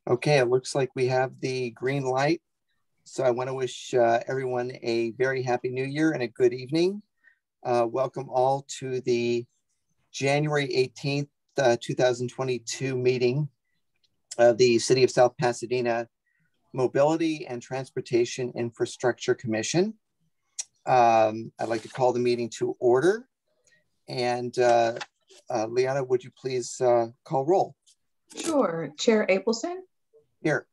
Okay, it looks like we have the green light. So I want to wish everyone a very happy new year and a good evening. Welcome all to the January 18th, 2022 meeting of the City of South Pasadena Mobility and Transportation Infrastructure Commission. I'd like to call the meeting to order. And Liana, would you please call roll? Sure. Chair Abelson? Here.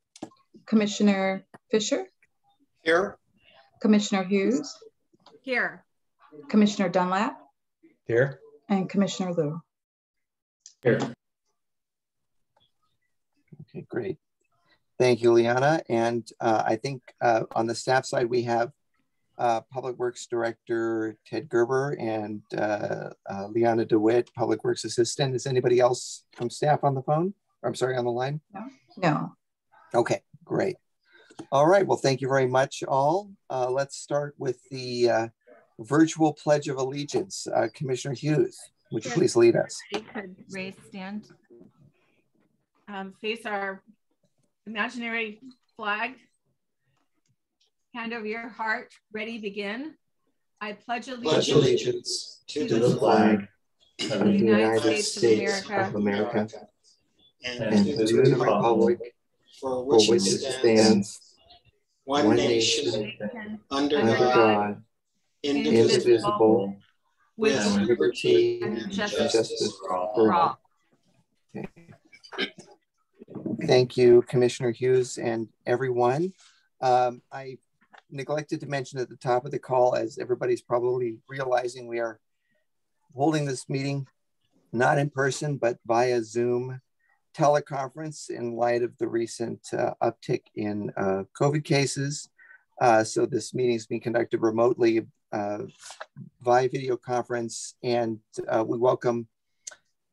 Commissioner Fisher? Here. Commissioner Hughes? Here. Commissioner Dunlap? Here. And Commissioner Liu? Here. Okay, great. Thank you, Liana. And I think on the staff side, we have Public Works Director Ted Gerber and Liana DeWitt, Public Works Assistant. Is anybody else from staff on the phone? Or, I'm sorry, on the line? No. Okay, great. All right, well, thank you very much all. Let's start with the virtual Pledge of Allegiance. Commissioner Hughes, would you please lead us? You could raise stand. Face our imaginary flag. Hand over your heart. Ready, begin. I pledge allegiance to the flag of the United States of America and to the republic for which it stands, one nation, under God, indivisible, with liberty and justice for all. Okay. Thank you, Commissioner Hughes and everyone. I neglected to mention at the top of the call, as everybody's probably realizing, we are holding this meeting not in person, but via Zoom teleconference in light of the recent uptick in COVID cases. So this meeting is being conducted remotely via video conference, and we welcome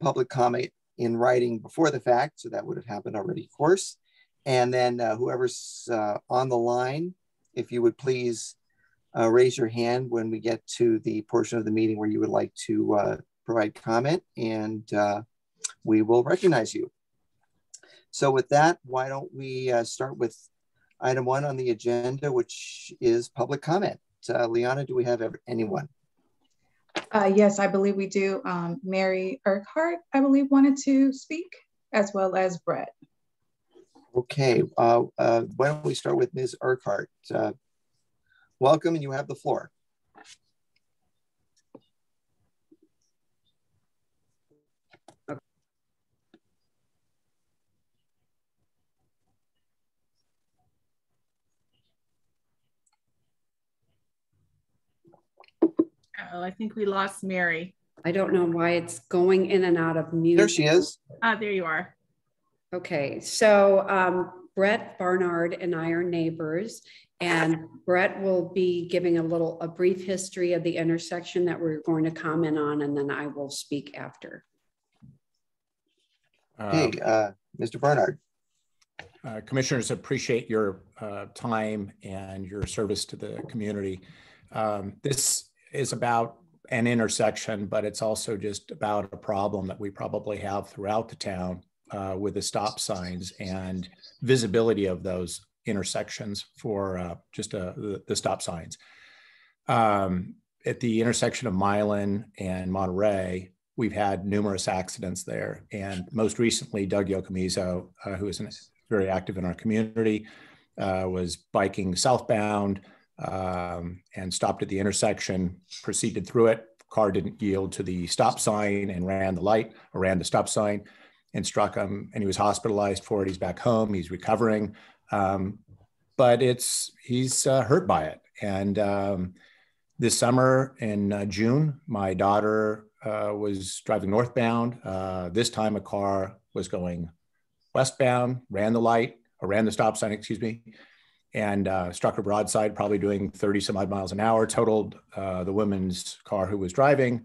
public comment in writing before the fact, so that would have happened already, of course. And then whoever's on the line, if you would please raise your hand when we get to the portion of the meeting where you would like to provide comment, and we will recognize you. So with that, why don't we start with item 1 on the agenda, which is public comment. Liana, do we have anyone? Yes, I believe we do. Mary Urquhart, I believe, wanted to speak, as well as Brett. Okay, why don't we start with Ms. Urquhart? Welcome, and you have the floor. Oh, I think we lost Mary. I don't know why it's going in and out of mute. There she is. There you are. Okay, so Brett Barnard and I are neighbors, and Brett will be giving a brief history of the intersection that we're going to comment on, and then I will speak after. Hey, Mr. Barnard. Commissioners, appreciate your time and your service to the community. This is about an intersection, but it's also just about a problem that we probably have throughout the town with the stop signs and visibility of those intersections for the stop signs. At the intersection of Milan and Monterey, we've had numerous accidents there. And most recently, Doug Yocomizo, who is very active in our community, was biking southbound, and stopped at the intersection, proceeded through it. Car didn't yield to the stop sign and ran the stop sign and struck him, and he was hospitalized for it. He's back home, he's recovering, but he's hurt by it. And this summer in June, my daughter was driving northbound. This time a car was going westbound, ran the stop sign, excuse me, and struck her broadside, probably doing 30 some odd miles an hour, totaled the woman's car who was driving.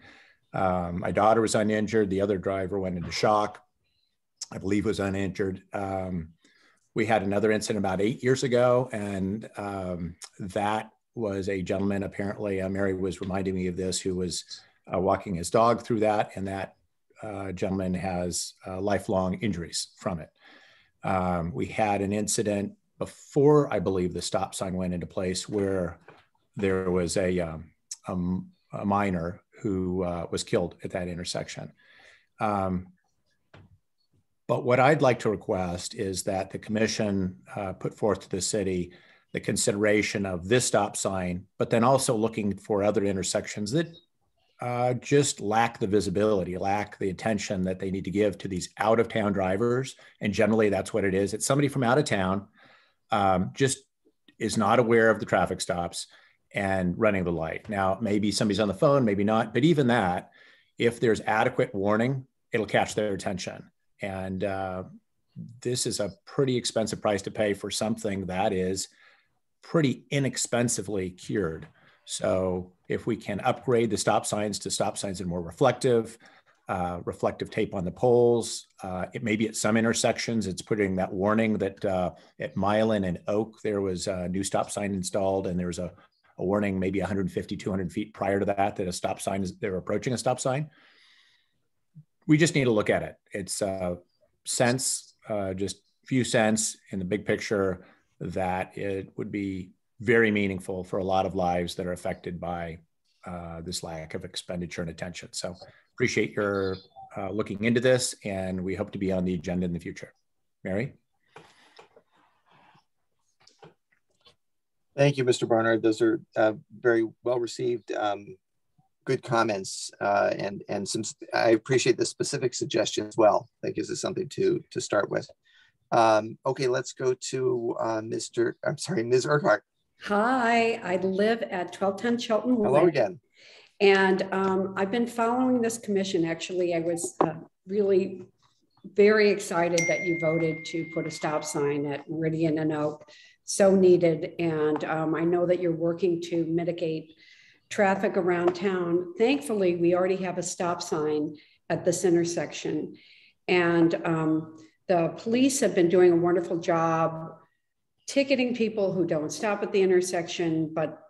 My daughter was uninjured. The other driver went into shock, I believe was uninjured. We had another incident about 8 years ago, and that was a gentleman, apparently, Mary was reminding me of this, who was walking his dog through that, and that gentleman has lifelong injuries from it. We had an incident before, I believe, the stop sign went into place where there was a minor who was killed at that intersection. But what I'd like to request is that the commission put forth to the city the consideration of this stop sign, but then also looking for other intersections that just lack the visibility, lack the attention that they need to give to these out-of-town drivers. And generally that's what it is. It's somebody from out of town, just is not aware of the traffic stops and running the light. Now, maybe somebody's on the phone, maybe not, but even that, if there's adequate warning, it'll catch their attention. And this is a pretty expensive price to pay for something that is pretty inexpensively cured. So if we can upgrade the stop signs to stop signs that are more reflective, reflective tape on the poles, it may be at some intersections, it's putting that warning that at Milan and Oak, there was a new stop sign installed, and there was a warning maybe 150, 200 feet prior to that a stop sign is, they're approaching a stop sign. We just need to look at it. It's cents, just few cents in the big picture, that it would be very meaningful for a lot of lives that are affected by this lack of expenditure and attention. So appreciate your looking into this, and we hope to be on the agenda in the future. Mary? Thank you, Mr. Barnard. Those are very well received, good comments, and some. I appreciate the specific suggestions as well. That gives us something to start with. Okay, let's go to Ms. Urquhart. Hi, I live at 1210 Chelton Way. Hello again. And I've been following this commission. Actually, I was really very excited that you voted to put a stop sign at Meridian and Oak. So needed. And I know that you're working to mitigate traffic around town. Thankfully, we already have a stop sign at this intersection. And the police have been doing a wonderful job ticketing people who don't stop at the intersection, but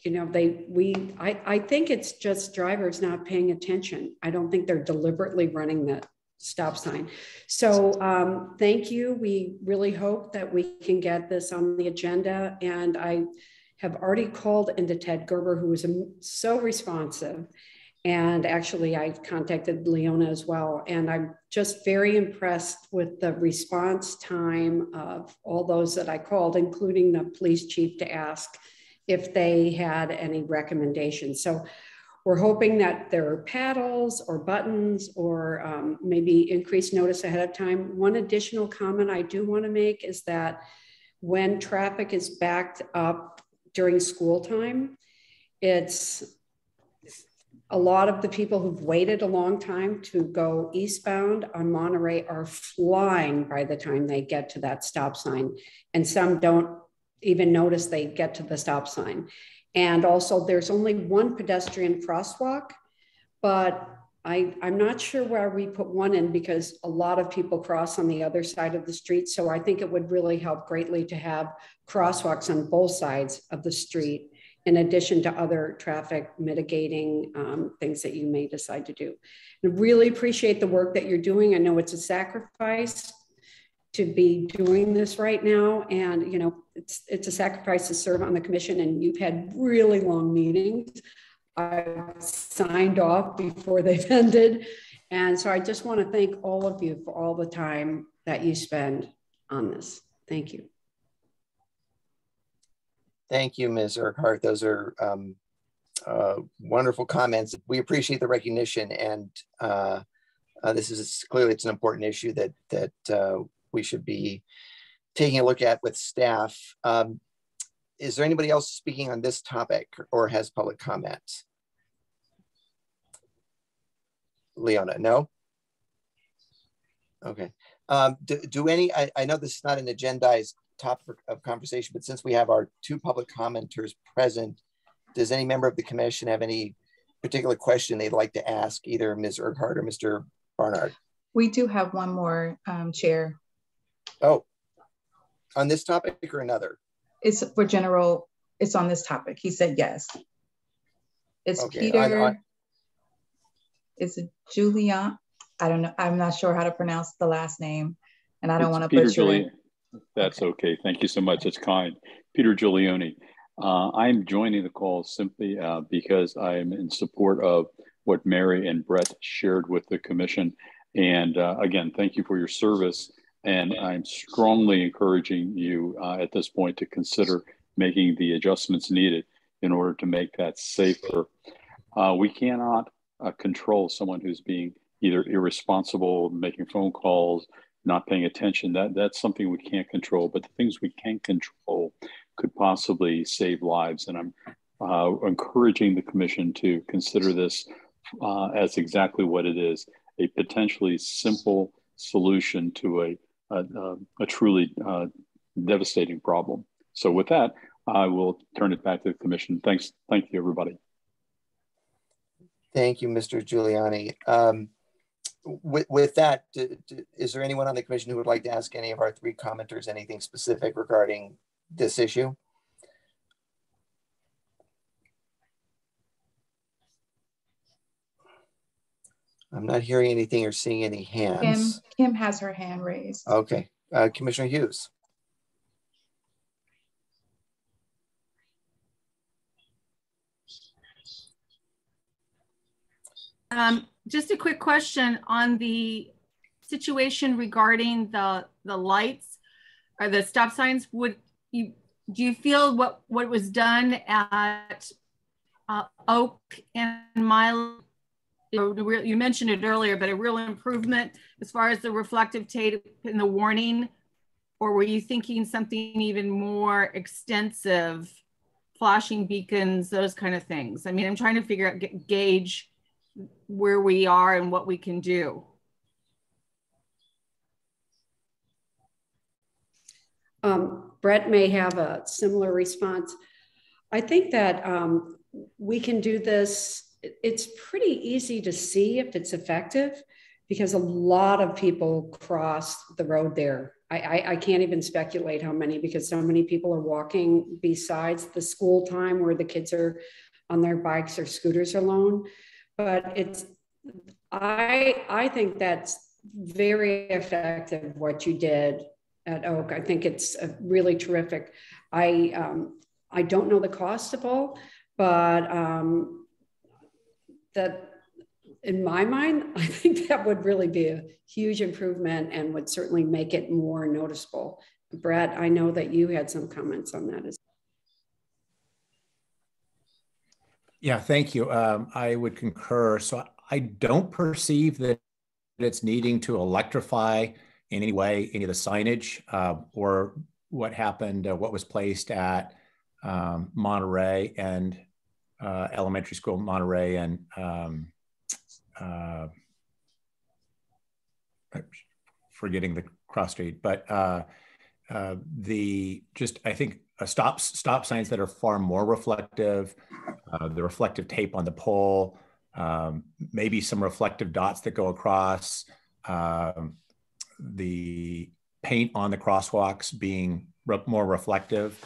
you know, I think it's just drivers not paying attention. I don't think they're deliberately running the stop sign. So thank you. We really hope that we can get this on the agenda. And I have already called into Ted Gerber, who was so responsive. And actually I contacted Leona as well. And I'm just very impressed with the response time of all those that I called, including the police chief, to ask if they had any recommendations. So we're hoping that there are paddles or buttons or maybe increased notice ahead of time. One additional comment I do want to make is that when traffic is backed up during school time, it's a lot of the people who've waited a long time to go eastbound on Monterey are flying by the time they get to that stop sign. And some don't even notice they get to the stop sign. And also there's only one pedestrian crosswalk, but I'm not sure where we put one in because a lot of people cross on the other side of the street. So I think it would really help greatly to have crosswalks on both sides of the street, in addition to other traffic mitigating things that you may decide to do. I really appreciate the work that you're doing. I know it's a sacrifice to be doing this right now. And, you know, it's a sacrifice to serve on the commission, and you've had really long meetings. I've signed off before they've ended. And so I just want to thank all of you for all the time that you spend on this. Thank you. Thank you, Ms. Urquhart. Those are wonderful comments. We appreciate the recognition, and this is clearly it's an important issue that we should be taking a look at with staff. Is there anybody else speaking on this topic or has public comments? Leona, no? Okay. Do any, I know this is not an agendized topic of conversation, but since we have our two public commenters present, does any member of the commission have any particular question they'd like to ask either Ms. Urquhart or Mr. Barnard? We do have one more, Chair. Oh, on this topic or another? It's for general, it's on this topic. He said yes. It's okay. Peter, is it Julian? I don't know. I'm not sure how to pronounce the last name. and I don't want to Peter butcher it. That's okay. Thank you so much. It's kind. Peter Giulioni. I'm joining the call simply because I'm in support of what Mary and Brett shared with the commission. And again, thank you for your service. And I'm strongly encouraging you at this point to consider making the adjustments needed in order to make that safer. We cannot control someone who's being either irresponsible, making phone calls, not paying attention. That's something we can't control, but the things we can control could possibly save lives. And I'm encouraging the commission to consider this as exactly what it is, a potentially simple solution to a truly devastating problem. So with that, I will turn it back to the commission. Thank you, everybody. Thank you, Mr. Giuliani. With that, is there anyone on the commission who would like to ask any of our three commenters anything specific regarding this issue? I'm not hearing anything or seeing any hands. Kim has her hand raised. Okay, Commissioner Hughes. Just a quick question on the situation regarding the lights or the stop signs. Do you feel what was done at Oak and Mile? You mentioned it earlier, but a real improvement as far as the reflective tape and the warning, or were you thinking something even more extensive, flashing beacons, those kind of things? I mean, I'm trying to gauge where we are and what we can do. Brett may have a similar response. I think that we can do this. It's pretty easy to see if it's effective because a lot of people cross the road there. I can't even speculate how many, because so many people are walking besides the school time where the kids are on their bikes or scooters alone. But I think that's very effective what you did at Oak. I think it's really terrific. I don't know the cost of all, but that in my mind, I think that would really be a huge improvement and would certainly make it more noticeable. Brett, I know that you had some comments on that as well. Yeah, thank you. I would concur. So I don't perceive that it's needing to electrify in any way any of the signage or what happened, what was placed at Monterey and elementary school Monterey and forgetting the cross street, but I think stop signs that are far more reflective, the reflective tape on the pole, maybe some reflective dots that go across, the paint on the crosswalks being more reflective,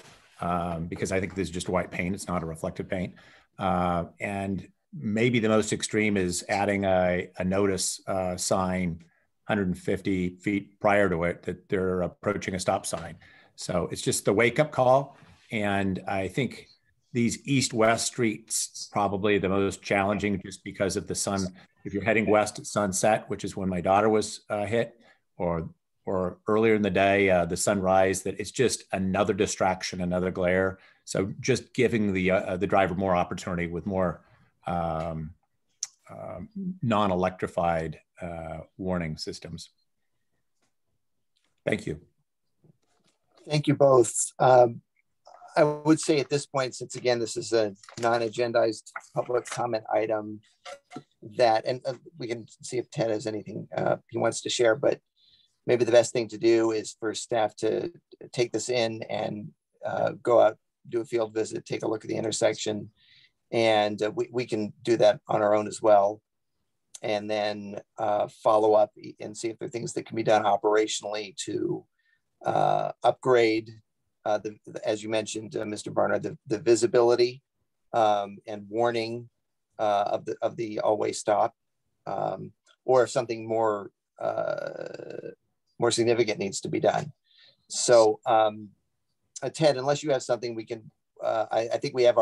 because I think this is just white paint, it's not a reflective paint. And maybe the most extreme is adding a notice sign 150 feet prior to it that they're approaching a stop sign. So it's just the wake up call. And I think these east-west streets probably the most challenging just because of the sun. If you're heading west at sunset, which is when my daughter was hit, or earlier in the day, the sunrise, that it's just another distraction, another glare. So just giving the driver more opportunity with more non-electrified warning systems. Thank you. Thank you both. I would say at this point, since again, this is a non-agendized public comment item that, and we can see if Ted has anything he wants to share, but maybe the best thing to do is for staff to take this in and go out, do a field visit, take a look at the intersection, and we can do that on our own as well. And then follow up and see if there are things that can be done operationally to upgrade, as you mentioned, Mr. Barnard, the visibility and warning of the always stop, or if something more more significant needs to be done. So Ted, unless you have something, we can, I think we have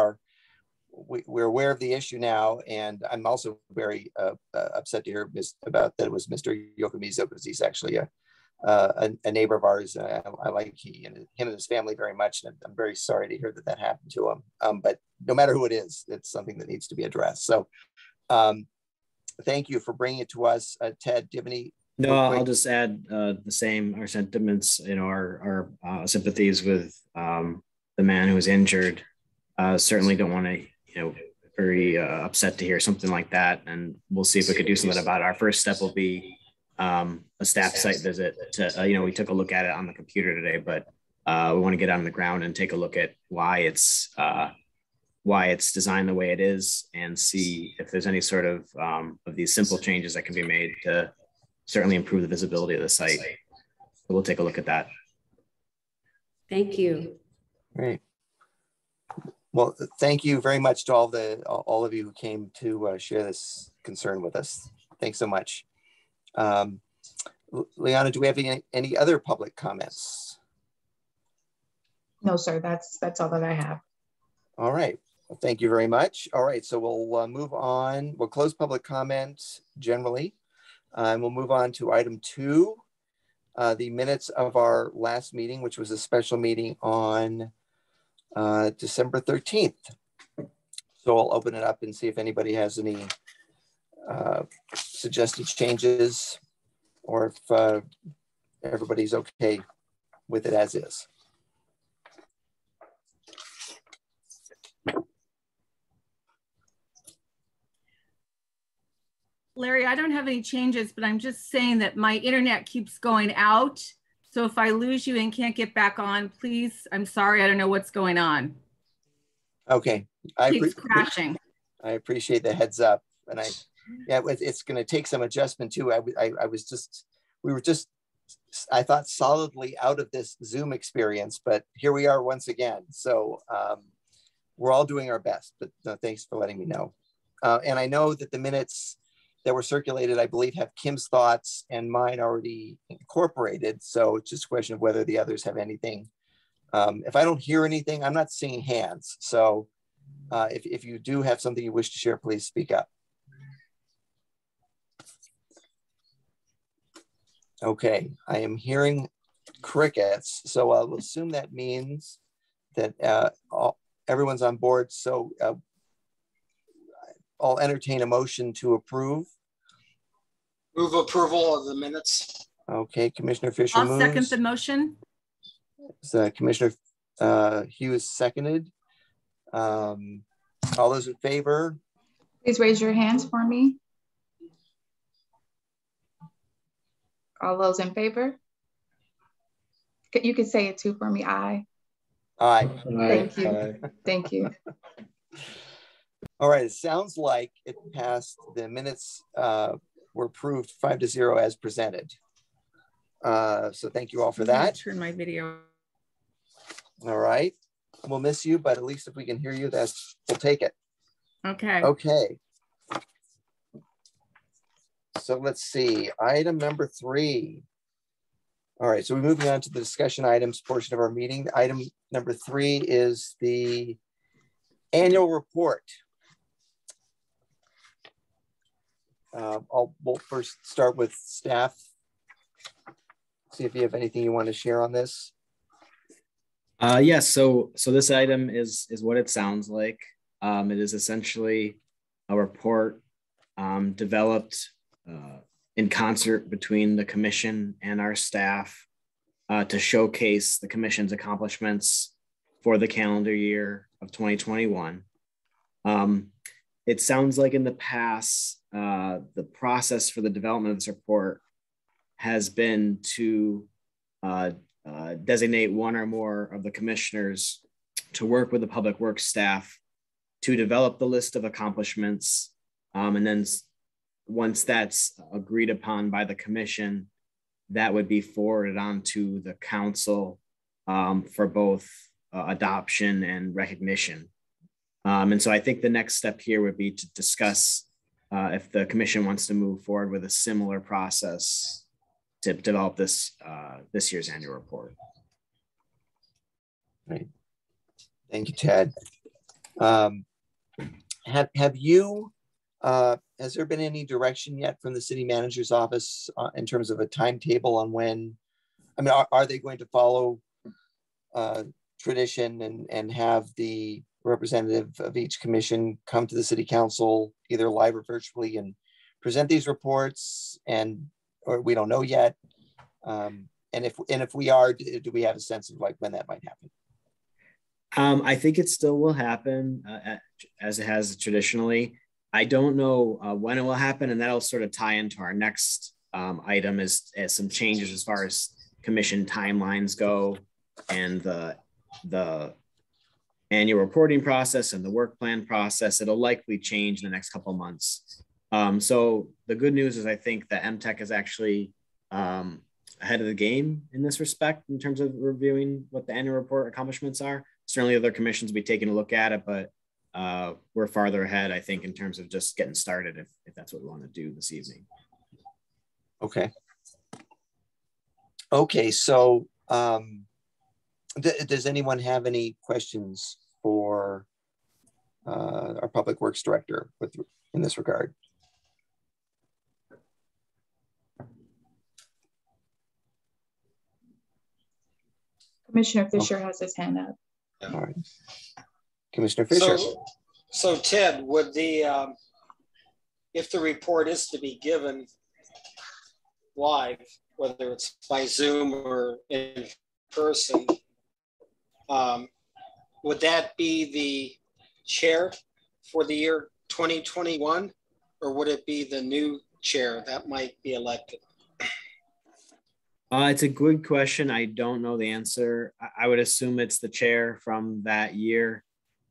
we're aware of the issue now, and I'm also very upset to hear about that it was Mr. Yokomizo, because he's actually a neighbor of ours. I like him and his family very much, and I'm very sorry to hear that happened to him. But no matter who it is, it's something that needs to be addressed. So thank you for bringing it to us. Ted, do you have any? No, I'll just add our sentiments, our sympathies with the man who was injured. Certainly don't want to, very upset to hear something like that. And we'll see if we could do something about it. Our first step will be a staff site visit to, we took a look at it on the computer today, but we want to get on the ground and take a look at why it's designed the way it is, and see if there's any sort of these simple changes that can be made to certainly improve the visibility of the site. So we'll take a look at that. Thank you. Great. Well, thank you very much to all of you who came to share this concern with us. Thanks so much. Liana, do we have any other public comments? No, sir, that's all that I have. All right. Well, thank you very much. All right, so we'll move on. We'll close public comment generally. And we'll move on to item 2, the minutes of our last meeting, which was a special meeting on December 13th. So I'll open it up and see if anybody has any suggested changes, or if everybody's okay with it as is. Larry, I don't have any changes, but I'm just saying that my internet keeps going out. So if I lose you and can't get back on, please, I'm sorry, I don't know what's going on. Okay. Keeps crashing. I appreciate the heads up. And it's going to take some adjustment too. We were just, I thought, solidly out of this Zoom experience, but here we are once again. So we're all doing our best, but thanks for letting me know. And I know that the minutes that were circulated, I believe, have Kim's thoughts and mine already incorporated. So it's just a question of whether the others have anything. If I don't hear anything, I'm not seeing hands. So if you do have something you wish to share, please speak up. Okay, I am hearing crickets. So I'll assume that means that everyone's on board. So I'll entertain a motion to approve. Move approval of the minutes. Okay, Commissioner Fisher I'll moves. second the motion. So Commissioner Hughes seconded. All those in favor? Please raise your hands for me. All those in favor? You can say it too for me. Aye. Aye. Thank you. Aye. Thank you. All right, it sounds like it passed. The minutes were approved 5-0 as presented. So thank you all for that. Turn my video. All right, we'll miss you, but at least if we can hear you, we'll take it. Okay. Okay. So let's see, item number 3. All right, so we're moving on to the discussion items portion of our meeting. Item number 3 is the annual report. We'll first start with staff. See if you have anything you want to share on this. Yes, so this item is what it sounds like. It is essentially a report developed in concert between the commission and our staff to showcase the commission's accomplishments for the calendar year of 2021. It sounds like in the past, the process for the development of this report has been to designate one or more of the commissioners to work with the public works staff to develop the list of accomplishments. And then once that's agreed upon by the commission, that would be forwarded on to the council for both adoption and recognition. And so I think the next step here would be to discuss if the commission wants to move forward with a similar process to develop this this year's annual report. Right. Thank you, Ted. Have you, has there been any direction yet from the city manager's office in terms of a timetable on when, I mean, are they going to follow tradition and have the representative of each commission come to the city council either live or virtually and present these reports, or we don't know yet? And if we are, do we have a sense of like when that might happen? I think it still will happen as it has traditionally. I don't know when it will happen, and that'll sort of tie into our next item as some changes as far as commission timelines go, and the annual reporting process and the work plan process. It'll likely change in the next couple of months. So the good news is I think that MTech is actually ahead of the game in this respect in terms of reviewing what the annual report accomplishments are. Certainly other commissions will be taking a look at it, but we're farther ahead, I think, in terms of just getting started if that's what we want to do this evening. Okay. Okay, so does anyone have any questions for our Public Works Director in this regard? Commissioner Fisher has his hand up. All right. Commissioner Fisher. So Ted, would the if the report is to be given live, whether it's by Zoom or in person, would that be the chair for the year 2021, or would it be the new chair that might be elected? It's a good question. I don't know the answer. I would assume it's the chair from that year,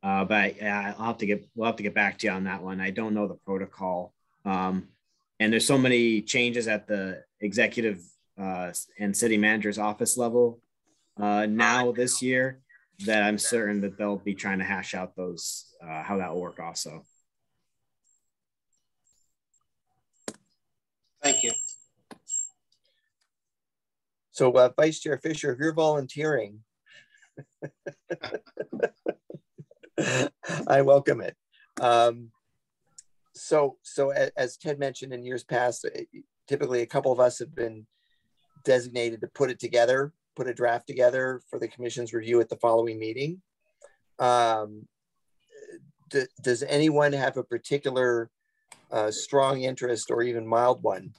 but we'll have to get back to you on that one. I don't know the protocol, and there's so many changes at the executive and city manager's office level now this year that I'm certain that they'll be trying to hash out those how that will work also. Thank you. So Vice Chair Fisher, if you're volunteering, I welcome it. So as Ted mentioned in years past, typically a couple of us have been designated to put a draft together for the commission's review at the following meeting. Does anyone have a particular strong interest or even mild one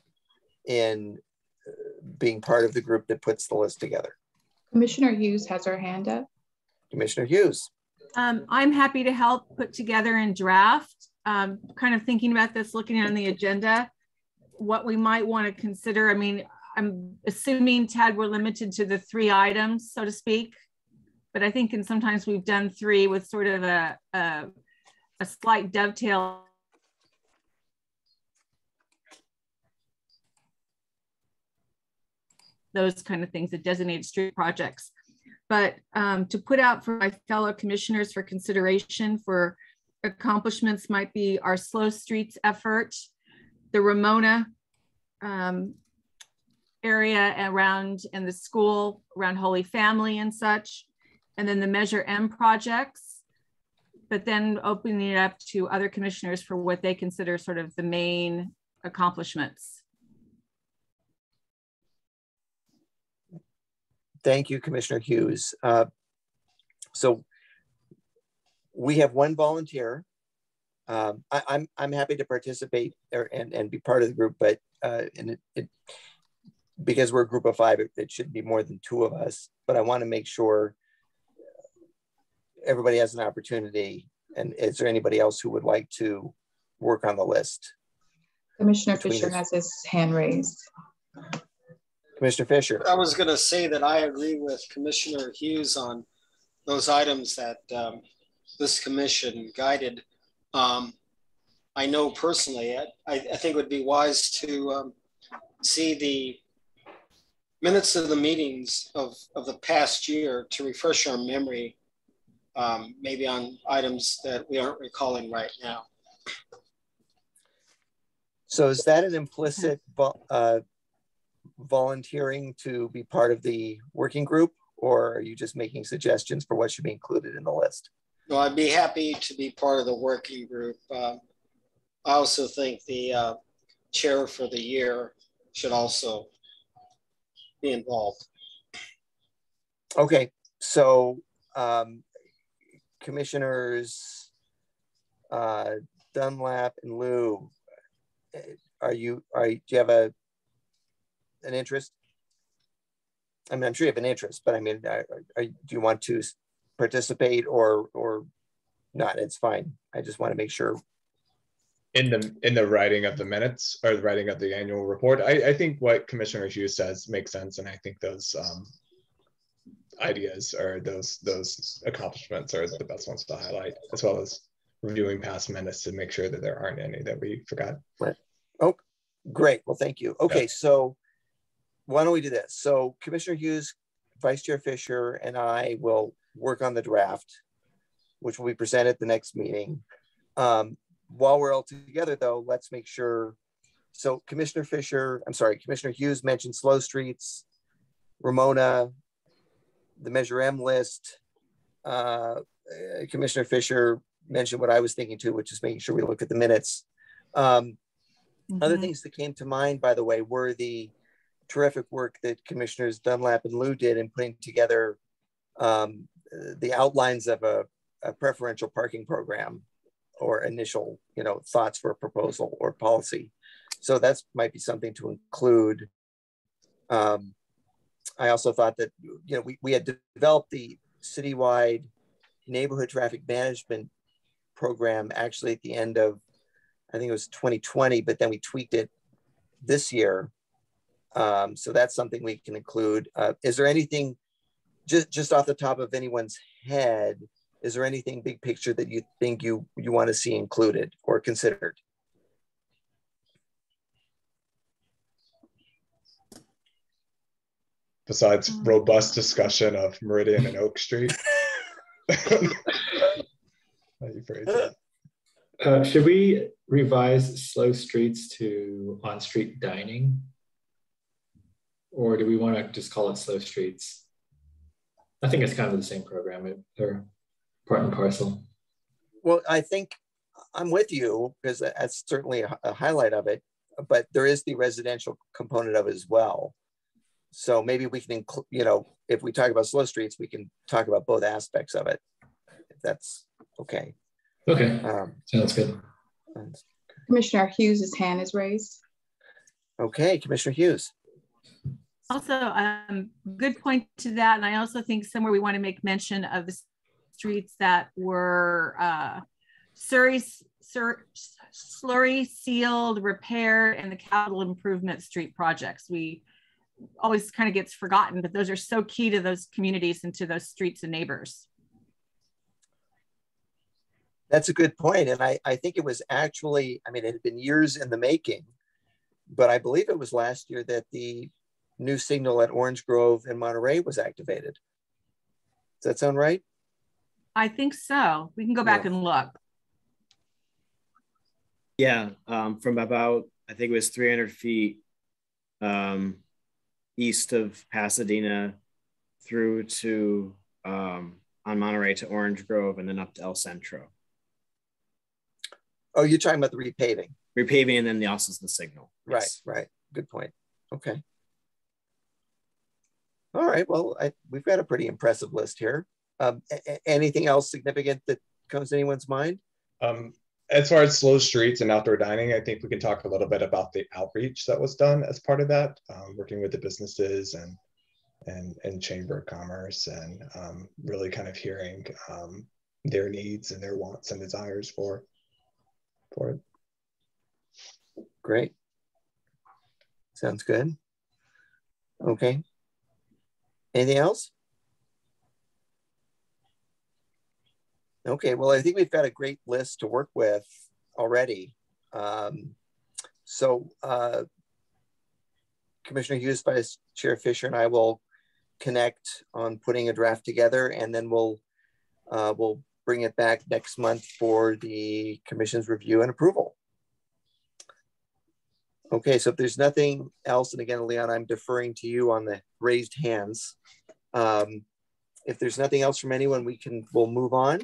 in being part of the group that puts the list together? Commissioner Hughes has her hand up. Commissioner Hughes. I'm happy to help put together and draft. Kind of thinking about this, looking on the agenda, what we might want to consider. I mean, I'm assuming, Ted, we're limited to the 3 items, so to speak. But I think sometimes we've done 3 with sort of a slight dovetail. Those kind of things, the designated street projects. But to put out for my fellow commissioners for consideration for accomplishments might be our slow streets effort, the Ramona area around and the school around Holy Family and such, and then the Measure M projects, but then opening it up to other commissioners for what they consider sort of the main accomplishments. Thank you, Commissioner Hughes. So we have 1 volunteer. I'm happy to participate and be part of the group, but because we're a group of 5, it should be more than 2 of us. But I want to make sure everybody has an opportunity. And is there anybody else who would like to work on the list? Commissioner Fisher has his hand raised. Commissioner Fisher. I was going to say that I agree with Commissioner Hughes on those items that this commission guided. I know personally, I think it would be wise to see the minutes of the meetings of the past year to refresh our memory, maybe on items that we aren't recalling right now. So is that an implicit volunteering to be part of the working group, or are you just making suggestions for what should be included in the list? No, I'd be happy to be part of the working group. I also think the chair for the year should also be involved. Okay, so Commissioners Dunlap and Liu, do you have an interest? I mean, I'm sure you have an interest, but I mean, do you want to participate or not? It's fine. I just want to make sure. In the writing of the minutes or the writing of the annual report, I think what Commissioner Hughes says makes sense, and I think those ideas or those accomplishments are the best ones to highlight, as well as reviewing past minutes to make sure that there aren't any that we forgot. Right. Oh, great. Well, thank you. Okay, so why don't we do this? So Commissioner Hughes, Vice Chair Fisher, and I will work on the draft, which will be presented at the next meeting. While we're all together though, let's make sure. So Commissioner Hughes mentioned slow streets, Ramona, the Measure M list. Commissioner Fisher mentioned what I was thinking too, which is making sure we look at the minutes. Other things that came to mind, by the way, were the terrific work that Commissioners Dunlap and Liu did in putting together the outlines of a preferential parking program or initial, thoughts for a proposal or policy. So that's might be something to include. I also thought that, we had developed the citywide neighborhood traffic management program actually at the end of, I think it was 2020, but then we tweaked it this year. So that's something we can include. Is there anything, just off the top of anyone's head, is there anything big picture that you think you want to see included or considered? Besides robust discussion of Meridian and Oak Street. Should we revise slow streets to on-street dining? Or do we want to just call it slow streets? I think it's kind of the same program. They're part and parcel. Well, I think I'm with you because that's certainly a highlight of it, but there is the residential component of it as well. So maybe we can include, if we talk about slow streets, we can talk about both aspects of it, if that's okay. Okay, sounds good. Commissioner Hughes' hand is raised. Okay, Commissioner Hughes. Also, good point to that. And I also think somewhere we want to make mention of the streets that were slurry sealed, repaired, and the capital improvement street projects. We always kind of gets forgotten, but those are so key to those communities and to those streets and neighbors. That's a good point. And I think it was actually, it had been years in the making, but I believe it was last year that the new signal at Orange Grove and Monterey was activated. Does that sound right? I think so. We can go back and look. Yeah, from about, I think it was 300 feet east of Pasadena through to on Monterey to Orange Grove and then up to El Centro. Oh, you're talking about the repaving. Repaving and then also the signal. Right, Yes. right. Good point. Okay. All right, well, we've got a pretty impressive list here. Anything else significant that comes to anyone's mind? As far as slow streets and outdoor dining, I think we can talk a little bit about the outreach that was done as part of that, working with the businesses and Chamber of Commerce and really kind of hearing their needs and their wants and desires for it. Great. Sounds good. Okay. Anything else? Okay, well, I think we've got a great list to work with already. Commissioner Hughes, Vice Chair Fisher, and I will connect on putting a draft together, and then we'll bring it back next month for the Commission's review and approval. Okay, so if there's nothing else, and again, Leon, I'm deferring to you on the raised hands. If there's nothing else from anyone, we'll move on.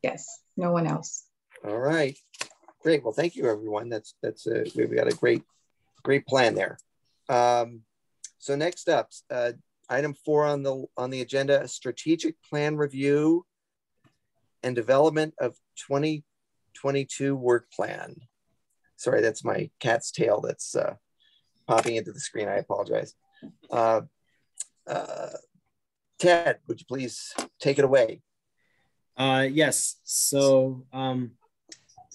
Yes, no one else. All right, great. Well, thank you, everyone. We've got a great plan there. So next up, item 4 on the agenda: a strategic plan review and development of 2022 work plan. Sorry, that's my cat's tail that's popping into the screen. I apologize. Ted, would you please take it away? Yes. So,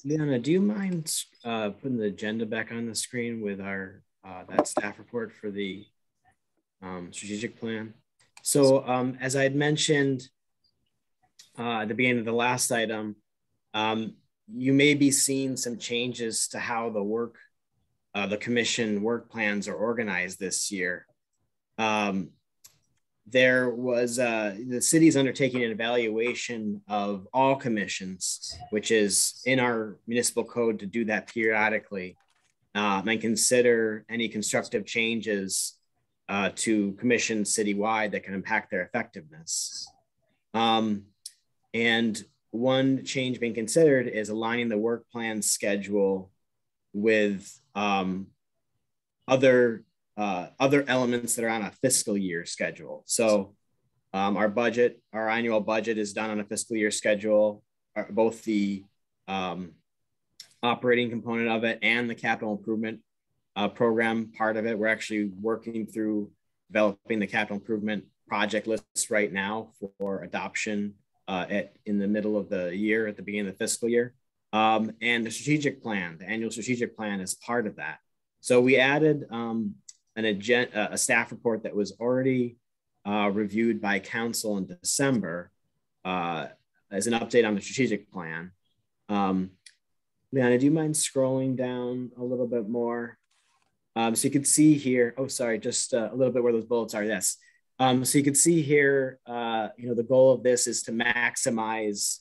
Leona, do you mind putting the agenda back on the screen with our that staff report for the strategic plan? So, as I had mentioned at the beginning of the last item, you may be seeing some changes to how the commission work plans are organized this year. There was, the city's undertaking an evaluation of all commissions, which is in our municipal code to do that periodically, and consider any constructive changes to commissions citywide that can impact their effectiveness. And one change being considered is aligning the work plan schedule with other elements that are on a fiscal year schedule. So our annual budget is done on a fiscal year schedule, both the operating component of it and the capital improvement program part of it. We're actually working through developing the capital improvement project lists right now for adoption in the middle of the year, at the beginning of the fiscal year. And the strategic plan, the annual strategic plan, is part of that. So we added a staff report that was already reviewed by council in December as an update on the strategic plan. Leona, do you mind scrolling down a little bit more? So you can see here, oh, sorry, just a little bit where those bullets are, yes. So you can see here, the goal of this is to maximize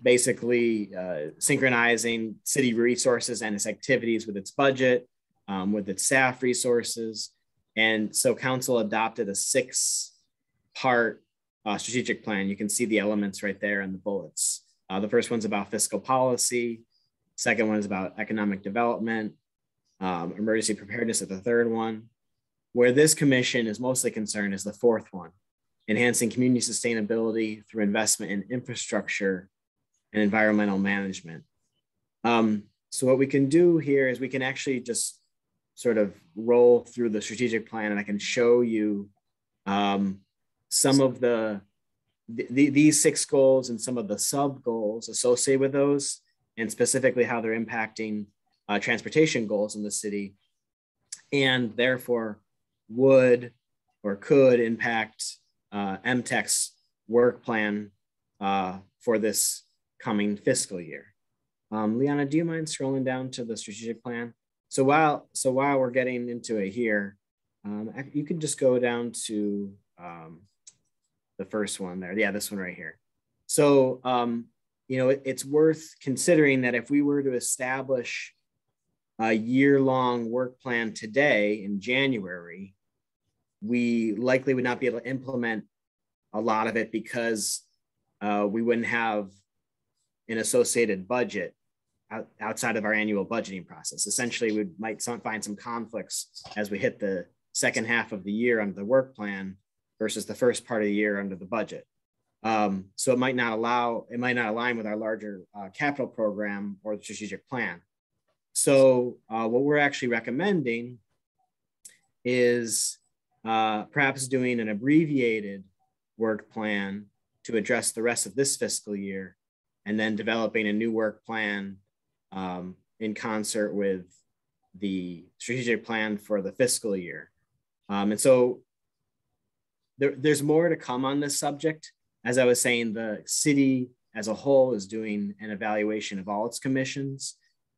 basically synchronizing city resources and its activities with its budget, with its staff resources. And so council adopted a 6-part strategic plan. You can see the elements right there in the bullets. The first one's about fiscal policy. Second one is about economic development, emergency preparedness at the third one. Where this commission is mostly concerned is the fourth one, enhancing community sustainability through investment in infrastructure and environmental management. So what we can do here is we can actually just sort of roll through the strategic plan, and I can show you some of these 6 goals and some of the sub goals associated with those, and specifically how they're impacting transportation goals in the city, and therefore would or could impact MTEC's work plan for this coming fiscal year. Leona, do you mind scrolling down to the strategic plan? So while we're getting into it here, you could just go down to the first one there. Yeah, this one right here. So, it's worth considering that if we were to establish a year-long work plan today in January, we likely would not be able to implement a lot of it because we wouldn't have an associated budget outside of our annual budgeting process. Essentially, we might find some conflicts as we hit the second half of the year under the work plan versus the first part of the year under the budget. So it might not align with our larger capital program or the strategic plan. So what we're actually recommending is perhaps doing an abbreviated work plan to address the rest of this fiscal year, and then developing a new work plan in concert with the strategic plan for the fiscal year. And so there's more to come on this subject. As I was saying, the city as a whole is doing an evaluation of all its commissions,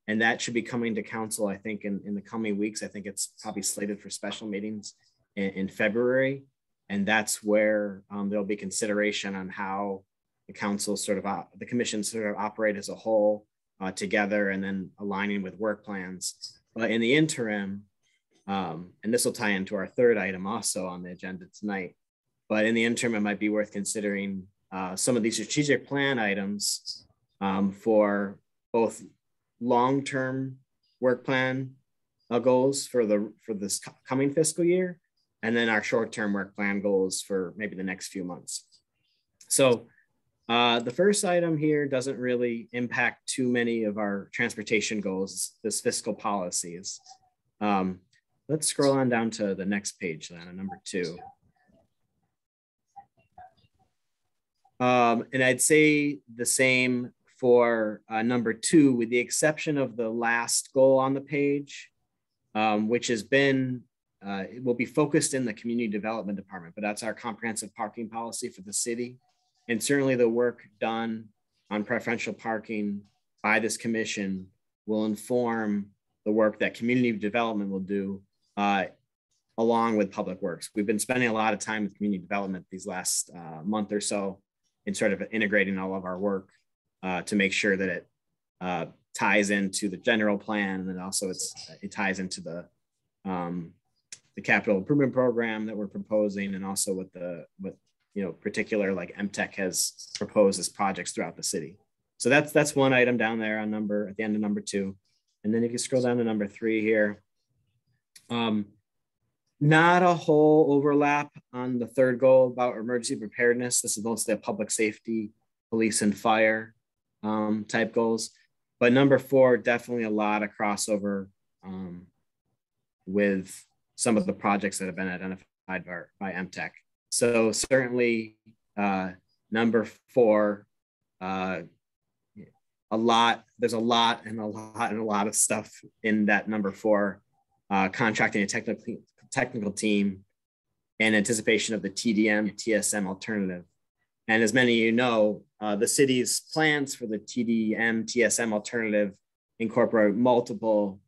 and that should be coming to council, I think, in the coming weeks. I think it's probably slated for special meetings in February. And that's where there'll be consideration on how the council the commission sort of operate as a whole, together and then aligning with work plans. But in the interim, and this will tie into our third item also on the agenda tonight, but in the interim, it might be worth considering some of these strategic plan items for both long-term work plan goals for this coming fiscal year, and then our short-term work plan goals for maybe the next few months. So the first item here doesn't really impact too many of our transportation goals, this fiscal policies. Let's scroll on down to the next page then, number 2. And I'd say the same for number 2, with the exception of the last goal on the page, which has been, it will be focused in the community development department, but that's our comprehensive parking policy for the city. And certainly the work done on preferential parking by this commission will inform the work that community development will do along with public works. We've been spending a lot of time with community development these last month or so in sort of integrating all of our work to make sure that it ties into the general plan, and then also it ties into the capital improvement program that we're proposing, and also with particular like MTech has proposed as projects throughout the city. So that's one item down there on at the end of number 2. And then if you scroll down to number 3 here, not a whole overlap on the third goal about emergency preparedness. This is mostly a public safety, police and fire type goals. But number 4, definitely a lot of crossover with some of the projects that have been identified by MTech. So certainly number 4, there's a lot of stuff in that number 4, contracting a technical team in anticipation of the TDM TSM alternative. And as many of you know, the city's plans for the TDM TSM alternative incorporate multiple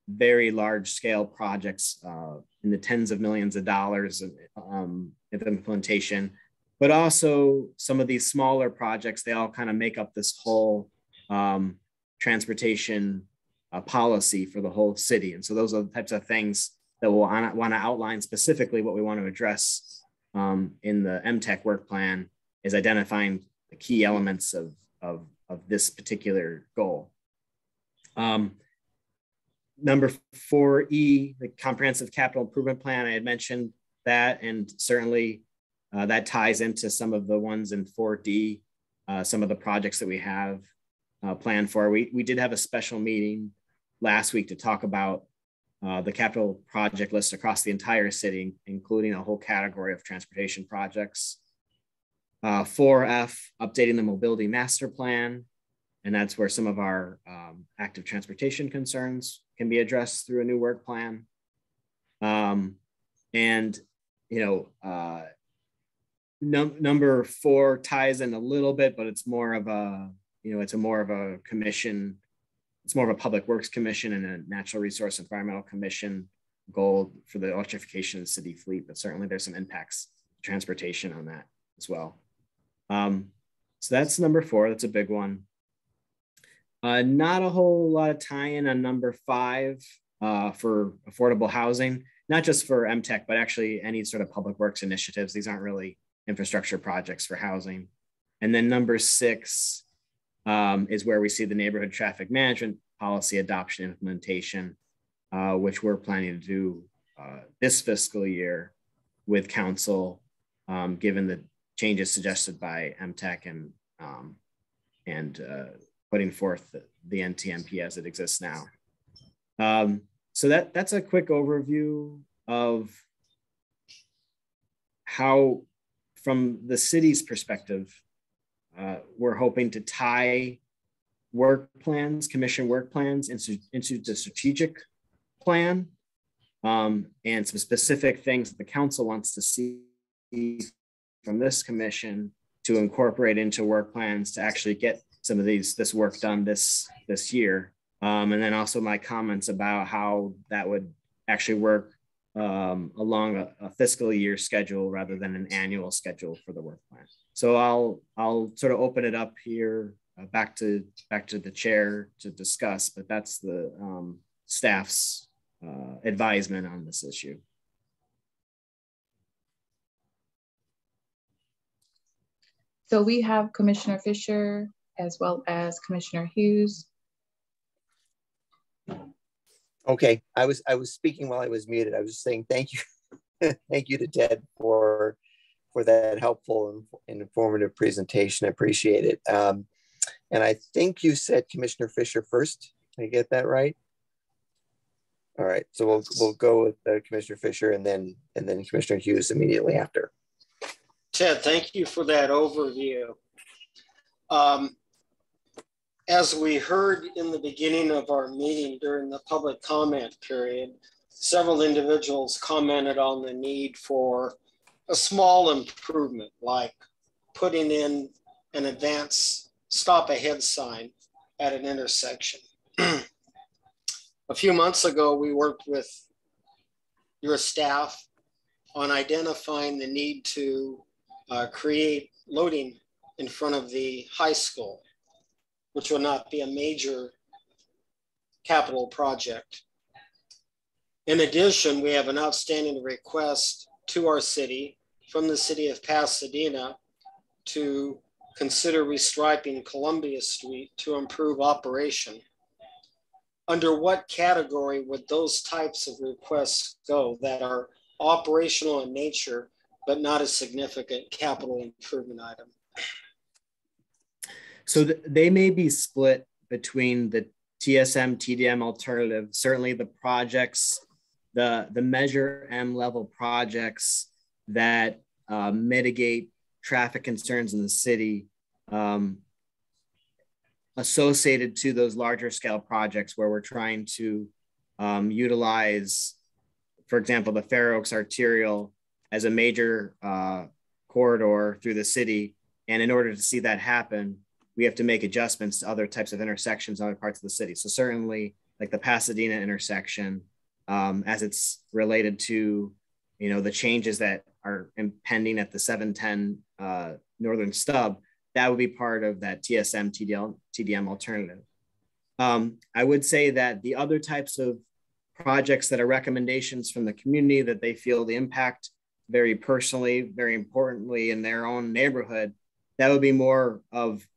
very large scale projects in the tens of millions of dollars of implementation, but also some of these smaller projects, they all kind of make up this whole transportation policy for the whole city. And so those are the types of things that we'll want to outline specifically what we want to address in the MTech work plan, is identifying the key elements of this particular goal. Number 4E, the comprehensive capital improvement plan, I had mentioned that, and certainly that ties into some of the ones in 4D, some of the projects that we have planned for. We did have a special meeting last week to talk about the capital project list across the entire city, including a whole category of transportation projects. 4F, updating the mobility master plan. And that's where some of our active transportation concerns can be addressed through a new work plan. Number 4 ties in a little bit, but it's more of a, it's more of a commission. It's more of a public works commission and a natural resource environmental commission goal for the electrification of the city fleet, but certainly there's some impacts to transportation on that as well. So that's number 4, that's a big one. Not a whole lot of tie-in on number 5 for affordable housing, not just for MTech, but actually any sort of public works initiatives. These aren't really infrastructure projects for housing. And then number 6 is where we see the neighborhood traffic management policy adoption implementation, which we're planning to do this fiscal year with council, given the changes suggested by MTech and putting forth the NTMP as it exists now. So that's a quick overview of how, from the city's perspective, we're hoping to tie work plans, commission work plans into the strategic plan, and some specific things that the council wants to see from this commission to incorporate into work plans to actually get some of this work done this year. And then also my comments about how that would actually work along a fiscal year schedule rather than an annual schedule for the work plan. So I'll sort of open it up here back to the chair to discuss, but that's the staff's advisement on this issue. So we have Commissioner Fisher as well as Commissioner Hughes. Okay, I was speaking while I was muted. I was just saying thank you, thank you to Ted for that helpful and informative presentation. I appreciate it. And I think you said Commissioner Fisher first. Did I get that right? All right, so we'll go with Commissioner Fisher and then Commissioner Hughes immediately after. Ted, thank you for that overview. As we heard in the beginning of our meeting during the public comment period, several individuals commented on the need for a small improvement, like putting in an advanced stop ahead sign at an intersection. A few months ago, we worked with your staff on identifying the need to create loading in front of the high school, which will not be a major capital project. In addition, we have an outstanding request to our city from the city of Pasadena to consider restriping Columbia Street to improve operation. Under what category would those types of requests go that are operational in nature, but not a significant capital improvement item? So they may be split between the TSM, TDM alternative. Certainly the projects, the Measure M level projects that mitigate traffic concerns in the city associated to those larger scale projects where we're trying to utilize, for example, the Fair Oaks Arterial as a major corridor through the city. And in order to see that happen, we have to make adjustments to other types of intersections in other parts of the city. So certainly like the Pasadena intersection, as it's related to, the changes that are impending at the 710 Northern Stub, that would be part of that TSM TDM alternative. I would say that the other types of projects that are recommendations from the community that they feel the impact very personally, very importantly in their own neighborhood, that would be more of,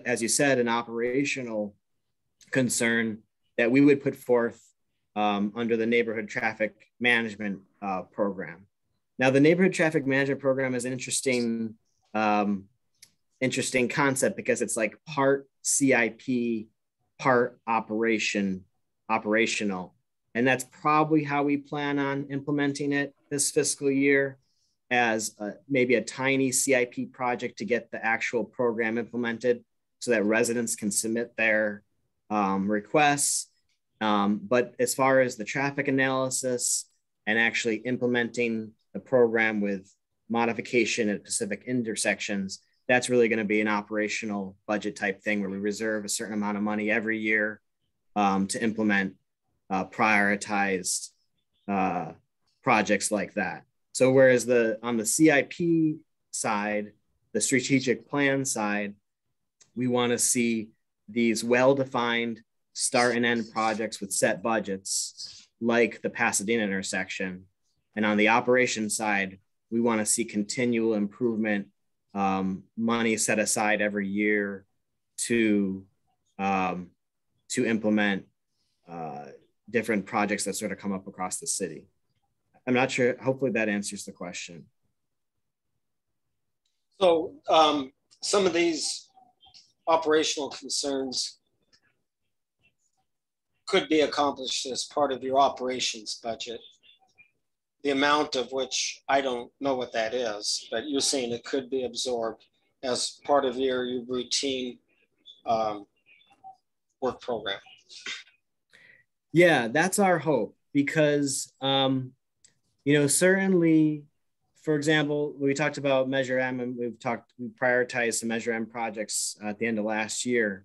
as you said, an operational concern that we would put forth under the neighborhood traffic management program. Now, the neighborhood traffic management program is an interesting concept because it's like part CIP, part operational. And that's probably how we plan on implementing it this fiscal year, as maybe a tiny CIP project to get the actual program implemented so that residents can submit their requests. But as far as the traffic analysis and actually implementing the program with modification at specific intersections, that's really going to be an operational budget type thing where we reserve a certain amount of money every year to implement prioritized projects like that. So whereas on the CIP side, the strategic plan side, we want to see these well-defined start and end projects with set budgets like the Pasadena intersection. And on the operations side, we want to see continual improvement, money set aside every year to implement different projects that sort of come up across the city. I'm not sure, hopefully that answers the question. So some of these operational concerns could be accomplished as part of your operations budget, the amount of which I don't know what that is, but you're saying it could be absorbed as part of your routine work program. Yeah, that's our hope because, certainly, for example, we talked about Measure M and we prioritized some Measure M projects at the end of last year.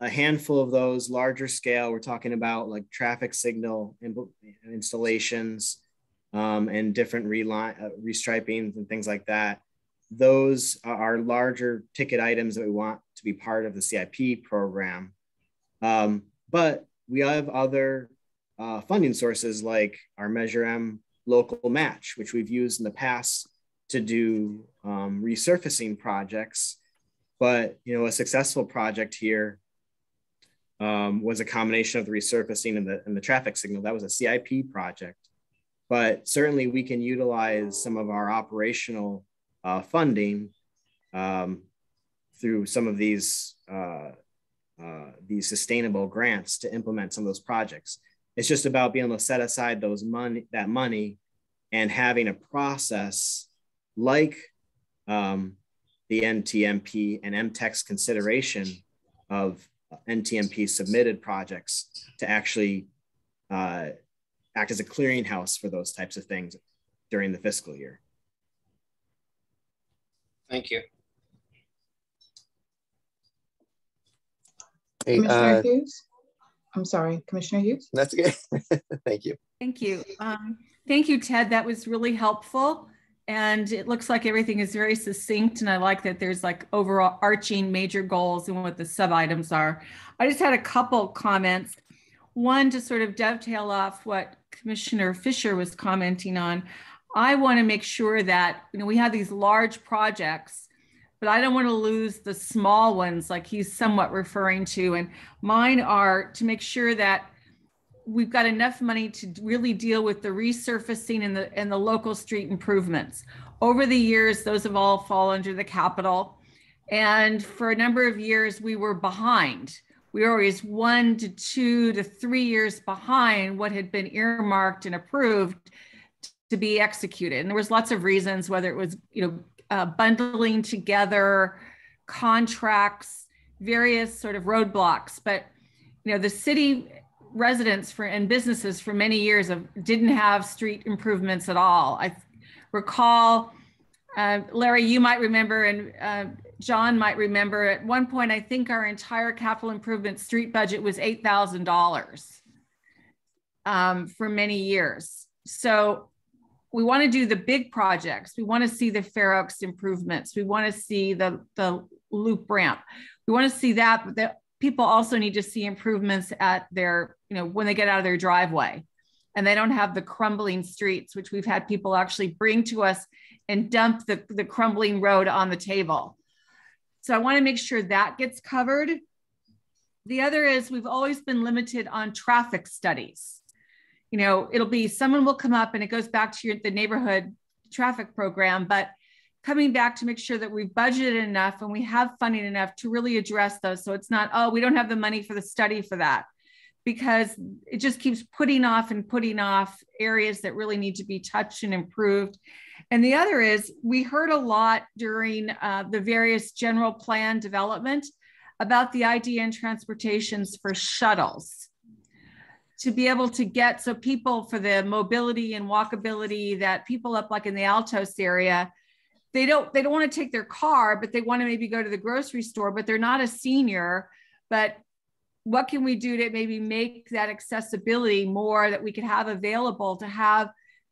A handful of those larger scale, we're talking about like traffic signal installations and different restripings and things like that. those are larger ticket items that we want to be part of the CIP program. But we have other funding sources like our Measure M local match, which we've used in the past to do resurfacing projects. But a successful project here was a combination of the resurfacing and the traffic signal. That was a CIP project. But certainly we can utilize some of our operational funding through some of these sustainable grants to implement some of those projects. It's just about being able to set aside that money and having a process like the NTMP and MTEC's consideration of NTMP submitted projects to actually act as a clearinghouse for those types of things during the fiscal year. Thank you. Hey, Commissioner Hughes? I'm sorry, Commissioner Hughes? That's good. Thank you. Thank you. Thank you, Ted. That was really helpful. And it looks like everything is very succinct. And I like that there's like overarching major goals and what the sub items are. I just had a couple comments. One, to sort of dovetail off what Commissioner Fisher was commenting on. I want to make sure that, we have these large projects, but I don't want to lose the small ones like he's somewhat referring to. And mine are to make sure that we've got enough money to really deal with the resurfacing and the local street improvements. Over the years, those have all fallen under the capital. And for a number of years, we were behind. We were always 1 to 2 to 3 years behind what had been earmarked and approved to be executed. And there was lots of reasons, whether it was, bundling together contracts, various sort of roadblocks. But, the city residents and businesses for many years didn't have street improvements at all. I recall, Larry, you might remember, and John might remember, at one point, I think our entire capital improvement street budget was $8,000 for many years. So we want to do the big projects. We want to see the Fair Oaks improvements. We want to see the loop ramp. We want to see that, but the people also need to see improvements at their, when they get out of their driveway and they don't have the crumbling streets, which we've had people actually bring to us and dump the crumbling road on the table. So I want to make sure that gets covered. The other is we've always been limited on traffic studies. It'll be someone will come up and it goes back to the neighborhood traffic program, but coming back to make sure that we've budgeted enough and we have funding enough to really address those. So it's not, oh, we don't have the money for the study for that, because it just keeps putting off areas that really need to be touched and improved. And the other is we heard a lot during the various general plan development about the idea in transportations for shuttles to be able to get, so people for the mobility and walkability, that people up like in the Altos area, they don't want to take their car, but they want to maybe go to the grocery store, but they're not a senior. But what can we do to maybe make that accessibility more, that we could have available, to have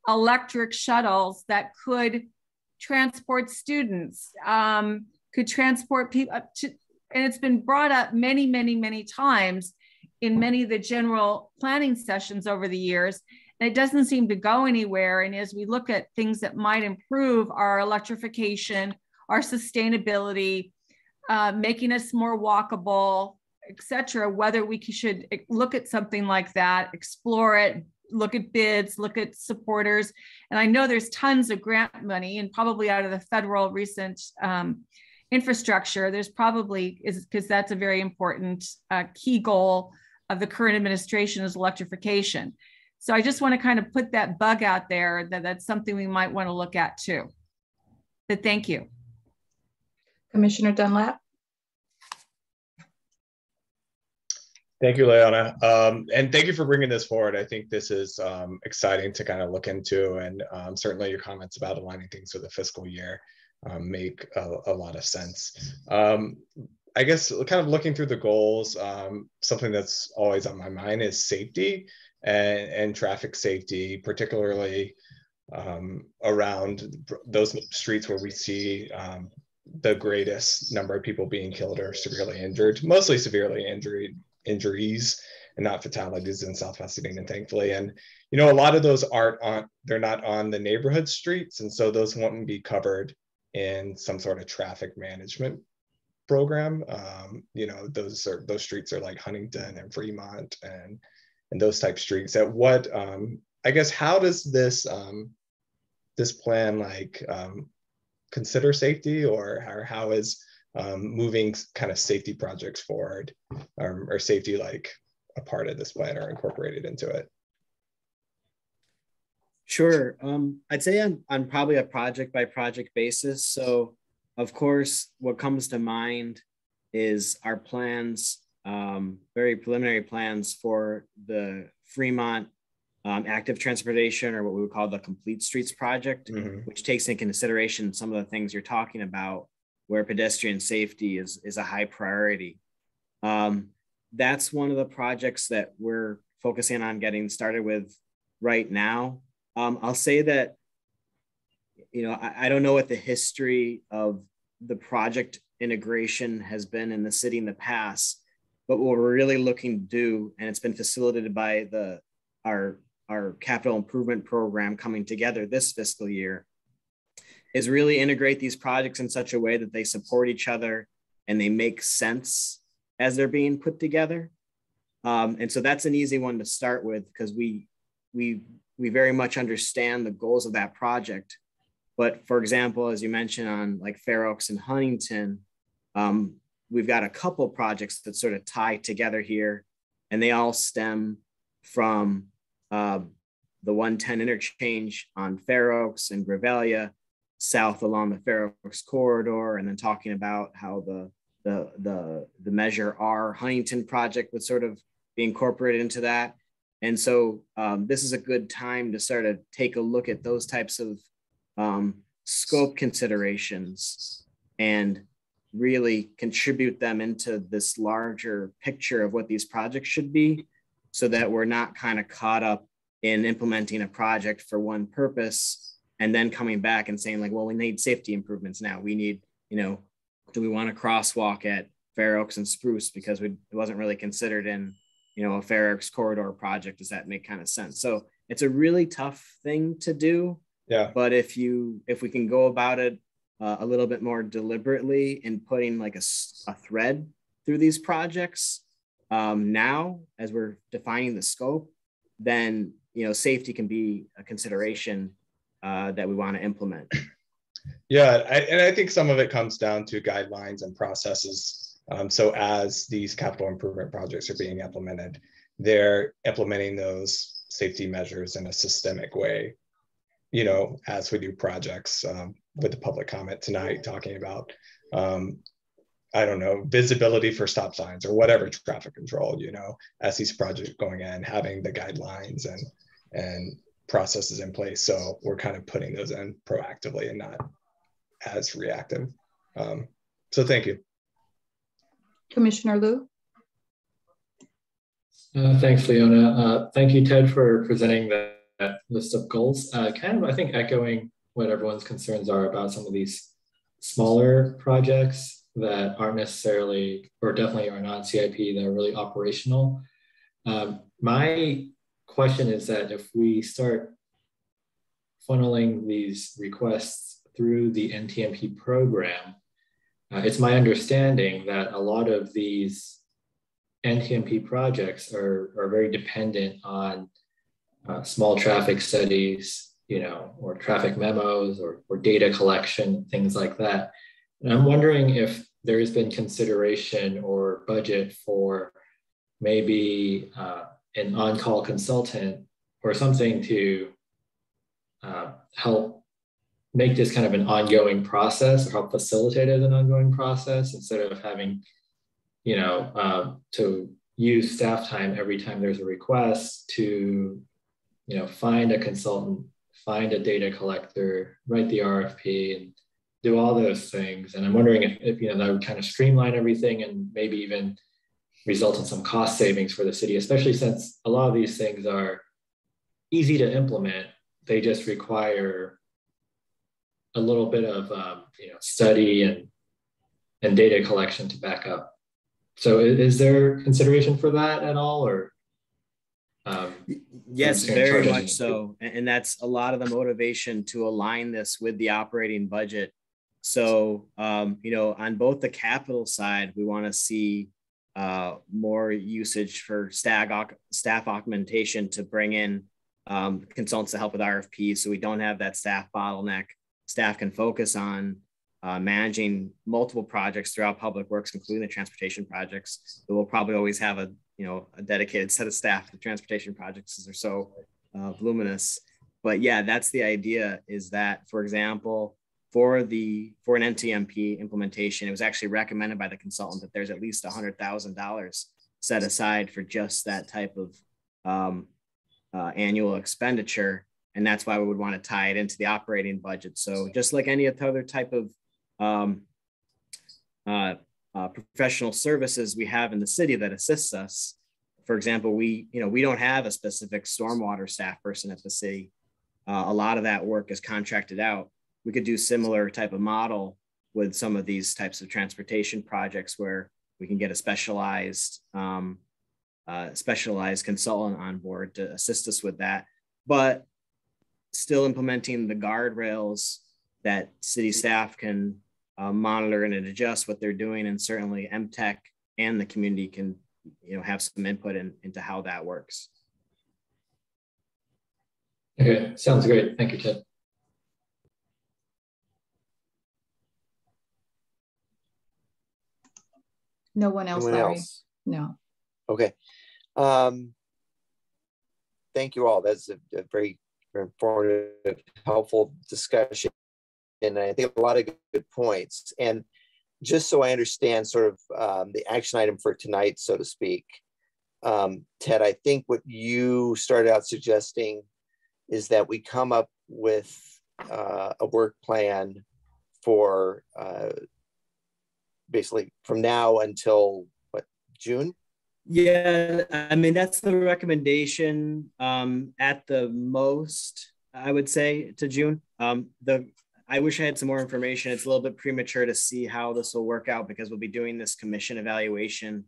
electric shuttles that could transport students, could transport people to, and it's been brought up many, many, many times in many of the general planning sessions over the years, and it doesn't seem to go anywhere. And as we look at things that might improve our electrification, our sustainability, making us more walkable, et cetera, whether we should look at something like that, explore it, look at bids, look at supporters. And I know there's tons of grant money, and probably out of the federal recent infrastructure, there's probably, because that's a very important key goal of the current administration, is electrification. So I just want to kind of put that bug out there that that's something we might want to look at too. But thank you. Commissioner Dunlap. Thank you, Leona. And thank you for bringing this forward. I think this is exciting to kind of look into, and certainly your comments about aligning things with the fiscal year make a lot of sense. I guess kind of looking through the goals, something that's always on my mind is safety and traffic safety, particularly around those streets where we see the greatest number of people being killed or severely injured, mostly severely injuries and not fatalities in South Pasadena, thankfully. And, you know, a lot of those they're not on the neighborhood streets. And so those won't be covered in some sort of traffic management program. You know, those streets are like Huntington and Fremont and those type streets. At what, I guess, how does this plan like consider safety, or how is moving kind of safety projects forward, or safety like a part of this plan or incorporated into it? Sure. I'd say on probably a project by project basis. So of course, what comes to mind is our plans, very preliminary plans for the Fremont active transportation, or what we would call the Complete Streets project, which takes into consideration some of the things you're talking about, where pedestrian safety is a high priority. That's one of the projects that we're focusing on getting started with right now. I'll say that, you know, I don't know what the history of the project integration has been in the city in the past, but what we're really looking to do, and it's been facilitated by our capital improvement program coming together this fiscal year, is really integrate these projects in such a way that they support each other and they make sense as they're being put together. And so that's an easy one to start with, because we very much understand the goals of that project. But for example, as you mentioned on like Fair Oaks and Huntington, we've got a couple projects that sort of tie together here, and they all stem from the 110 interchange on Fair Oaks and Grevillea, south along the Fair Oaks corridor, and then talking about how the Measure R Huntington project would sort of be incorporated into that. And so this is a good time to sort of take a look at those types of scope considerations and really contribute them into this larger picture of what these projects should be, so that we're not kind of caught up in implementing a project for one purpose and then coming back and saying like, well, we need safety improvements now. We need, you know, do we want a crosswalk at Fair Oaks and Spruce because it wasn't really considered in, you know, a Fair Oaks corridor project? Does that make kind of sense? So it's a really tough thing to do. Yeah. But if we can go about it a little bit more deliberately in putting like a thread through these projects now, as we're defining the scope, then, you know, safety can be a consideration that we want to implement. Yeah, and I think some of it comes down to guidelines and processes. So as these capital improvement projects are being implemented, they're implementing those safety measures in a systemic way, you know, as we do projects, with the public comment tonight talking about, I don't know, visibility for stop signs or whatever, traffic control, you know, as these projects going in, having the guidelines and processes in place. So we're kind of putting those in proactively and not as reactive. So thank you. Commissioner Liu. Thanks, Leona. Thank you, Ted, for presenting that list of goals. Kind of, I think, echoing what everyone's concerns are about some of these smaller projects that aren't necessarily, or definitely are not CIP, that are really operational. My question is that if we start funneling these requests through the NTMP program, it's my understanding that a lot of these NTMP projects are very dependent on small traffic studies, you know, or traffic memos or data collection, things like that. And I'm wondering if there has been consideration or budget for maybe an on-call consultant or something to help make this kind of an ongoing process, or help facilitate it as an ongoing process, instead of having, you know, to use staff time every time there's a request to, you know, find a consultant, find a data collector, write the RFP, and do all those things. And I'm wondering if you know, that would kind of streamline everything and maybe even result in some cost savings for the city, especially since a lot of these things are easy to implement, they just require a little bit of study and data collection to back up. So is there consideration for that at all, or? Yes, very much so. And that's a lot of the motivation to align this with the operating budget. So, on both the capital side, we want to see more usage for staff augmentation to bring in consultants to help with RFPs, so we don't have that staff bottleneck. Staff can focus on managing multiple projects throughout public works, including the transportation projects. But we'll probably always have a dedicated set of staff for transportation projects, because they're so voluminous. But yeah, that's the idea, is that, for example, for an NTMP implementation, it was actually recommended by the consultant that there's at least $100,000 set aside for just that type of annual expenditure. And that's why we would want to tie it into the operating budget. So just like any other type of professional services we have in the city that assists us. For example, we don't have a specific stormwater staff person at the city. A lot of that work is contracted out. We could do similar type of model with some of these types of transportation projects, where we can get a specialized consultant on board to assist us with that, but still implementing the guardrails that city staff can monitor and adjust what they're doing. And certainly MTech and the community can have some input into how that works. Okay, sounds great. Thank you, Ted. No one else, Anyone Larry? else? No. Okay. Thank you all. That's a very, very informative, helpful discussion. And I think a lot of good points. And just so I understand sort of the action item for tonight, so to speak, Ted, I think what you started out suggesting is that we come up with a work plan for basically from now until what, June? Yeah, I mean, that's the recommendation at the most, I would say, to June. I wish I had some more information. It's a little bit premature to see how this will work out, because we'll be doing this commission evaluation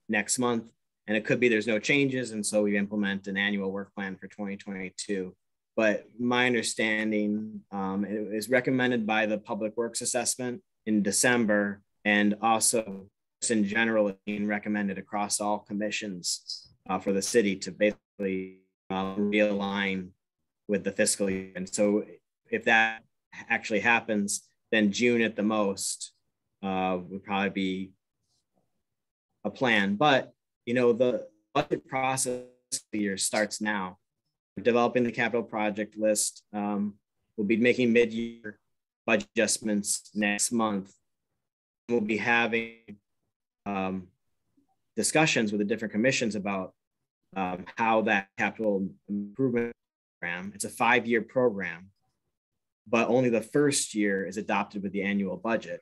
next month. And it could be there's no changes, and so we implement an annual work plan for 2022. But my understanding, it is recommended by the Public Works Assessment in December, and also in general being recommended across all commissions for the city to basically realign with the fiscal year. And so if that actually happens, then June at the most would probably be a plan. But the budget process of the year starts now. We're developing the capital project list. We'll be making mid-year budget adjustments next month. We'll be having discussions with the different commissions about how that capital improvement program, it's a 5-year program, but only the first year is adopted with the annual budget.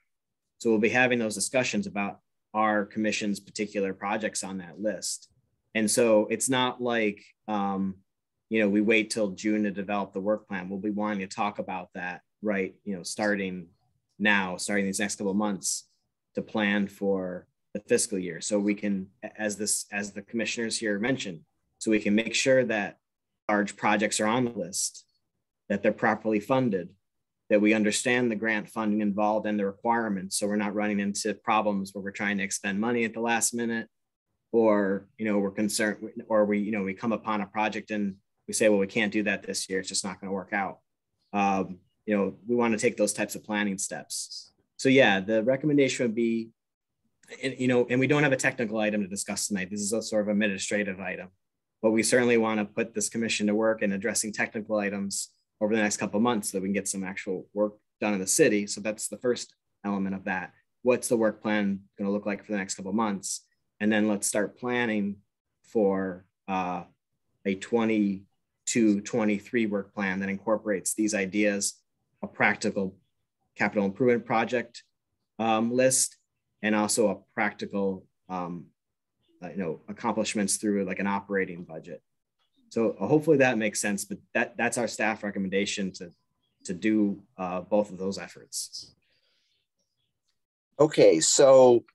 So we'll be having those discussions about our commission's particular projects on that list. And so it's not like, we wait till June to develop the work plan. We'll be wanting to talk about that, right? Starting these next couple of months to plan for the fiscal year. So we can, as the commissioners here mentioned, so we can make sure that large projects are on the list, that they're properly funded, that we understand the grant funding involved and the requirements. So we're not running into problems where we're trying to expend money at the last minute, or, we're concerned, or we come upon a project and we say, well, we can't do that this year. It's just not going to work out. We want to take those types of planning steps. So yeah, the recommendation would be, and we don't have a technical item to discuss tonight. This is a sort of administrative item, but we certainly want to put this commission to work in addressing technical items over the next couple of months so that we can get some actual work done in the city. So that's the first element of that. What's the work plan going to look like for the next couple of months? And then let's start planning for a 22-23 work plan that incorporates these ideas, a practical capital improvement project list, and also a practical accomplishments through like an operating budget. So hopefully that makes sense, but that's our staff recommendation to do both of those efforts. Okay, so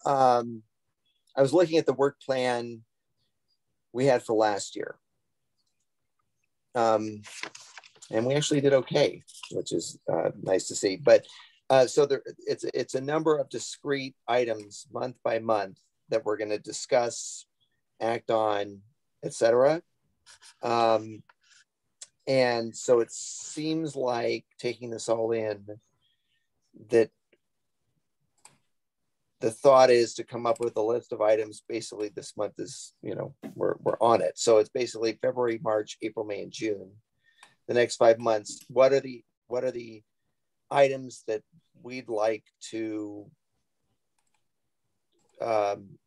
I was looking at the work plan we had for last year. And we actually did okay, which is nice to see. But so it's a number of discrete items month by month that we're going to discuss, act on, etc. And so it seems like, taking this all in, that the thought is to come up with a list of items. Basically, this month is, we're on it. So it's basically February, March, April, May, and June. The next 5 months. What are the items that we'd like to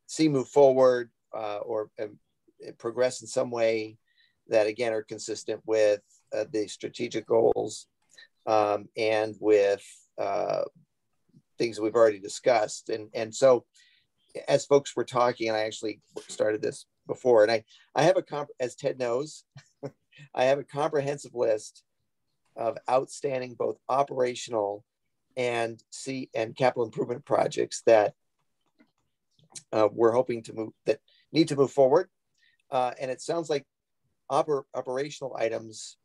see move forward or progress in some way that, again, are consistent with the strategic goals and with things that we've already discussed. And so as folks were talking, and I actually started this before, and I have as Ted knows, I have a comprehensive list of outstanding both operational and capital improvement projects that we're hoping to move, that need to move forward. And it sounds like operational items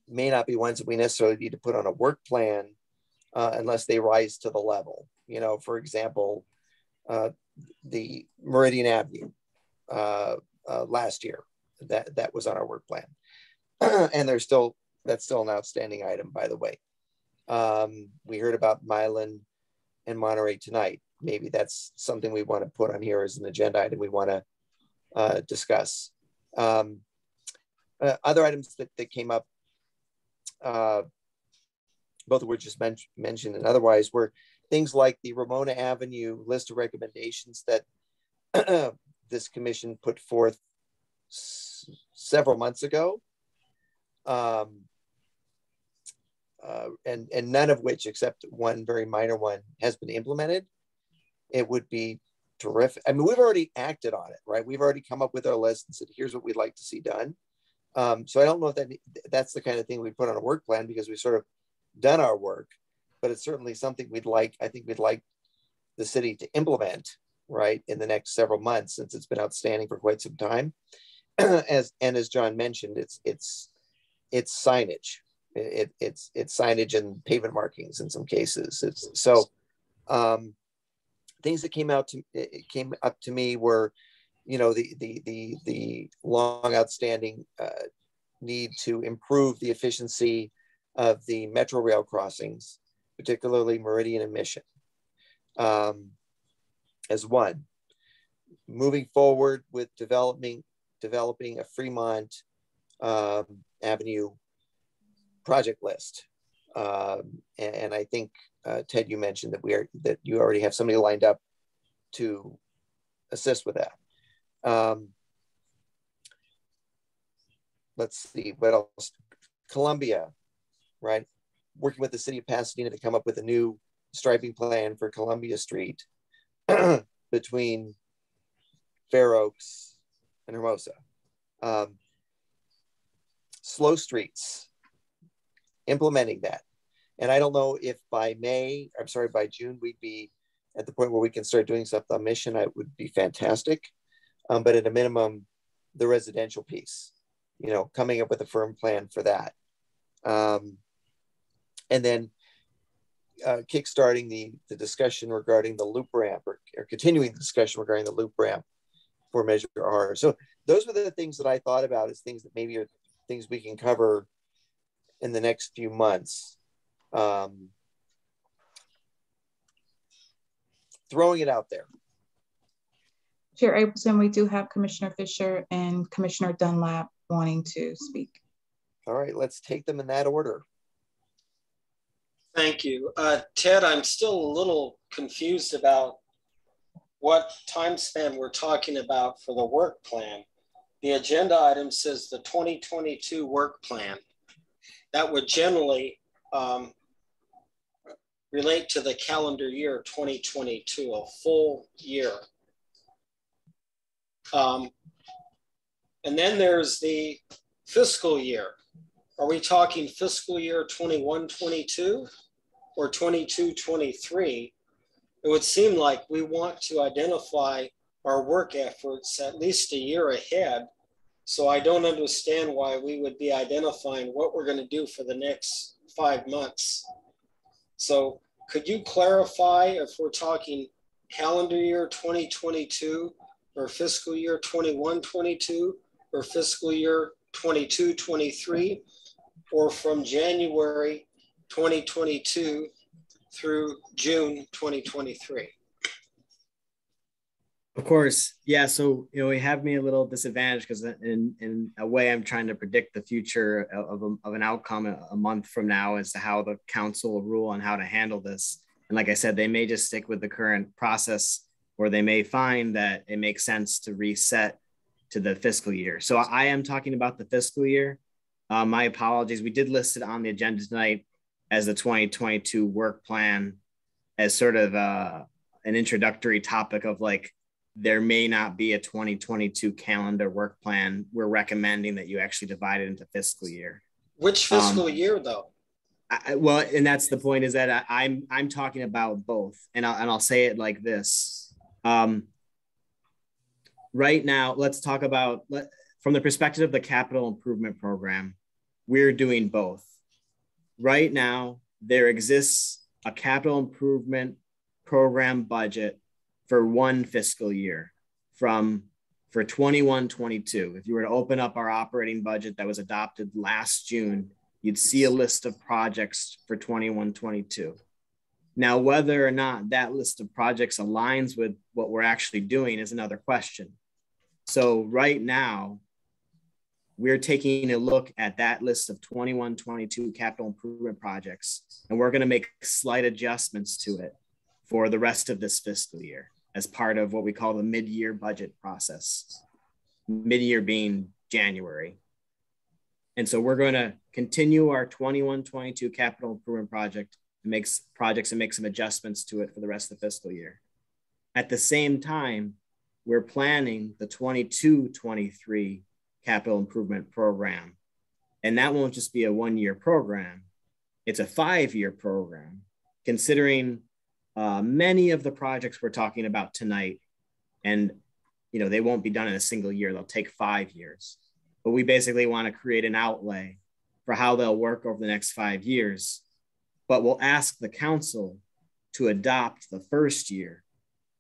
may not be ones that we necessarily need to put on a work plan unless they rise to the level. For example, the Meridian Avenue last year, that was on our work plan. And that's still an outstanding item, by the way. We heard about Milan and Monterey tonight. Maybe that's something we want to put on here as an agenda item we want to discuss. Other items that came up, both were just mentioned and otherwise, were things like the Ramona Avenue list of recommendations that this commission put forth several months ago. And none of which, except one very minor one, has been implemented. It would be terrific. I mean, we've already acted on it, right? We've already come up with our list and said, here's what we'd like to see done. So I don't know if that's the kind of thing we put on a work plan, because we've sort of done our work, but it's certainly something I think we'd like the city to implement, right, in the next several months, since it's been outstanding for quite some time. As John mentioned, it's signage. It's signage and pavement markings in some cases. Things that came up to me were, the long outstanding need to improve the efficiency of the Metro Rail crossings, particularly Meridian and Mission, as one. Moving forward with developing a Fremont Avenue project list, and I think Ted, you mentioned that you already have somebody lined up to assist with that. Let's see what else. Columbia, right? Working with the city of Pasadena to come up with a new striping plan for Columbia Street between Fair Oaks and Hermosa. Slow streets, implementing that. And I don't know if by June, we'd be at the point where we can start doing stuff on Mission. It would be fantastic. But at a minimum, the residential piece, coming up with a firm plan for that. And then kickstarting the discussion regarding the loop ramp, or continuing the discussion regarding the loop ramp for Measure R. So those were the things that I thought about as things that maybe are things we can cover in the next few months. Throwing it out there. Chair Abelson, we do have Commissioner Fisher and Commissioner Dunlap wanting to speak. All right, let's take them in that order. Thank you. Ted, I'm still a little confused about what time span we're talking about for the work plan. The agenda item says the 2022 work plan. That would generally relate to the calendar year 2022, a full year. And then there's the fiscal year. Are we talking fiscal year 21-22 or 22-23? It would seem like we want to identify our work efforts at least a year ahead. So I don't understand why we would be identifying what we're going to do for the next 5 months. So could you clarify if we're talking calendar year 2022 or fiscal year 21-22 or fiscal year 22-23, or from January 2022 through June 2023? Of course, yeah. So you have me a little disadvantaged because in a way I'm trying to predict the future of an outcome a month from now as to how the council will rule on how to handle this. And like I said, they may just stick with the current process, or they may find that it makes sense to reset to the fiscal year. So I am talking about the fiscal year. My apologies. We did list it on the agenda tonight as the 2022 work plan, as sort of an introductory topic of like, there may not be a 2022 calendar work plan. We're recommending that you actually divide it into fiscal year. Which fiscal year though? Well, and that's the point, is that I'm talking about both, and I'll say it like this. Right now, let's talk about, from the perspective of the capital improvement program, we're doing both. Right now, there exists a capital improvement program budget for one fiscal year for 21-22. If you were to open up our operating budget that was adopted last June, you'd see a list of projects for 21-22. Now, whether or not that list of projects aligns with what we're actually doing is another question. So right now, we're taking a look at that list of 21-22 capital improvement projects, and we're going to make slight adjustments to it for the rest of this fiscal year as part of what we call the mid-year budget process, mid-year being January. And so we're going to continue our 21-22 capital improvement project and make some adjustments to it for the rest of the fiscal year. At the same time, we're planning the 22-23 capital improvement program. And that won't just be a one-year program. It's a 5-year program, considering many of the projects we're talking about tonight, and they won't be done in a single year. They'll take 5 years. But we basically want to create an outlay for how they'll work over the next 5 years. But we'll ask the council to adopt the first year,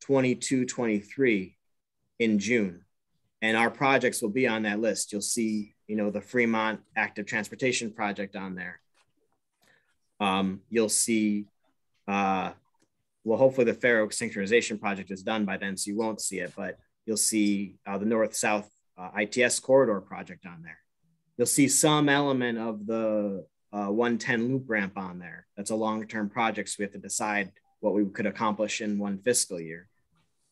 22-23, in June. And our projects will be on that list. You'll see, the Fremont active transportation project on there. You'll see, hopefully the Fair Oaks synchronization project is done by then, so you won't see it, but you'll see the North-South ITS corridor project on there. You'll see some element of the 110 loop ramp on there. That's a long-term project, so we have to decide what we could accomplish in one fiscal year.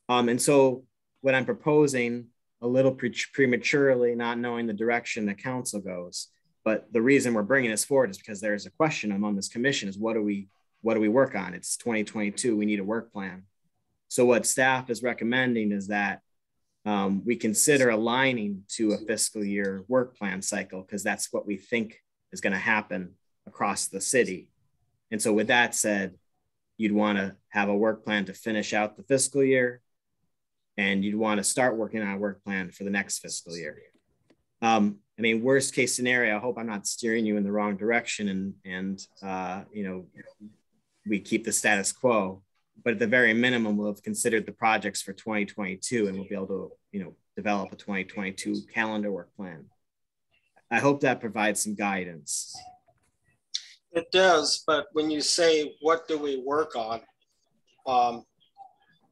And so what I'm proposing, a little prematurely, not knowing the direction the council goes, but the reason we're bringing this forward is because there's a question among this commission is what do we work on? It's 2022, we need a work plan. So what staff is recommending is that we consider aligning to a fiscal year work plan cycle, because that's what we think is going to happen across the city. And so with that said, you'd want to have a work plan to finish out the fiscal year, and you'd want to start working on a work plan for the next fiscal year. Worst case scenario, I hope I'm not steering you in the wrong direction and we keep the status quo, but at the very minimum, we'll have considered the projects for 2022 and we'll be able to, develop a 2022 calendar work plan. I hope that provides some guidance. It does, but when you say, what do we work on?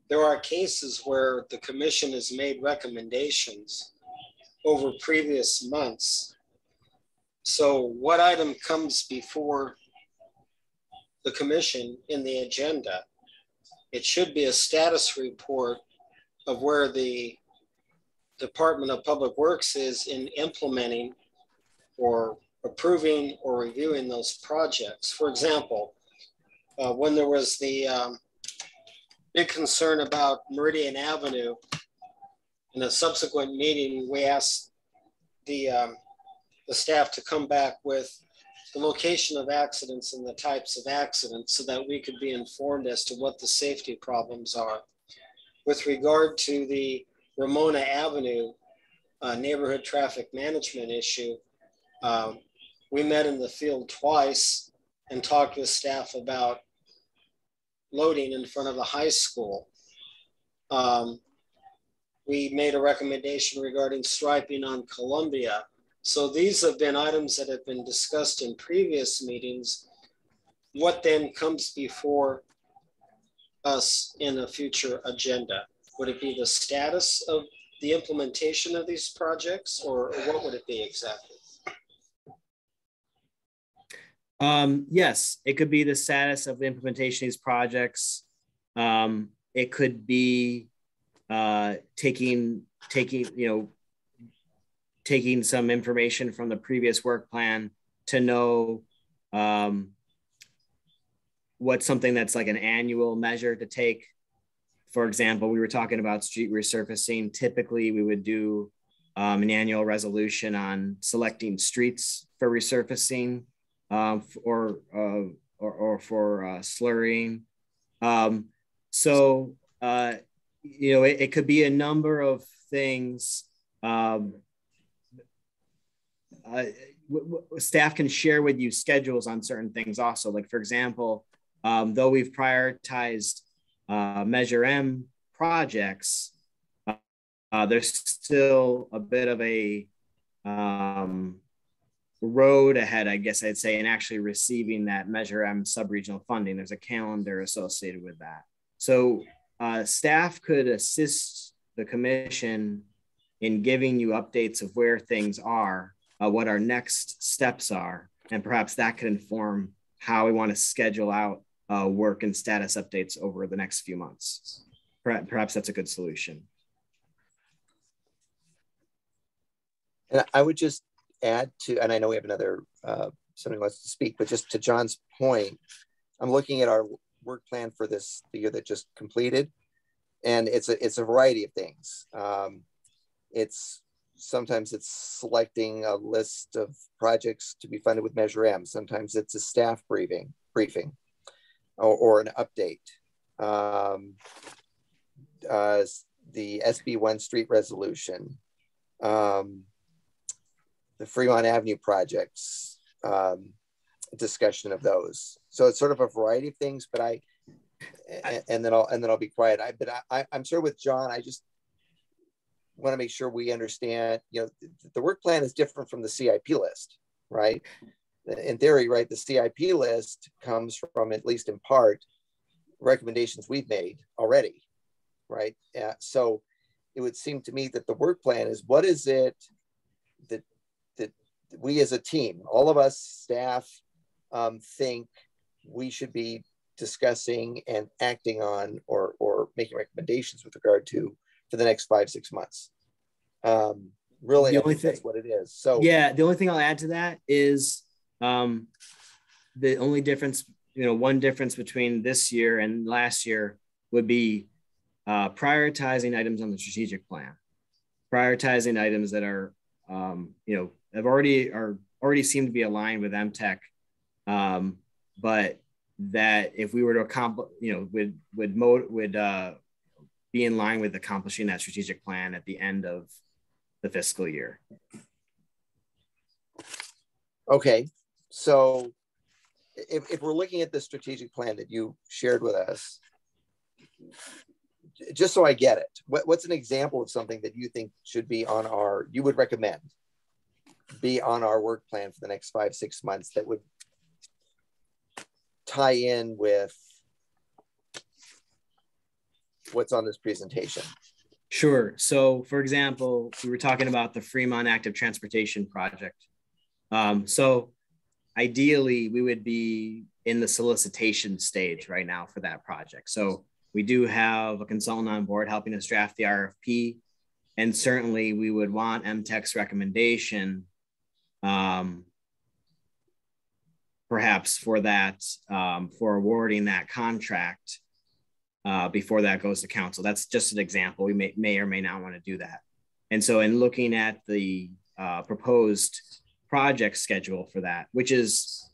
There are cases where the commission has made recommendations over previous months. So what item comes before the commission in the agenda? It should be a status report of where the Department of Public Works is in implementing or approving or reviewing those projects. For example, when there was the big concern about Meridian Avenue, in a subsequent meeting, we asked the staff to come back with the location of accidents and the types of accidents so that we could be informed as to what the safety problems are. With regard to the Ramona Avenue neighborhood traffic management issue, we met in the field twice and talked with staff about loading in front of the high school. We made a recommendation regarding striping on Columbia. So these have been items that have been discussed in previous meetings. What then comes before us in a future agenda? Would it be the status of the implementation of these projects, or what would it be exactly? Yes, it could be the status of the implementation of these projects. It could be taking some information from the previous work plan to know what's something that's like an annual measure to take. For example, we were talking about street resurfacing. Typically, we would do an annual resolution on selecting streets for resurfacing or for slurrying. It could be a number of things. Staff can share with you schedules on certain things also. Like, for example, though we've prioritized Measure M projects, there's still a bit of a road ahead, I guess I'd say, in actually receiving that Measure M sub-regional funding. There's a calendar associated with that. So staff could assist the commission in giving you updates of where things are, what our next steps are, and perhaps that could inform how we want to schedule out work and status updates over the next few months. Perhaps that's a good solution. And I would just add to, and I know we have another, somebody wants to speak, but just to John's point, I'm looking at our work plan for the year that just completed, and it's a variety of things. Sometimes it's selecting a list of projects to be funded with Measure M. Sometimes it's a staff briefing or an update. The SB1 street resolution, the Fremont Avenue projects, discussion of those. So it's sort of a variety of things, but and then I'll be quiet. I'm sure with John, I just want to make sure we understand, the work plan is different from the CIP list, right? In theory, right, the CIP list comes from, at least in part, recommendations we've made already, right? So it would seem to me that the work plan is, what is it that we as a team, all of us staff, think we should be discussing and acting on or making recommendations with regard to for the next 5-6 months. Really, the only thing, that's what it is. So yeah, the only thing I'll add to that is the only difference, one difference between this year and last year would be prioritizing items on the strategic plan, prioritizing items that are, have already seem to be aligned with MTech, but that if we were to accomplish, would be in line with accomplishing that strategic plan at the end of the fiscal year. Okay, so if we're looking at the strategic plan that you shared with us, just so I get it, what's an example of something that you think should be on you would recommend be on our work plan for the next 5-6 months that would tie in with what's on this presentation? Sure. So for example, we were talking about the Fremont Active Transportation Project. So ideally we would be in the solicitation stage right now for that project. So we do have a consultant on board helping us draft the RFP, and certainly we would want MTech's recommendation perhaps for that, for awarding that contract before that goes to council. That's just an example. We may or may not want to do that. And so in looking at the proposed project schedule for that, which is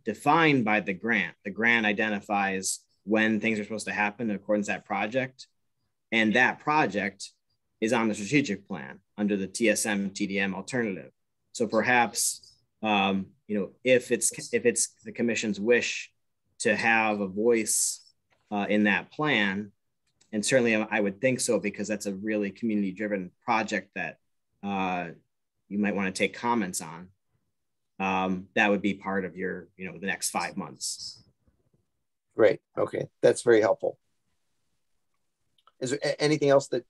defined by the grant. The grant identifies when things are supposed to happen in accordance with that project. And that project is on the strategic plan under the TSM TDM alternative. So perhaps, if it's the commission's wish to have a voice in that plan, and certainly I would think so, because that's a really community-driven project that you might want to take comments on. That would be part of your, the next 5 months. Great. Okay, that's very helpful. Is there anything else that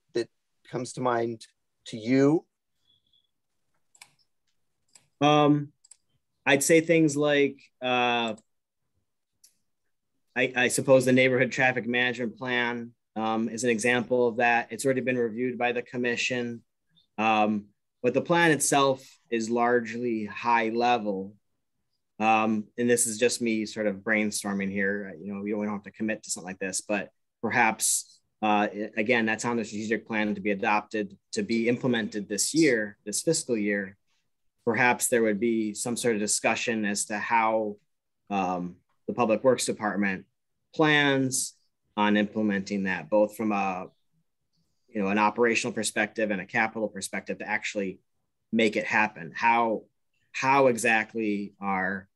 comes to mind to you? I'd say things like, I suppose the neighborhood traffic management plan is an example of that. It's already been reviewed by the commission, but the plan itself is largely high level. And this is just me sort of brainstorming here. We don't have to commit to something like this, but perhaps, again, that's on the strategic plan to be adopted, to be implemented this year, this fiscal year. Perhaps there would be some sort of discussion as to how the Public Works Department plans on implementing that, both from an operational perspective and a capital perspective, to actually make it happen. How exactly our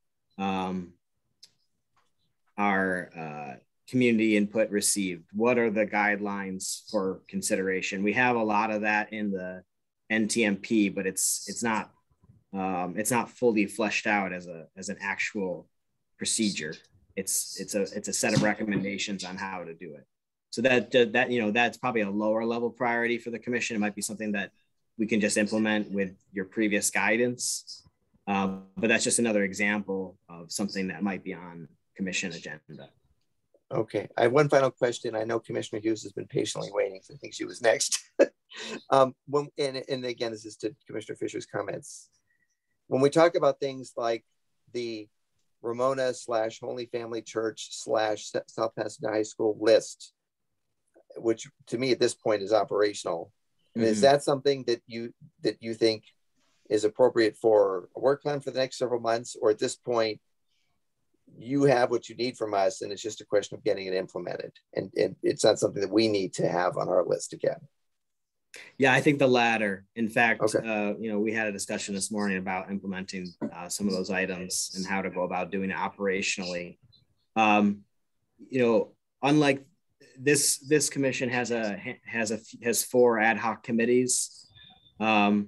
community input received? What are the guidelines for consideration? We have a lot of that in the NTMP, but it's not fully fleshed out as an actual procedure. It's a set of recommendations on how to do it. So that's probably a lower level priority for the commission. It might be something that we can just implement with your previous guidance. But that's just another example of something that might be on commission agenda. Okay, I have one final question. I know Commissioner Hughes has been patiently waiting, so I think she was next. And again, this is to Commissioner Fisher's comments. When we talk about things like the Ramona / Holy Family Church / South Pasadena High School list, which to me at this point is operational, and is that something that you think is appropriate for a work plan for the next several months, or at this point you have what you need from us and it's just a question of getting it implemented, and it's not something that we need to have on our list again? Yeah, I think the latter. In fact, okay. We had a discussion this morning about implementing some of those items and how to go about doing it operationally. Unlike this commission has 4 ad hoc committees that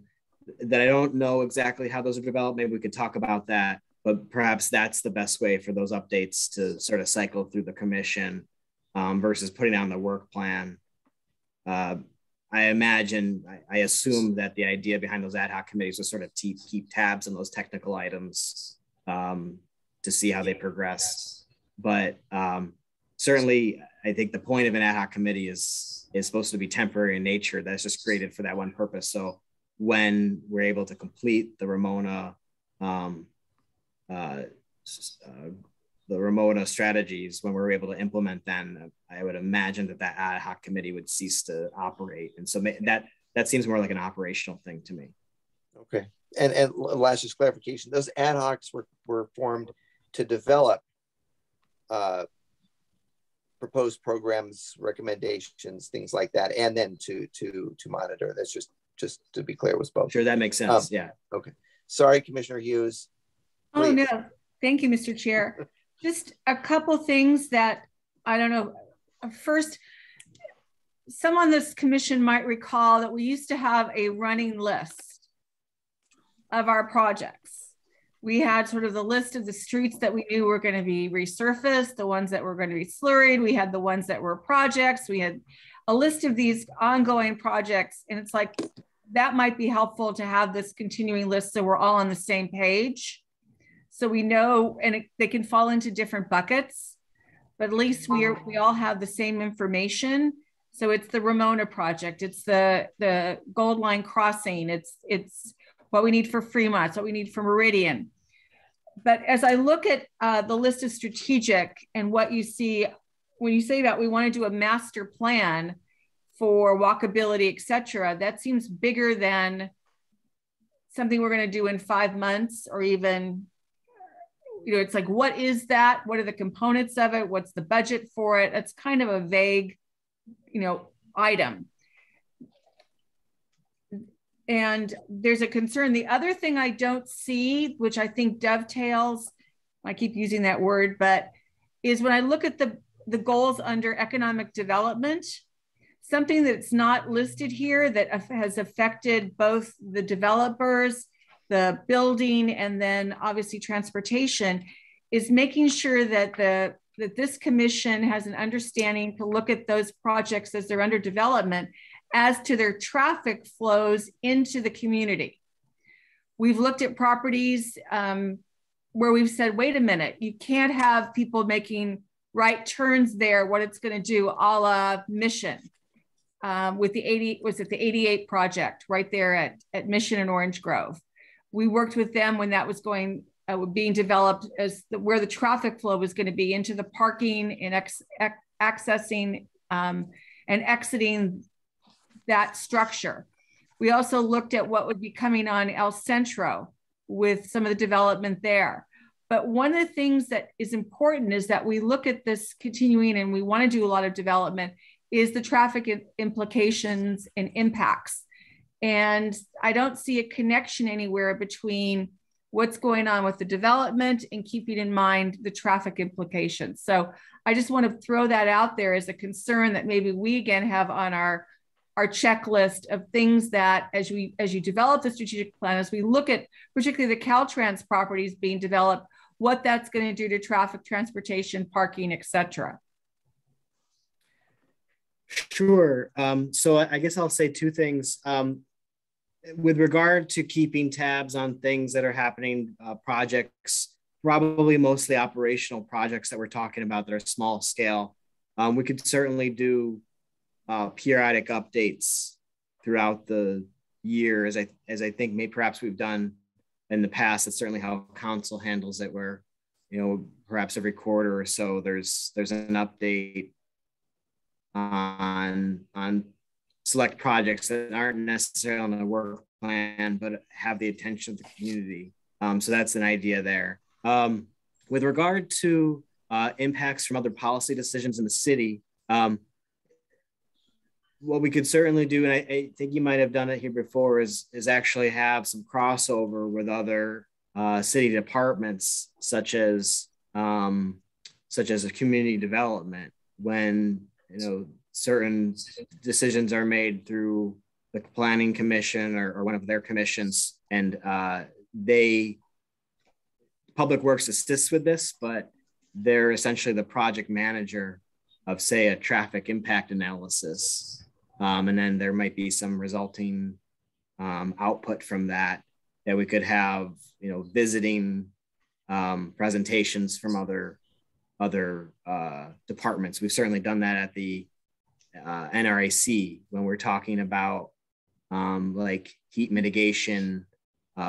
I don't know exactly how those are developed. Maybe we could talk about that, but perhaps that's the best way for those updates to sort of cycle through the commission versus putting on the work plan. I assume that the idea behind those ad hoc committees was sort of keep tabs on those technical items to see how they progress. But certainly, I think the point of an ad hoc committee is supposed to be temporary in nature. That's just created for that one purpose. So when we're able to complete the Ramona strategies, when we're able to implement them, I would imagine that ad hoc committee would cease to operate. And so that seems more like an operational thing to me. Okay. And last, just clarification, those ad hocs were formed to develop proposed programs, recommendations, things like that, and then to monitor. That's just to be clear, was both. Sure, that makes sense. Yeah. Okay. Sorry, Commissioner Hughes. Please. Oh, no. Thank you, Mr. Chair. Just a couple things that I don't know. First, some on this commission might recall that we used to have a running list of our projects. We had sort of the list of the streets that we knew were going to be resurfaced, the ones that were going to be slurried. We had the ones that were projects. We had a list of these ongoing projects. And it's like, that might be helpful to have this continuing list so we're all on the same page. So we know, and they can fall into different buckets, but at least we all have the same information. So it's the Ramona project, it's the Gold Line crossing, it's what we need for Fremont, it's what we need for Meridian. But as I look at the list of strategic and what you see, when you say that we want to do a master plan for walkability, et cetera, that seems bigger than something we're going to do in 5 months, or even, you know, it's like, what is that? What are the components of it? What's the budget for it? It's kind of a vague, you know, item. And there's a concern. The other thing I don't see, which I think dovetails, I keep using that word, but is when I look at the goals under economic development, something that's not listed here that has affected both the developers, the building, and then obviously transportation, is making sure that that this commission has an understanding to look at those projects as they're under development as to their traffic flows into the community. We've looked at properties where we've said, wait a minute, you can't have people making right turns there, what it's going to do, a la Mission with the 88 project right there at Mission and Orange Grove. We worked with them when that was being developed as where the traffic flow was going to be into the parking and accessing and exiting that structure. We also looked at what would be coming on El Centro with some of the development there. But one of the things that is important is that we look at this continuing, and we want to do a lot of development, is the traffic implications and impacts. And I don't see a connection anywhere between what's going on with the development and keeping in mind the traffic implications. So I just want to throw that out there as a concern that maybe we again have on our checklist of things that as you develop the strategic plan, as we look at particularly the Caltrans properties being developed, what that's going to do to traffic, transportation, parking, et cetera. Sure. So I guess I'll say two things. With regard to keeping tabs on things that are happening, projects, probably mostly operational projects that we're talking about that are small scale, we could certainly do periodic updates throughout the year, as I think maybe perhaps we've done in the past. That's certainly how council handles it, where, you know, perhaps every quarter or so there's an update on select projects that aren't necessarily on the work plan but have the attention of the community. So that's an idea there. With regard to impacts from other policy decisions in the city, what we could certainly do, and I think you might have done it here before, is actually have some crossover with other city departments, such as a community development, when, you know, certain decisions are made through the planning commission or one of their commissions, and Public Works assists with this, but they're essentially the project manager of, say, a traffic impact analysis. And then there might be some resulting output from that we could have, you know, visiting presentations from other departments. We've certainly done that at the NRAC when we're talking about like heat mitigation,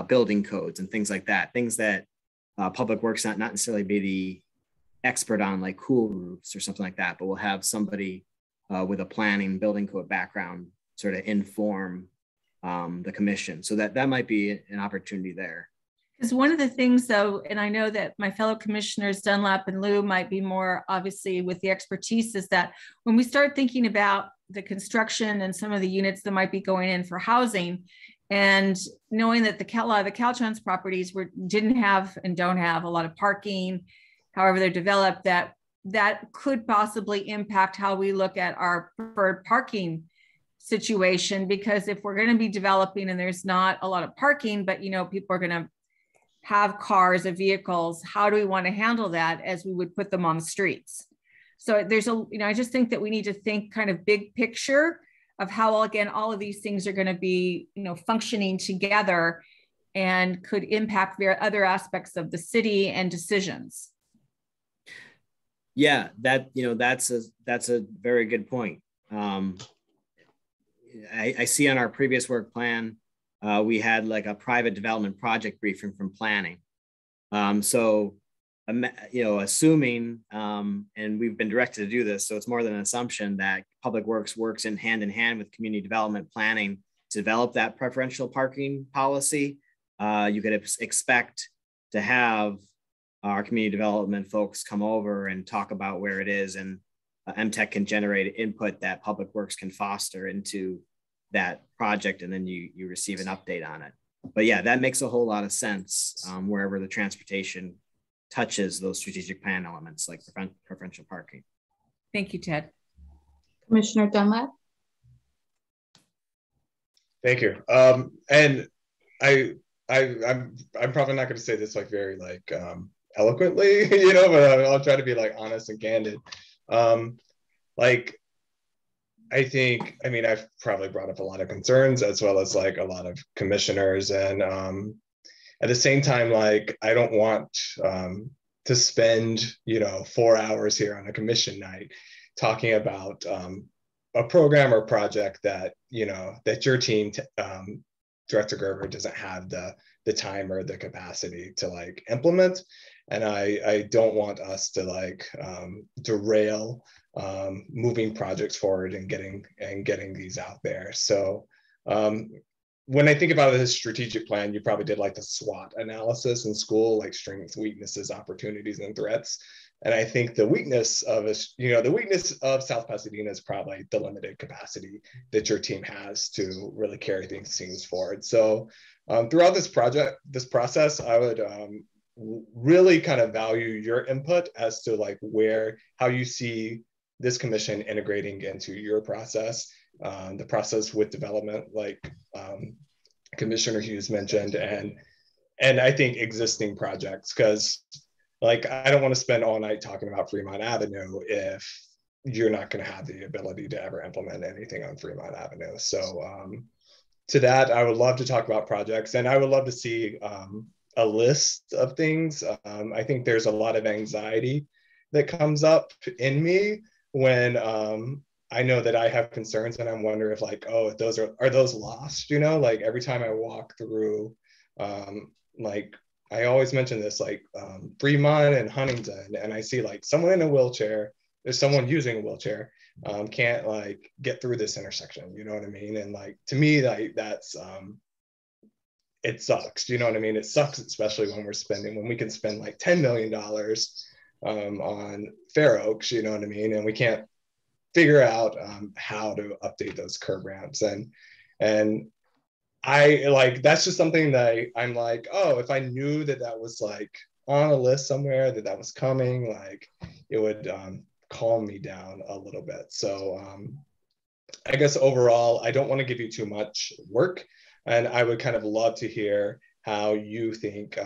building codes and things like that, things that Public Works not necessarily be the expert on, like cool roofs or something like that, but we'll have somebody with a planning building code background sort of inform the commission. So that might be an opportunity there. Because one of the things though, and I know that my fellow commissioners Dunlap and Lou might be more obviously with the expertise, is that when we start thinking about the construction and some of the units that might be going in for housing, and knowing that a lot of the Caltrans properties didn't have and don't have a lot of parking, however they're developed, that could possibly impact how we look at our preferred parking situation. Because if we're going to be developing and there's not a lot of parking, but, you know, people are going to have cars or vehicles, how do we want to handle that as we would put them on the streets? So there's I just think that we need to think kind of big picture of how, again, all of these things are going to be, you know, functioning together and could impact other aspects of the city and decisions. Yeah, that's a very good point. I see on our previous work plan, we had like a private development project briefing from planning. So, you know, assuming, and we've been directed to do this, so it's more than an assumption that Public Works works in hand with community development planning to develop that preferential parking policy. you could expect to have our community development folks come over and talk about where it is, and MTech can generate input that Public Works can foster into that project, and then you receive an update on it. But yeah, that makes a whole lot of sense wherever the transportation touches those strategic plan elements like preferential parking. Thank you, Ted. Commissioner Dunlap. Thank you. And I'm probably not going to say this like very like eloquently, but I'll try to be like honest and candid. Like, I mean, I've probably brought up a lot of concerns as well as like a lot of commissioners, and at the same time, like, I don't want to spend 4 hours here on a commission night talking about a program or project that that your team, Director Gerber, doesn't have the time or the capacity to like implement. And I don't want us to like derail moving projects forward and getting these out there. So when I think about this strategic plan, you probably did like the SWOT analysis in school, like strengths, weaknesses, opportunities, and threats. And I think the weakness of the weakness of South Pasadena is probably the limited capacity that your team has to really carry things forward. So throughout this process, I would really kind of value your input as to like how you see this commission integrating into your process, the process with development, like Commissioner Hughes mentioned, and I think existing projects, because like, I don't want to spend all night talking about Fremont Avenue if you're not going to have the ability to ever implement anything on Fremont Avenue. So to that, I would love to talk about projects, and I would love to see a list of things. I think there's a lot of anxiety that comes up in me when I know that I have concerns, and I'm wondering if like, oh, those are those lost, like every time I walk through, like, I always mention this, like Fremont and Huntington, and I see like someone in a wheelchair, there's someone using a wheelchair, can't like get through this intersection, you know what I mean? And like, to me, like that's, it sucks, you know what I mean? It sucks, especially when we can spend like $10 million on Fair Oaks, you know what I mean? And we can't figure out how to update those curb ramps. And I like, that's just something that I'm like, oh, if I knew that was like on a list somewhere, that was coming, like it would calm me down a little bit. So I guess overall, I don't want to give you too much work, and I would kind of love to hear how you think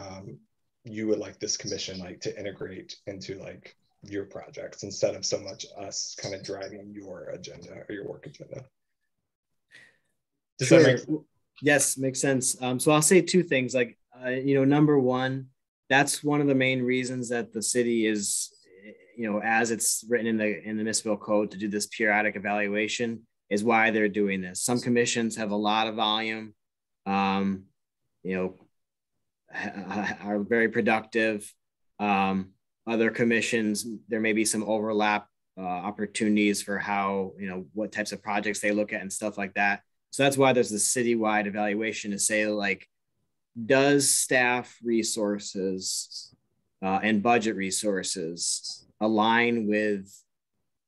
you would like this commission like to integrate into like your projects instead of so much us kind of driving your agenda or your work agenda. Does that make sense? Yes, makes sense. So I'll say two things. Like, number one, that's one of the main reasons that the city is, as it's written in the municipal code to do this periodic evaluation, is why they're doing this. Some commissions have a lot of volume, are very productive. Other commissions, there may be some overlap opportunities for how, what types of projects they look at and stuff like that. So that's why there's this citywide evaluation to say, like, does staff resources and budget resources align with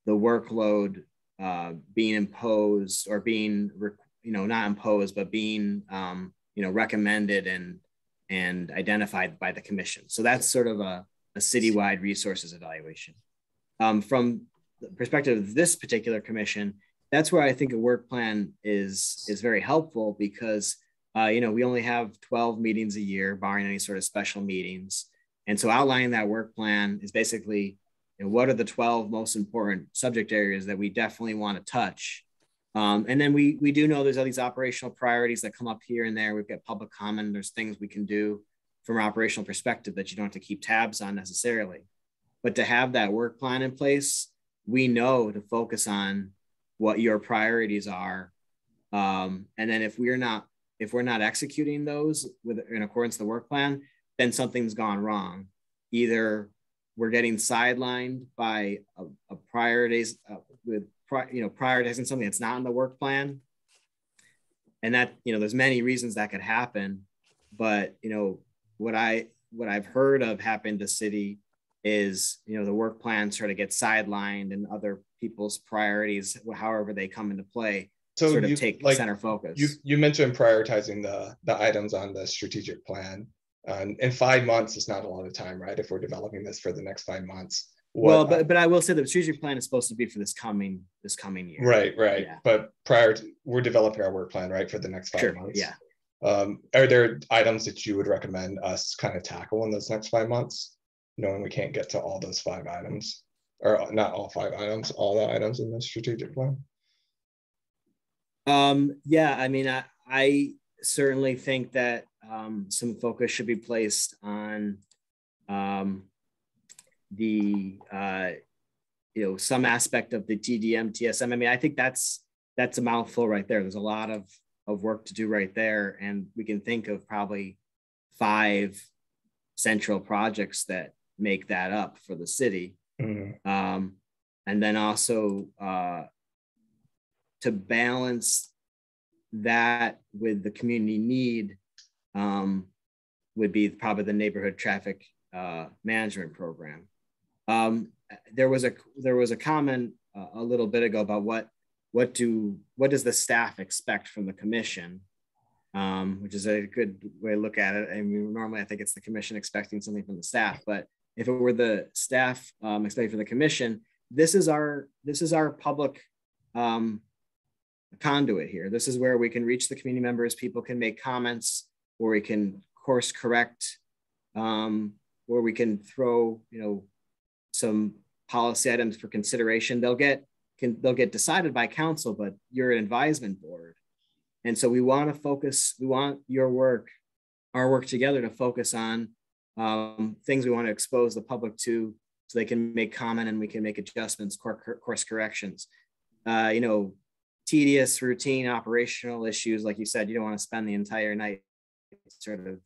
the workload being imposed or being, not imposed, but being, recommended and identified by the commission. So that's sort of a citywide resources evaluation. From the perspective of this particular commission, that's where I think a work plan is very helpful, because we only have 12 meetings a year, barring any sort of special meetings. And so outlining that work plan is basically, what are the 12 most important subject areas that we definitely want to touch? And then we do know there's all these operational priorities that come up here and there. We've got public comment. There's things we can do from an operational perspective that you don't have to keep tabs on necessarily. But to have that work plan in place, we know to focus on what your priorities are. And then if we're not executing those in accordance with the work plan, then something's gone wrong. Either we're getting sidelined by a priorities prioritizing something that's not in the work plan. And that, there's many reasons that could happen. But, you know, what I've heard of happen to city is, you know, the work plan sort of gets sidelined and other people's priorities, however they come into play, so sort of take center focus. You mentioned prioritizing the items on the strategic plan. And 5 months is not a lot of time, right? If we're developing this for the next 5 months. But I will say the strategic plan is supposed to be for this coming year. Right. Yeah. But we're developing our work plan, right, for the next 5 months. Yeah. Are there items that you would recommend us kind of tackle in those next 5 months, knowing we can't get to all those 5 items, or not all 5 items, all the items in the strategic plan? Yeah, I mean, I certainly think that some focus should be placed on the you know, some aspect of the TDM, TSM. I mean, I think that's a mouthful right there. There's a lot of work to do right there, and we can think of probably 5 central projects that make that up for the city. Mm-hmm. And then also to balance that with the community need would be probably the neighborhood traffic management program. There was a comment a little bit ago about what does the staff expect from the commission, which is a good way to look at it. I mean, normally I think it's the commission expecting something from the staff, but if it were the staff expecting from the commission, this is our public conduit here. This is where we can reach the community members. People can make comments, or we can course correct, or we can throw, you know, some policy items for consideration. They'll get decided by council, but you're an advisement board. And so we want to focus, we want our work together to focus on things we want to expose the public to, so they can make comment and we can make adjustments, course corrections. You know, tedious, routine, operational issues, like you said, you don't want to spend the entire night sort of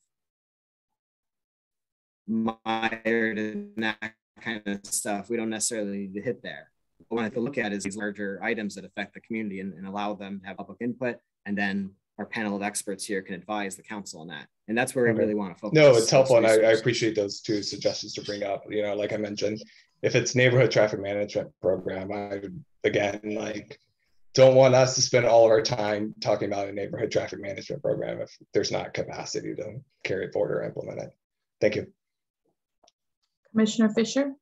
mired in that kind of stuff. We don't necessarily need to hit there. What I have to look at is these larger items that affect the community and allow them to have public input, and then our panel of experts here can advise the council on that. And that's where we really want to focus. No, it's helpful. And I appreciate those 2 suggestions to bring up. You know, like I mentioned, if it's neighborhood traffic management program, I again, like, don't want us to spend all of our time talking about a neighborhood traffic management program if there's not capacity to carry it forward or implement it. Thank you. Commissioner Fisher?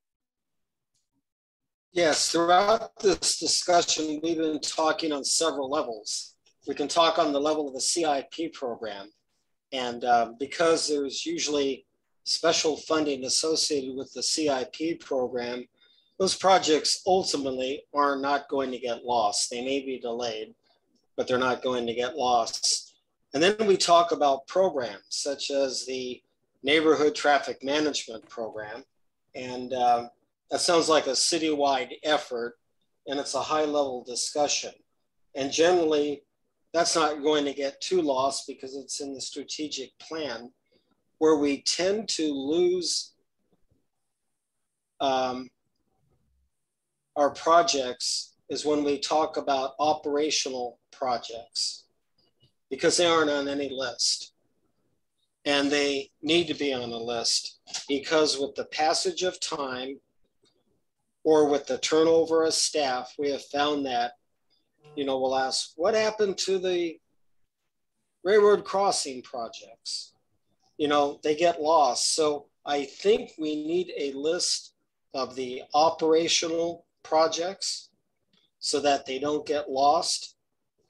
Yes, throughout this discussion, we've been talking on several levels. We can talk on the level of the CIP program. And because there's usually special funding associated with the CIP program, those projects ultimately are not going to get lost. They may be delayed, but they're not going to get lost. And then we talk about programs such as the Neighborhood Traffic Management Program. And that sounds like a citywide effort, and it's a high-level discussion. And generally, that's not going to get too lost because it's in the strategic plan. Where we tend to lose our projects is when we talk about operational projects, because they aren't on any list. And they need to be on a list, because with the passage of time or with the turnover of staff, we have found that, you know, we'll ask, what happened to the railroad crossing projects? You know, they get lost. So I think we need a list of the operational projects so that they don't get lost.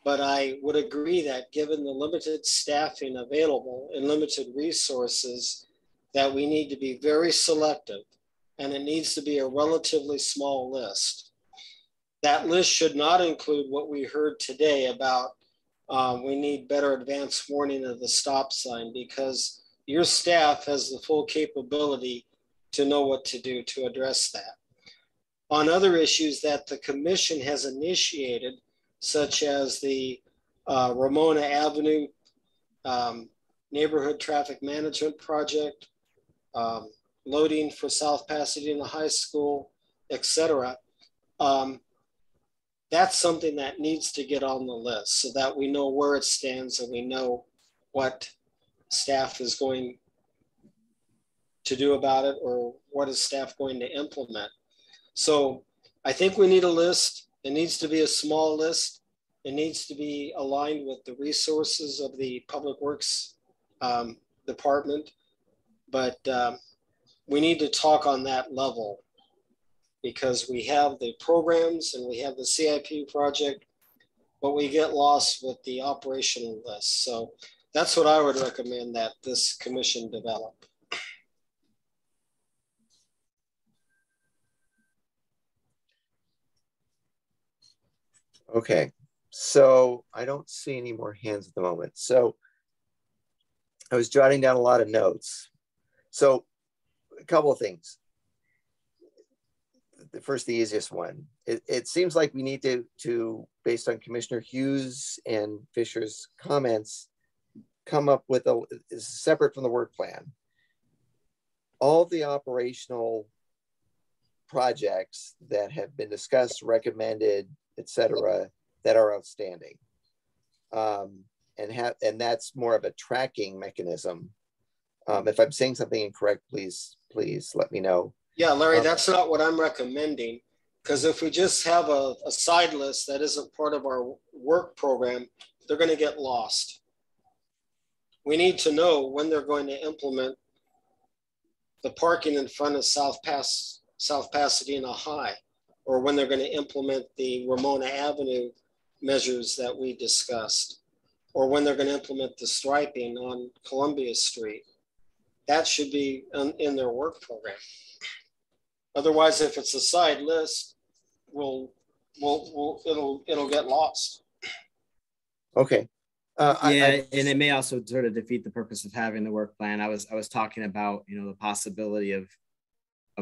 But I would agree that given the limited staffing available and limited resources, that we need to be very selective, and it needs to be a relatively small list. That list should not include what we heard today about we need better advance warning of the stop sign, because your staff has the full capability to know what to do to address that. On other issues that the commission has initiated, such as the Ramona Avenue Neighborhood Traffic Management Project, loading for South Pasadena High School, etc. That's something that needs to get on the list so that we know where it stands and we know what staff is going to do about it, or what is staff going to implement. So I think we need a list. It needs to be a small list. It needs to be aligned with the resources of the Public Works department. But we need to talk on that level, because we have the programs and we have the CIP project, but we get lost with the operational list. So that's what I would recommend that this commission develop. Okay, so I don't see any more hands at the moment. So I was jotting down a lot of notes. So a couple of things. First, the easiest one. It seems like we need to, based on Commissioner Hughes and Fisher's comments, come up with a, separate from the work plan, all the operational projects that have been discussed, recommended, etc., that are outstanding, and that's more of a tracking mechanism. If I'm saying something incorrect, please let me know. Yeah, Larry, that's not what I'm recommending, because if we just have a side list that isn't part of our work program, they're going to get lost. We need to know when they're going to implement the parking in front of South Pasadena High, or when they're going to implement the Ramona Avenue measures that we discussed, or when they're going to implement the striping on Columbia Street. That should be in their work program. Otherwise, if it's a side list, it'll get lost. Okay. And it may also sort of defeat the purpose of having the work plan. I was talking about, you know, the possibility of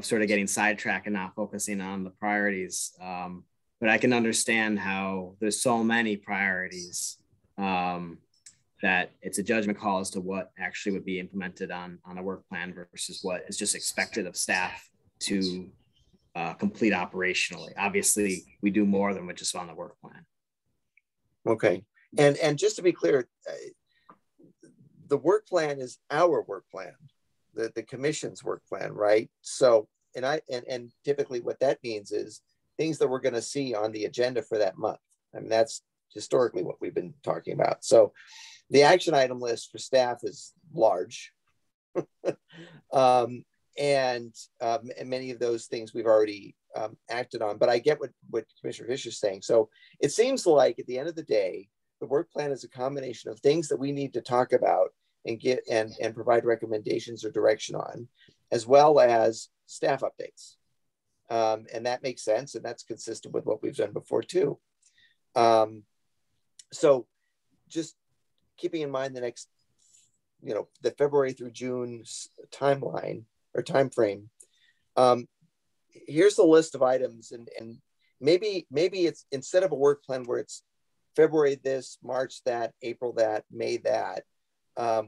sort of getting sidetracked and not focusing on the priorities. But I can understand how there's so many priorities that it's a judgment call as to what actually would be implemented on a work plan versus what is just expected of staff to complete operationally. Obviously, we do more than what just on the work plan. Okay, and just to be clear, the work plan is our work plan, the commission's work plan, right? So, and typically what that means is things that we're going to see on the agenda for that month. I mean, that's historically what we've been talking about. So the action item list for staff is large. And many of those things we've already acted on, but I get what Commissioner Fisher is saying. So it seems like at the end of the day, the work plan is a combination of things that we need to talk about and get and provide recommendations or direction on, as well as staff updates. And that makes sense, and that's consistent with what we've done before too. So just keeping in mind the next, you know, the February through June timeline or time frame. Here's the list of items, and maybe it's instead of a work plan where it's February this, March that, April that, May that,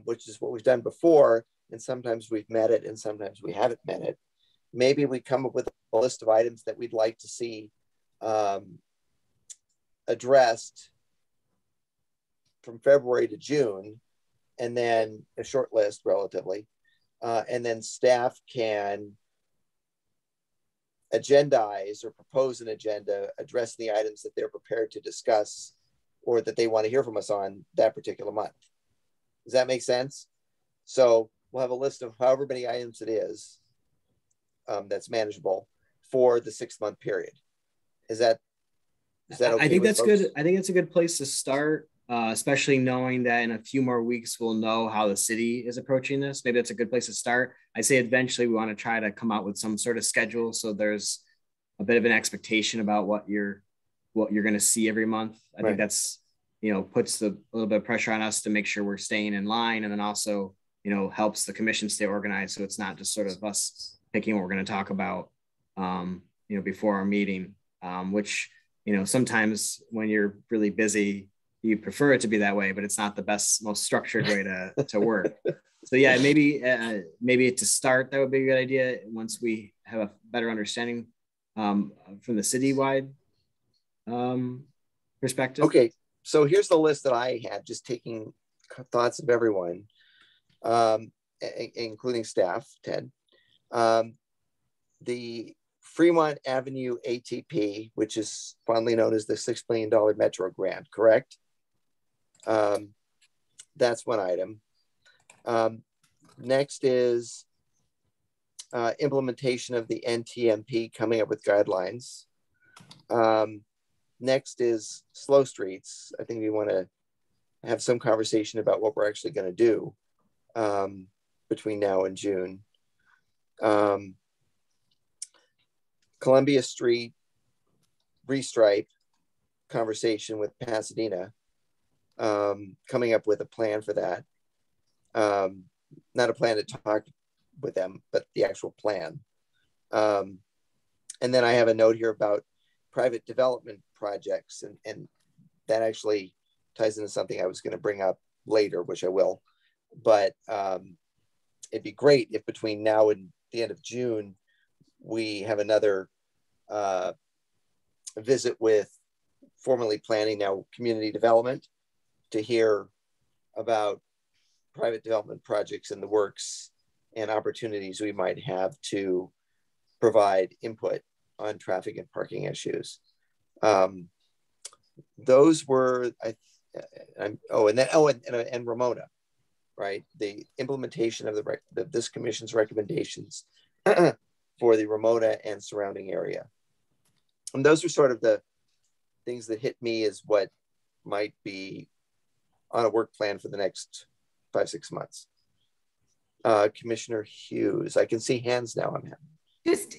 which is what we've done before, and sometimes we've met it and sometimes we haven't met it. Maybe we come up with a list of items that we'd like to see addressed from February to June, and then a short list relatively, and then staff can agendize or propose an agenda addressing the items that they're prepared to discuss or that they want to hear from us on that particular month. Does that make sense? So we'll have a list of however many items it is that's manageable for the 6-month period. Is that okay? I think that's good. I think it's a good place to start, especially knowing that in a few more weeks, we'll know how the city is approaching this. Maybe that's a good place to start. I say eventually we want to try to come out with some sort of schedule, so there's a bit of an expectation about what you're going to see every month. I think that's, you know, puts a little bit of pressure on us to make sure we're staying in line, and then also, you know, helps the commission stay organized. So it's not just sort of us picking what we're going to talk about, you know, before our meeting, which, you know, sometimes when you're really busy, you prefer it to be that way, but it's not the best, most structured way to work. So yeah, maybe to start, that would be a good idea once we have a better understanding from the citywide perspective. Okay, so here's the list that I had, just taking thoughts of everyone. including staff, Ted. The Fremont Avenue ATP, which is fondly known as the $6 million Metro grant, correct? That's one item. Next is implementation of the NTMP, coming up with guidelines. Next is slow streets. I think we want to have some conversation about what we're actually going to do between now and June. Columbia Street restripe conversation with Pasadena, coming up with a plan for that. Not a plan to talk with them, but the actual plan. And then I have a note here about private development projects, and that actually ties into something I was going to bring up later, which I will. But it'd be great if between now and the end of June, we have another visit with formerly planning, now community development, to hear about private development projects in the works and opportunities we might have to provide input on traffic and parking issues. Those were, and Ramona, right? The implementation of this commission's recommendations for the Ramona and surrounding area. And those are sort of the things that hit me as what might be on a work plan for the next 5-6 months. Commissioner Hughes, I can see hands now. I'm happy.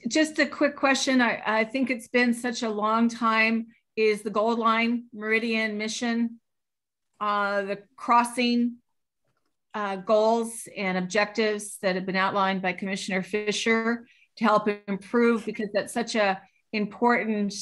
Just a quick question. I think it's been such a long time. Is the Gold Line Meridian mission, the crossing goals and objectives that have been outlined by Commissioner Fisher to help improve, because that's such a important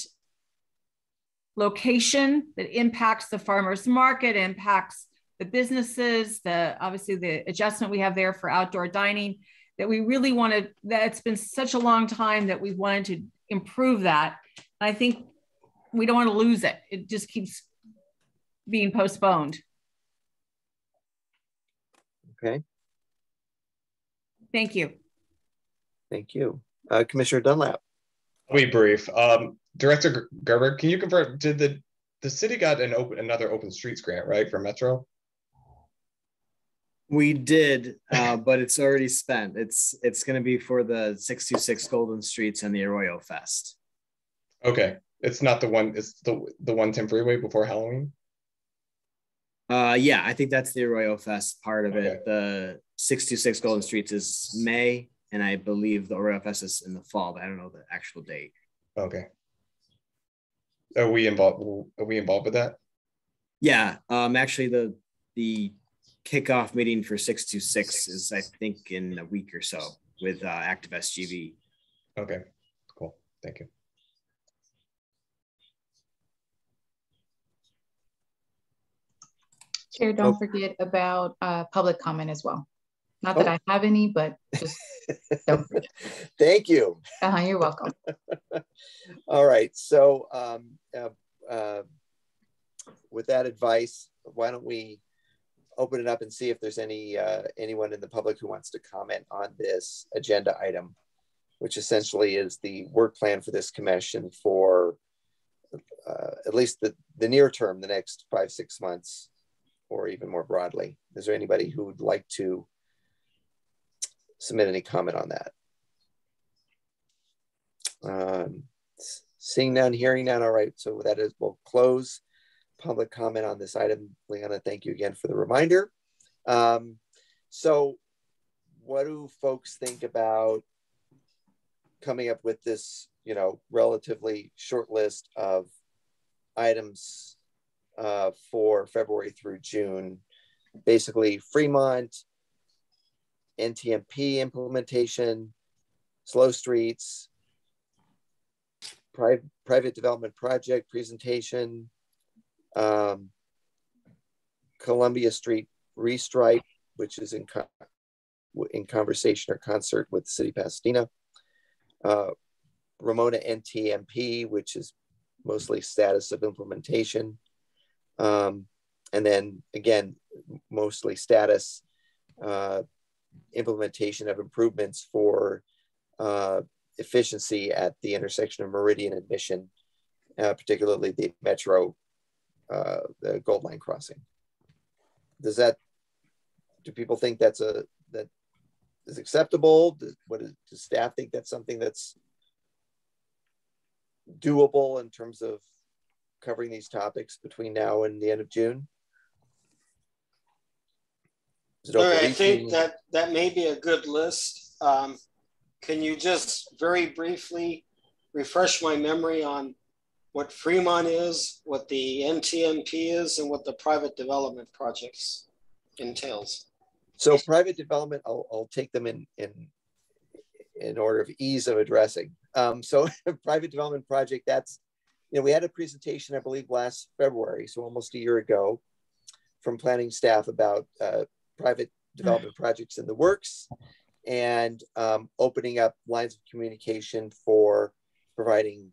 location that impacts the farmers market, impacts the businesses, obviously the adjustment we have there for outdoor dining, that we really wanted, that it's been such a long time that we wanted to improve that. And I think we don't want to lose it. It just keeps being postponed. Okay. Thank you. Thank you. Commissioner Dunlap. I'll be brief. Director Gerber, can you confirm, did the city got another open streets grant, right, for Metro? We did, but it's already spent. It's going to be for the 626 Golden Streets and the Arroyo Fest. Okay, it's not the one. It's the 110 freeway before Halloween. Yeah, I think that's the Arroyo Fest part of Okay. it. The 626 Golden Streets is May, and I believe the Arroyo Fest is in the fall, but I don't know the actual date. Okay. Are we involved with that? Yeah, actually the kickoff meeting for 626 is, I think, in a week or so with Active SGV. Okay, cool. Thank you. Chair, don't forget about public comment as well. Not that I have any, but just don't forget. Thank you. You're welcome. All right. So with that advice, why don't we open it up and see if there's anyone in the public who wants to comment on this agenda item, which essentially is the work plan for this commission for at least the near term, the next 5-6 months, or even more broadly. Is there anybody who would like to submit any comment on that? Seeing none, hearing none. All right, so that is, we'll close public comment on this item. Leanna, thank you again for the reminder. So what do folks think about coming up with this, relatively short list of items for February through June? Basically Fremont, NTMP implementation, slow streets, private development project presentation, Columbia Street restripe, which is in conversation or concert with the City of Pasadena, Ramona NTMP, which is mostly status of implementation, and then again, mostly status, implementation of improvements for efficiency at the intersection of Meridian and Mission, particularly the Metro, the Gold Line crossing. Do people think that is acceptable? Does staff think that's something that's doable in terms of covering these topics between now and the end of June? I think that may be a good list. Can you just very briefly refresh my memory on what Fremont is, what the NTMP is, and what the private development projects entails? So private development, I'll take them in order of ease of addressing. So private development project, that's, we had a presentation, I believe, last February, so almost a year ago, from planning staff about private development projects in the works and opening up lines of communication for providing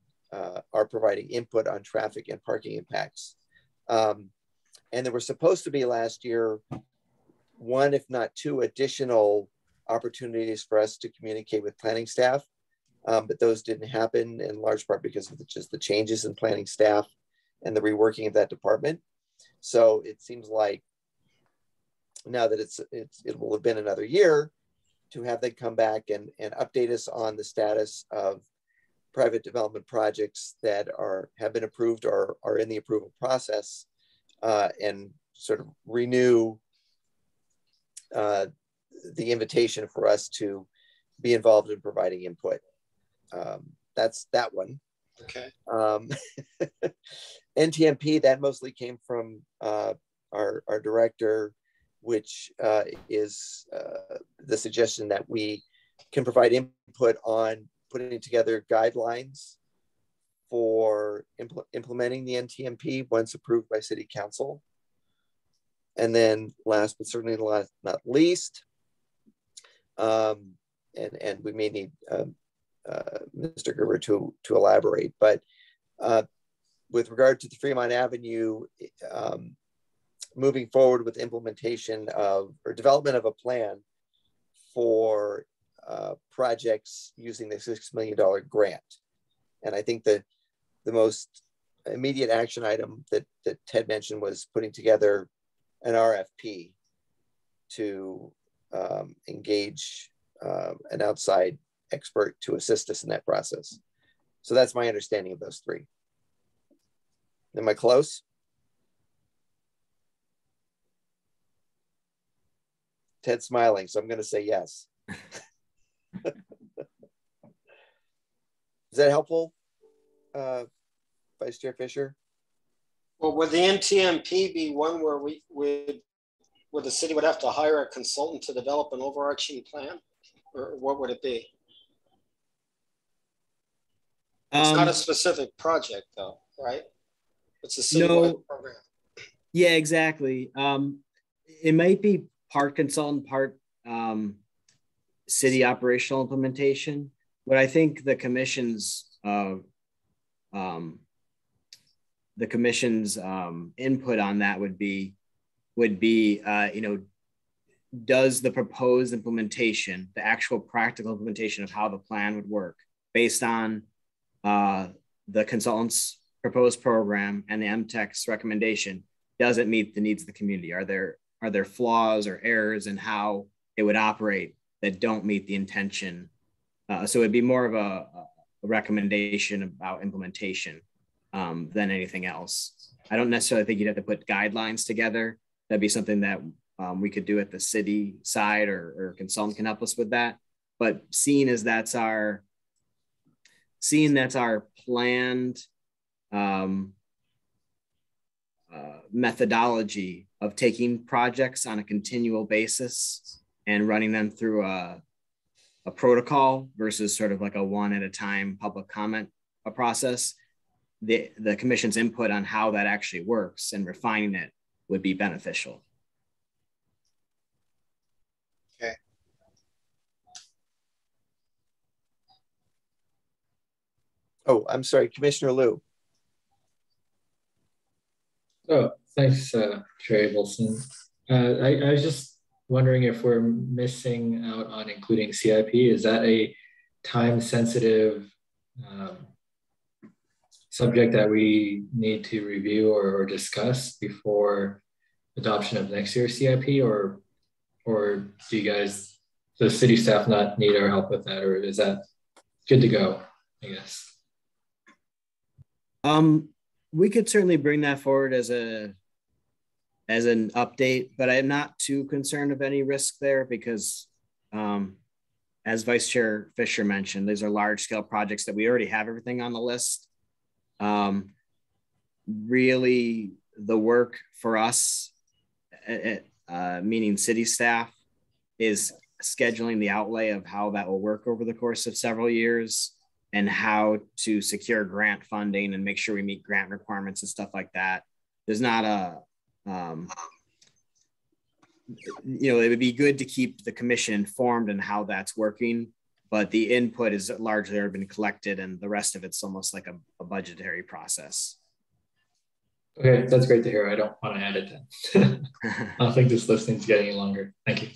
input on traffic and parking impacts. And there were supposed to be last year one, if not two, additional opportunities for us to communicate with planning staff, but those didn't happen in large part because of just the changes in planning staff and the reworking of that department. So it seems like now that it will have been another year to have them come back and update us on the status of private development projects that have been approved or are in the approval process, and sort of renew the invitation for us to be involved in providing input. That's that one. Okay. NTMP, that mostly came from our director, which is the suggestion that we can provide input on putting together guidelines for implementing the NTMP once approved by City Council. And then last, but certainly not least, and we may need Mr. Gerber to elaborate, but with regard to the Fremont Avenue, moving forward with implementation of, or development of a plan for projects using the $6 million grant. And I think that the most immediate action item that Ted mentioned was putting together an RFP to engage an outside expert to assist us in that process. So that's my understanding of those three. Am I close? Ted's smiling, so I'm going to say yes. Is that helpful, Vice Chair Fisher? Well, would the NTMP be one where where the city would have to hire a consultant to develop an overarching plan, or what would it be? It's not a specific project, though, right? It's a citywide program. Yeah, exactly. It might be part consultant, part city operational implementation. But I think the commission's input on that would be, does the proposed implementation, the actual practical implementation of how the plan would work based on the consultant's proposed program and the MTech's recommendation, does it meet the needs of the community? Are there flaws or errors in how it would operate that don't meet the intention? So it'd be more of a recommendation about implementation than anything else. I don't necessarily think you'd have to put guidelines together. That'd be something that we could do at the city side, or consultant can help us with that. But seeing that's our planned methodology of taking projects on a continual basis and running them through a protocol versus sort of like a one at a time public comment process, the commission's input on how that actually works and refining it would be beneficial. Okay. Oh, I'm sorry, Commissioner Liu. Oh, thanks, Chair Abelson. I was just wondering if we're missing out on including CIP. Is that a time-sensitive subject that we need to review or discuss before adoption of next year's CIP, or do you guys, the city staff, not need our help with that, or is that good to go, I guess? We could certainly bring that forward as an update, but I'm not too concerned of any risk there because, as Vice Chair Fisher mentioned, these are large scale projects that we already have everything on the list. Really, the work for us, meaning city staff, is scheduling the outlay of how that will work over the course of several years and how to secure grant funding and make sure we meet grant requirements and stuff like that. There's not a, it would be good to keep the commission informed on how that's working, but the input is largely already been collected and the rest of it's almost like a budgetary process. Okay, that's great to hear. I don't want to add it then. I don't think this list needs to get any longer. Thank you.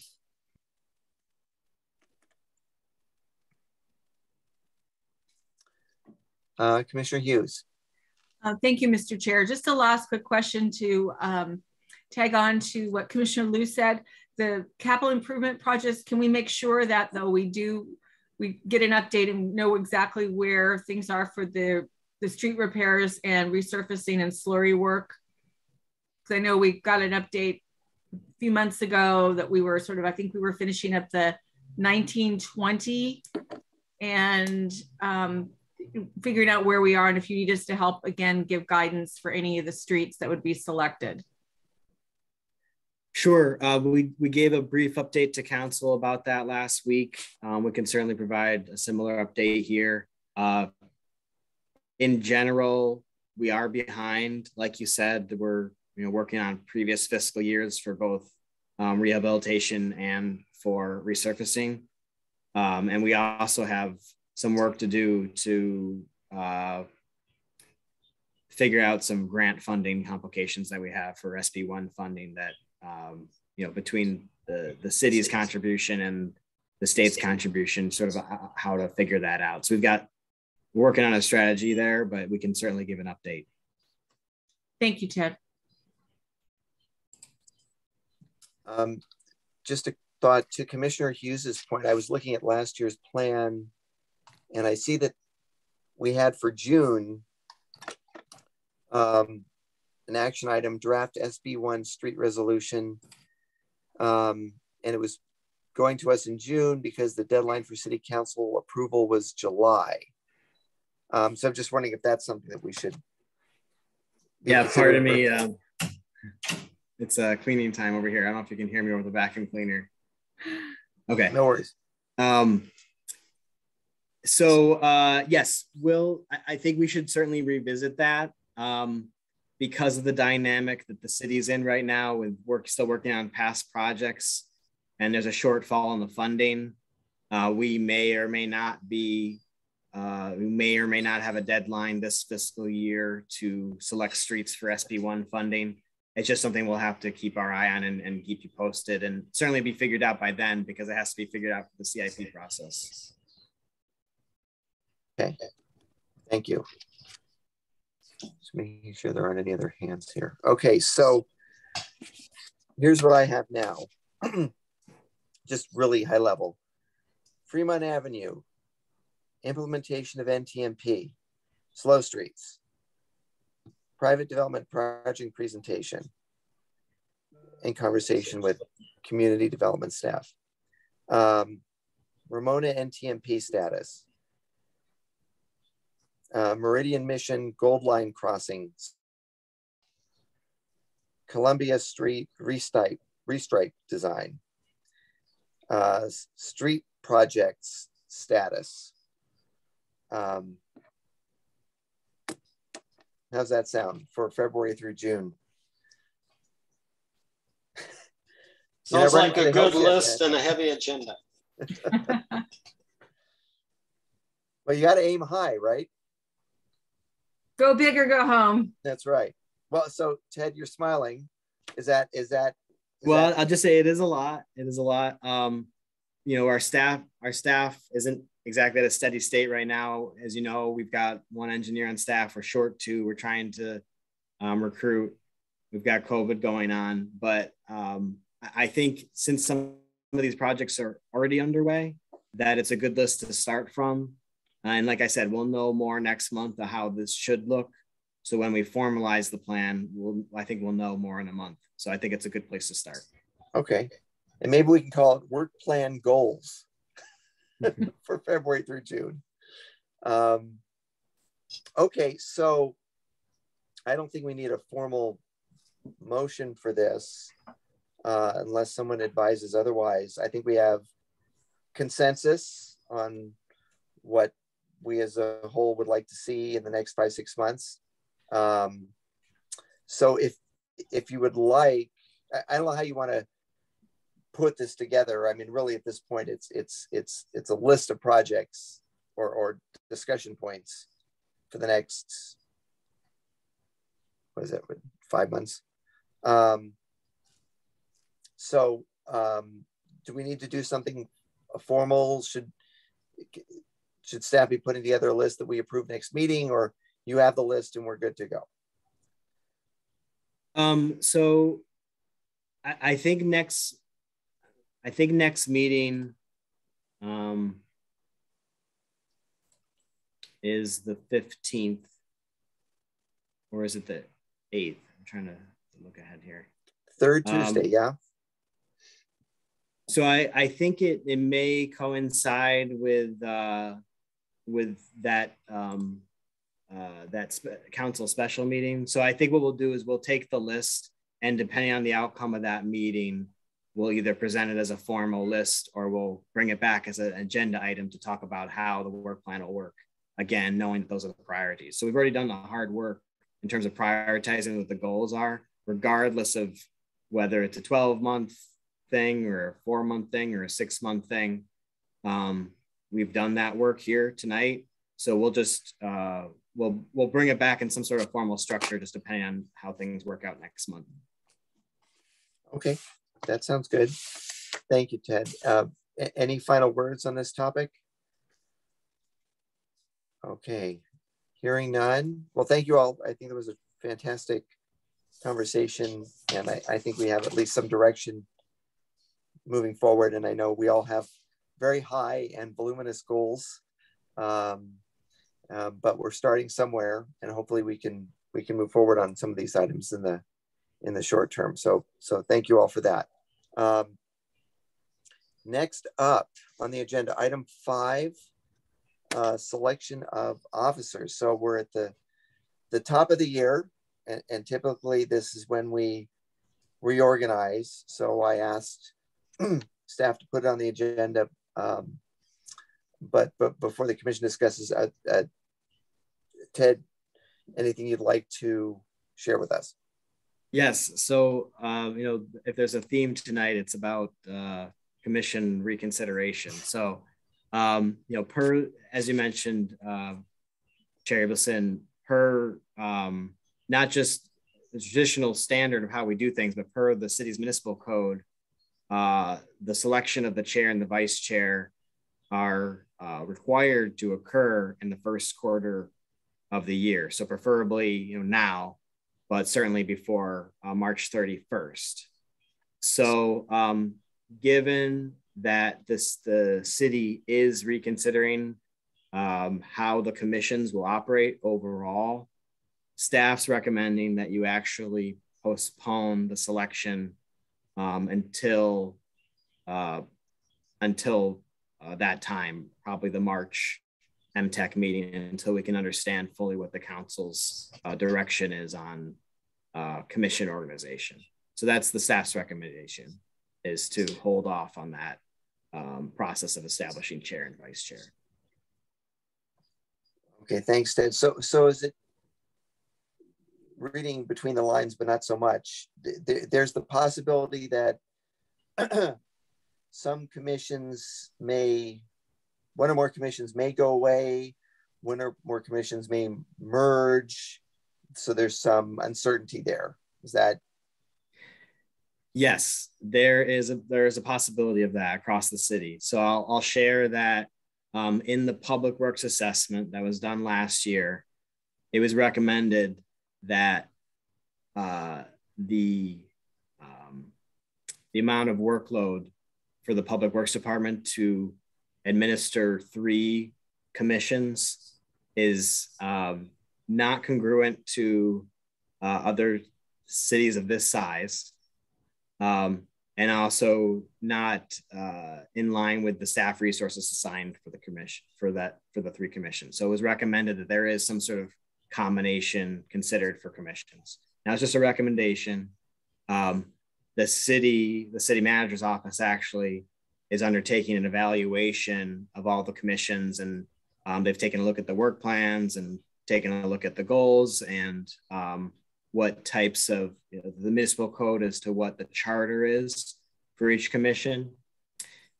Commissioner Hughes. Thank you, Mr. Chair. Just a last quick question to tag on to what Commissioner Liu said. The capital improvement projects, can we make sure that though we get an update and know exactly where things are for the street repairs and resurfacing and slurry work? Because I know we got an update a few months ago that we were I think we were finishing up the 1920 and figuring out where we are, and if you need us to help again give guidance for any of the streets that would be selected. Sure, we gave a brief update to council about that last week. We can certainly provide a similar update here. In general, we are behind. Like you said, we're working on previous fiscal years for both rehabilitation and for resurfacing. And we also have some work to do to figure out some grant funding complications that we have for SB1 funding that, between the city's contribution and the state's contribution, sort of how to figure that out. So we're working on a strategy there, but we can certainly give an update. Thank you, Ted. Just a thought to Commissioner Hughes's point. I was looking at last year's plan and I see that we had for June an action item, draft SB1 street resolution. And it was going to us in June because the deadline for city council approval was July. So I'm just wondering if that's something that we should. Yeah, pardon me. It's cleaning time over here. I don't know if you can hear me over the vacuum cleaner. Okay. No worries. Yes, I think we should certainly revisit that because of the dynamic that the city's in right now with still working on past projects, and there's a shortfall in the funding. We may or may not have a deadline this fiscal year to select streets for SB1 funding. It's just something we'll have to keep our eye on and keep you posted, and certainly be figured out by then because it has to be figured out for the CIP process. Okay, thank you. Just making sure there aren't any other hands here. Okay, so here's what I have now. Just really high level. Fremont Avenue, implementation of NTMP, slow streets, private development project presentation, and conversation with community development staff. Ramona NTMP status. Meridian Mission Gold Line crossings. Columbia Street restripe design. Street projects status. How's that sound for February through June? Sounds like a good list and a heavy agenda. Well, you got to aim high, right? Go big or go home. That's right. Well, so Ted, you're smiling. Is that Well, I'll just say it is a lot. It is a lot. You know, our staff isn't exactly at a steady state right now. As you know, we've got one engineer on staff. We're short two. We're trying to recruit. We've got COVID going on, but I think since some of these projects are already underway, that it's a good list to start from. And like I said, we'll know more next month of how this should look. So when we formalize the plan, I think we'll know more in a month. So I think it's a good place to start. Okay. And maybe we can call it work plan goals for February through June. Okay, so I don't think we need a formal motion for this unless someone advises otherwise. I think we have consensus on what we as a whole would like to see in the next 5-6 months. So if you would like, I don't know how you want to put this together. I mean, really at this point, it's a list of projects or discussion points for the next, what is it, 5 months? So do we need to do something formal? Should staff be putting together a list that we approve next meeting, or you have the list and we're good to go? So I think next meeting is the 15th, or is it the 8th? I'm trying to look ahead here. Third Tuesday, yeah. So I think it may coincide with that council special meeting. So I think what we'll do is we'll take the list, and depending on the outcome of that meeting, we'll either present it as a formal list or we'll bring it back as an agenda item to talk about how the work plan will work. Again, knowing that those are the priorities. So we've already done the hard work in terms of prioritizing what the goals are, regardless of whether it's a 12-month thing or a 4-month thing or a 6-month thing. We've done that work here tonight. So we'll just, we'll bring it back in some sort of formal structure, just depending on how things work out next month. Okay, that sounds good. Thank you, Ted. Any final words on this topic? Okay, hearing none. Well, thank you all. I think it was a fantastic conversation, and I think we have at least some direction moving forward. And I know we all have very high and voluminous goals, but we're starting somewhere, and hopefully we can move forward on some of these items in the short term. So thank you all for that. Next up on the agenda, item 5, selection of officers. So we're at the top of the year, and typically this is when we reorganize. So I asked staff to put it on the agenda, but before the commission discusses, Ted, anything you'd like to share with us? Yes. So, you know, if there's a theme tonight, it's about commission reconsideration. So, you know, as you mentioned, Chair Abelson, not just the traditional standard of how we do things, but per the city's municipal code, the selection of the chair and the vice chair are required to occur in the first quarter of the year. So preferably, you know, now, but certainly before March 31st. So given that the city is reconsidering how the commissions will operate overall, staff's recommending that you actually postpone the selection until that time, probably the March MTech meeting, until we can understand fully what the council's direction is on commission organization. So that's the staff's recommendation, is to hold off on that process of establishing chair and vice chair. Okay, thanks, Ted. So is it, reading between the lines, but not so much, there's the possibility that some commissions one or more commissions may go away, one or more commissions may merge. So there's some uncertainty there. Is that? Yes, there is a possibility of that across the city. So I'll share that in the public works assessment that was done last year, it was recommended that the amount of workload for the public works department to administer 3 commissions is not congruent to other cities of this size. And also not in line with the staff resources assigned for the commission for the 3 commissions. So it was recommended that there is some sort of combination considered for commissions. Now it's just a recommendation. The city manager's office actually is undertaking an evaluation of all the commissions, and they've taken a look at the work plans and taken a look at the goals and what types of the municipal code as to what the charter is for each commission.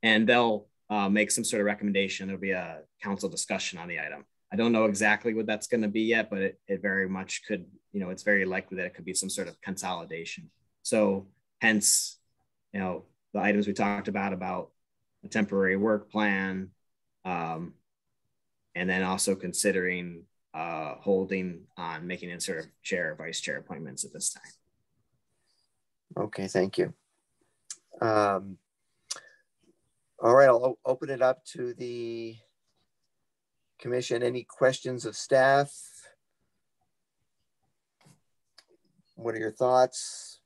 And they'll make some sort of recommendation. There'll be a council discussion on the item. I don't know exactly what that's going to be yet, but it very much could, it's very likely that it could be some sort of consolidation. So hence, the items we talked about a temporary work plan, and then also considering holding on making insert of chair or vice chair appointments at this time. Okay, thank you. All right, I'll open it up to the commission. Any questions of staff? What are your thoughts?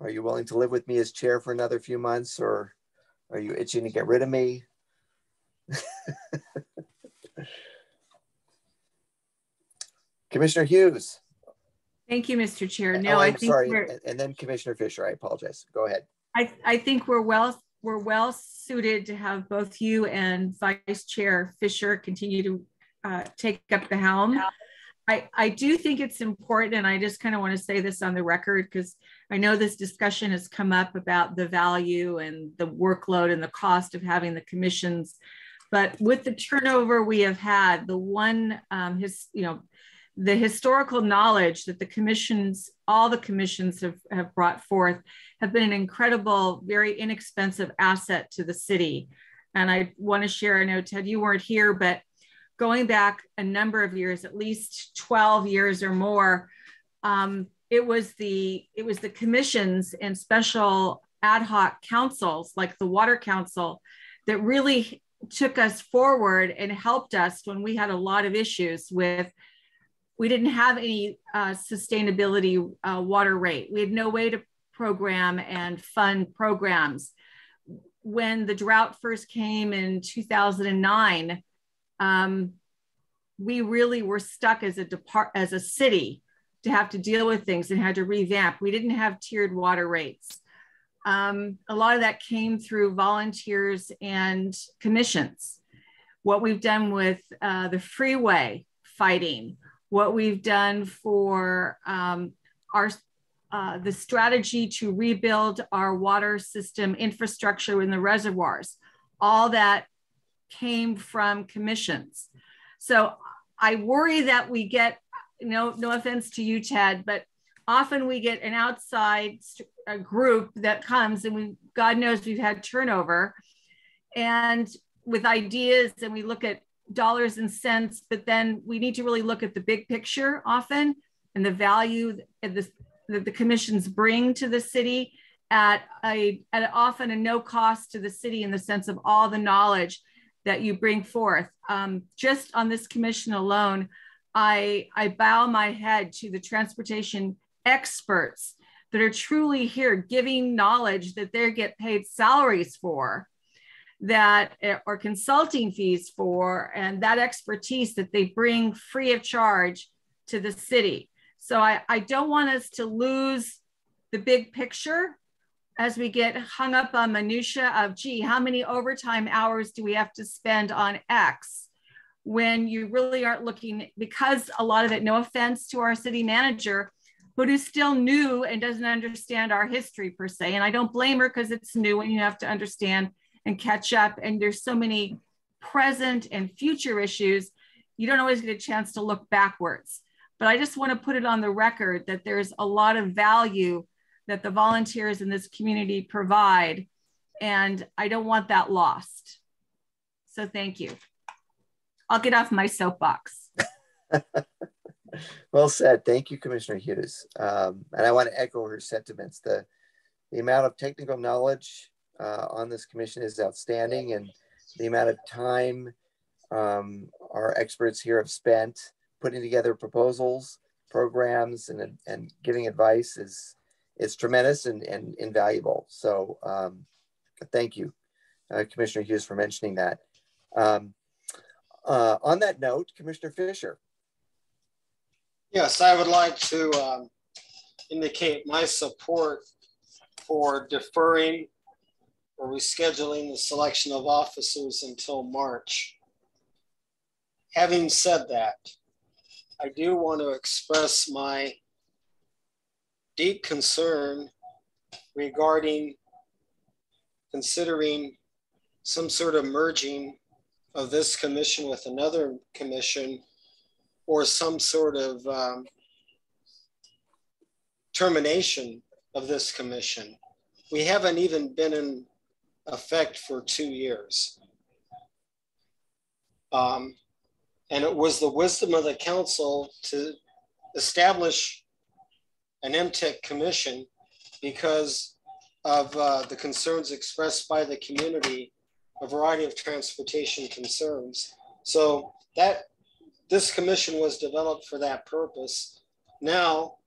Are you willing to live with me as chair for another few months, or are you itching to get rid of me? Commissioner Hughes. Thank you, Mr. Chair. No, I'm sorry. And then Commissioner Fisher, I apologize. Go ahead. I think we're well suited to have both you and Vice Chair Fisher continue to take up the helm. I do think it's important, and I just kind of want to say this on the record because I know this discussion has come up about the value and the workload and the cost of having the commissions. But with the turnover we have had, the historical knowledge that all the commissions have brought forth have been an incredible, very inexpensive asset to the city. And I want to share, I know Ted, you weren't here, but going back a number of years, at least 12 years or more, it was the commissions and special ad hoc councils like the Water Council that really took us forward and helped us when we had a lot of issues with, we didn't have any sustainability water rate. We had no way to program and fund programs. When the drought first came in 2009, we really were stuck as a city to have to deal with things and had to revamp. We didn't have tiered water rates. A lot of that came through volunteers and commissions. What we've done with the freeway fighting, what we've done for the strategy to rebuild our water system infrastructure in the reservoirs, all that came from commissions. So I worry that we get, no offense to you, Ted, but often we get an outside group that comes, and God knows we've had turnover, and with ideas, and we look at dollars and cents, but then we need to really look at the big picture often and the value that the commissions bring to the city at often a no cost to the city in the sense of all the knowledge that you bring forth. Just on this commission alone, I bow my head to the transportation experts that are truly here giving knowledge that they get paid salaries for, that or consulting fees for, and that expertise that they bring free of charge to the city. So I don't want us to lose the big picture as we get hung up on minutia of, gee, how many overtime hours do we have to spend on X, when you really aren't looking, because a lot of it, no offense to our city manager, but who's still new and doesn't understand our history per se. And I don't blame her because it's new and you have to understand and catch up. And there's so many present and future issues, you don't always get a chance to look backwards. but I just want to put it on the record that there's a lot of value that the volunteers in this community provide, and I don't want that lost. So thank you. I'll get off my soapbox. Well said. Thank you, Commissioner Hughes. And I want to echo her sentiments. The amount of technical knowledge on this commission is outstanding, and the amount of time our experts here have spent putting together proposals, programs, and giving advice is tremendous and invaluable. So thank you, Commissioner Hughes, for mentioning that. On that note, Commissioner Fisher. Yes, I would like to indicate my support for deferring or rescheduling the selection of officers until March. Having said that, I do want to express my deep concern regarding considering some sort of merging of this commission with another commission, or some sort of termination of this commission. We haven't even been in effect for 2 years. And it was the wisdom of the council to establish an MTech commission because of the concerns expressed by the community, a variety of transportation concerns. So this commission was developed for that purpose. Now,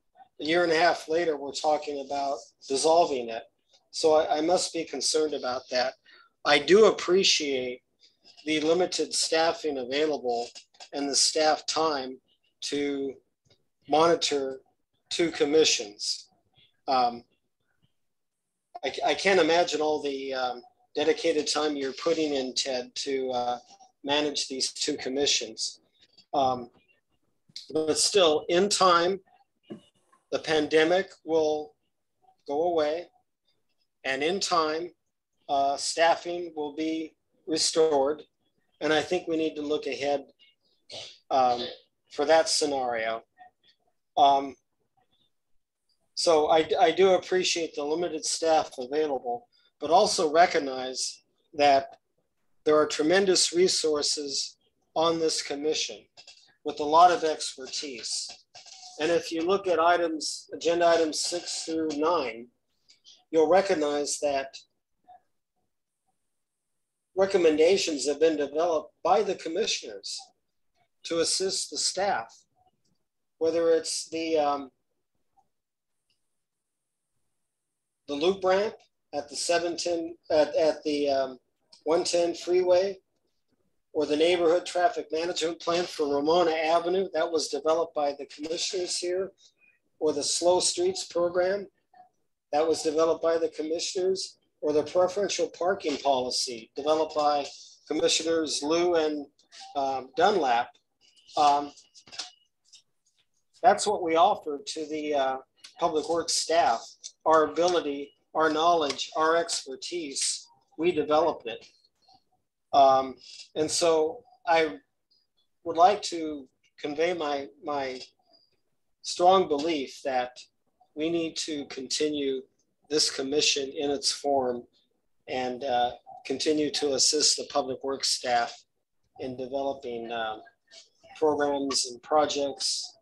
a year and a half later, we're talking about dissolving it. So I must be concerned about that. I do appreciate the limited staffing available and the staff time to monitor 2 commissions. I can't imagine all the dedicated time you're putting in, Ted, to manage these 2 commissions. But still, in time, the pandemic will go away, and in time, staffing will be restored. And I think we need to look ahead for that scenario. So I do appreciate the limited staff available, but also recognize that there are tremendous resources on this commission with a lot of expertise. And if you look at agenda items 6 through 9, you'll recognize that recommendations have been developed by the commissioners to assist the staff, whether it's the loop ramp at the 710 at the 110 freeway, or the neighborhood traffic management plan for Ramona Avenue that was developed by the commissioners here, or the slow streets program that was developed by the commissioners, or the preferential parking policy developed by Commissioners Liu and Dunlap. That's what we offer to the public works staff, our ability, our knowledge, our expertise. We developed it. And so I would like to convey my strong belief that we need to continue this commission in its form and continue to assist the public works staff in developing programs and projects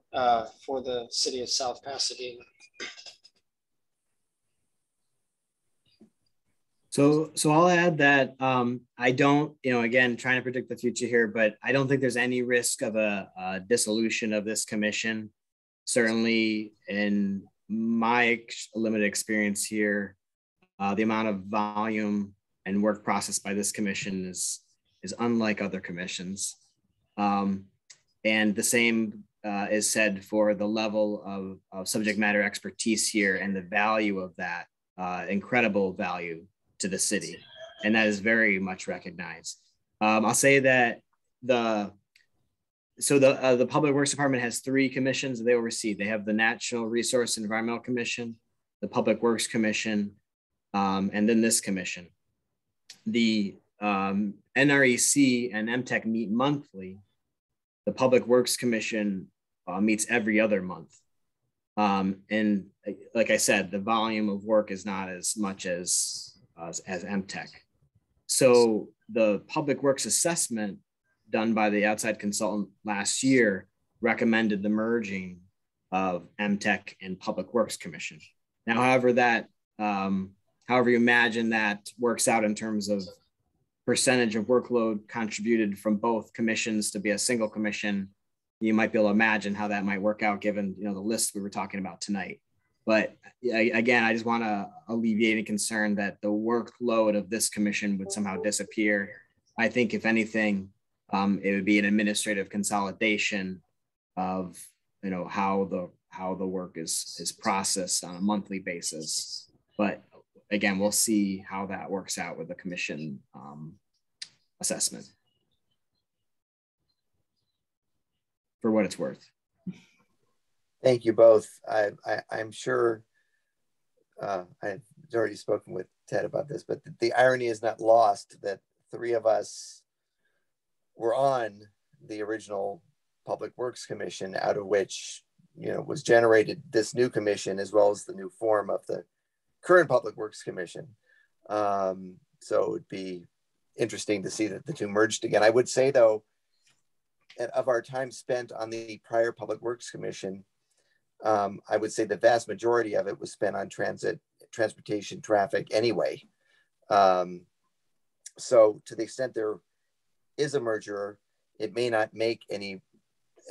for the city of South Pasadena. So I'll add that I don't, again, trying to predict the future here, but I don't think there's any risk of a dissolution of this commission. Certainly in my limited experience here, the amount of volume and work processed by this commission is unlike other commissions. And the same is said for the level of subject matter expertise here and the value of that, incredible value to the city. And that is very much recognized. I'll say that the Public Works Department has 3 commissions that they oversee. They have the Natural Resource and Environmental Commission, the Public Works Commission, and then this commission. The NREC and MTech meet monthly. The Public Works Commission meets every other month. And like I said, the volume of work is not as much as MTech. So the public works assessment done by the outside consultant last year recommended the merging of MTech and Public Works Commission. Now, however you imagine that works out in terms of percentage of workload contributed from both commissions to be a single commission, you might be able to imagine how that might work out given, the list we were talking about tonight. But again, I just want to alleviate any concern that the workload of this commission would somehow disappear. I think if anything, it would be an administrative consolidation of, how the work is processed on a monthly basis. But again, we'll see how that works out with the commission assessment. For what it's worth. Thank you both. I'm sure I've already spoken with Ted about this, but the irony is not lost that three of us were on the original Public Works Commission, out of which, was generated this new commission as well as the new form of the current Public Works Commission. So it would be interesting to see that the two merged again. I would say though, of our time spent on the prior Public Works Commission, I would say the vast majority of it was spent on transportation, traffic anyway. So to the extent there is a merger, it may not make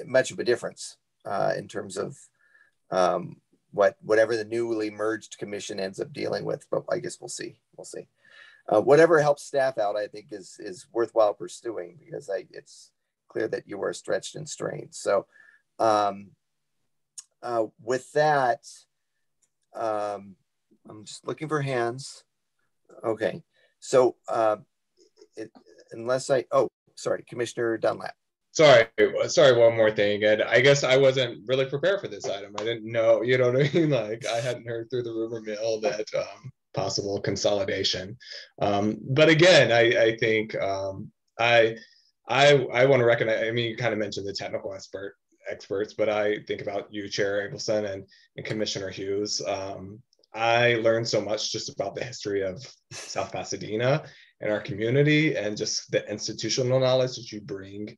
much of a difference in terms of whatever the newly merged commission ends up dealing with. But I guess we'll see. Whatever helps staff out, I think is worthwhile pursuing, because it's clear that you are stretched and strained. So with that, I'm just looking for hands. Okay, so sorry, Commissioner Dunlap. Sorry, one more thing. And I guess I wasn't really prepared for this item. I didn't know, you know what I mean? Like, I hadn't heard through the rumor mill that possible consolidation. But again, I think I want to recognize, I mean, you kind of mentioned the technical experts, but I think about you, Chair Abelson, and Commissioner Hughes. I learned so much just about the history of South Pasadena and our community, and just the institutional knowledge that you bring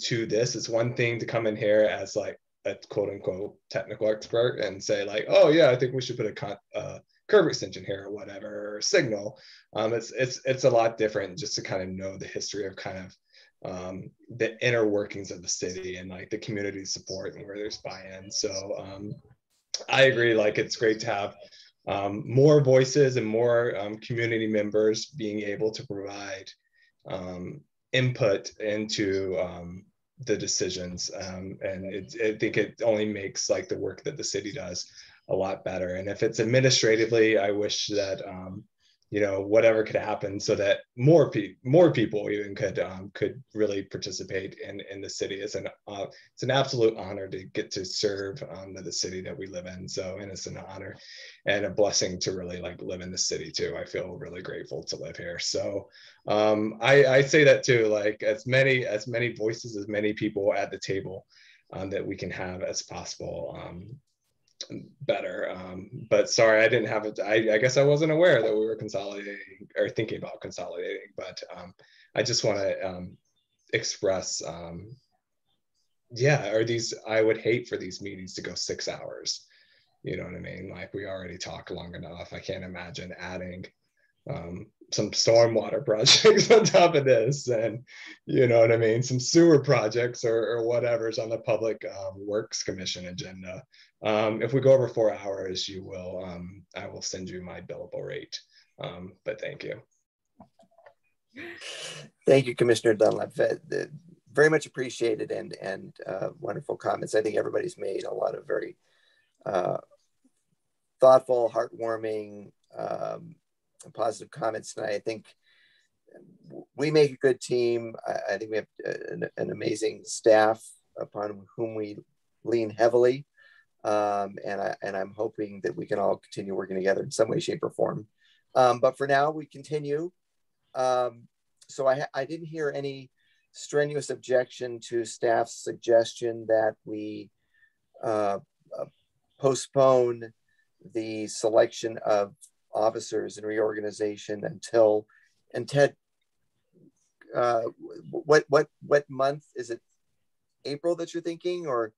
to this. It's one thing to come in here as like a quote unquote technical expert and say like, oh yeah, I think we should put a curb extension here or whatever, or signal. It's a lot different just to kind of know the history of kind of the inner workings of the city and like the community support and where there's buy-in. So I agree, like it's great to have more voices and more community members being able to provide input into the decisions. And I think it only makes like the work that the city does a lot better. And if it's administratively, I wish that whatever could happen so that more people even could really participate in the city. It's an absolute honor to get to serve the city that we live in. So, and it's an honor and a blessing to really like live in the city too. I feel really grateful to live here. So I say that too, like as many voices, as many people at the table that we can have as possible. Better. But sorry, I didn't have it. I guess I wasn't aware that we were consolidating or thinking about consolidating, but I just want to express, I would hate for these meetings to go 6 hours. You know what I mean? Like we already talked long enough. I can't imagine adding some stormwater projects on top of this, and you know what I mean, some sewer projects or whatever's on the Public Works Commission agenda. If we go over 4 hours, I will send you my billable rate. But thank you. Thank you, Commissioner Dunlap. Very much appreciated, and wonderful comments. I think everybody's made a lot of very thoughtful, heartwarming, positive comments tonight. I think we make a good team. I think we have an amazing staff upon whom we lean heavily. And I'm hoping that we can all continue working together in some way, shape, or form. But for now, we continue. So I didn't hear any strenuous objection to staff's suggestion that we postpone the selection of officers and reorganization until, and Ted, what month is it? April that you're thinking, or?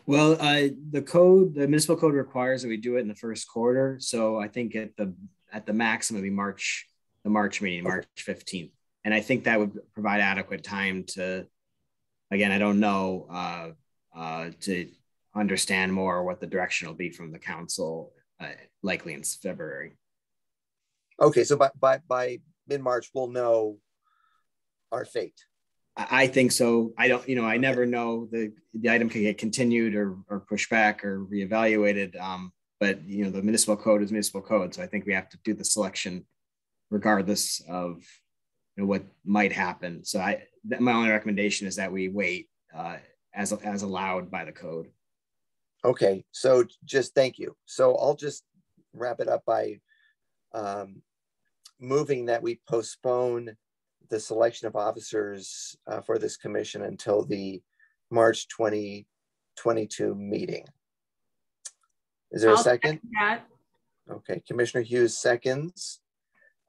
Well, the municipal code requires that we do it in the first quarter. So I think at the maximum it'd be the March meeting, March 15th. And I think that would provide adequate time to, again, I don't know, to understand more what the direction will be from the council, likely in February. Okay, so by mid-March, we'll know our fate. I think so. I don't, I never know. The item can get continued or pushed back or reevaluated. But the municipal code is municipal code. So I think we have to do the selection regardless of what might happen. So my only recommendation is that we wait as allowed by the code. Okay, so just thank you. So I'll just wrap it up by moving that we postpone the selection of officers for this commission until the March 2022 meeting. Is there a second? Okay, Commissioner Hughes seconds.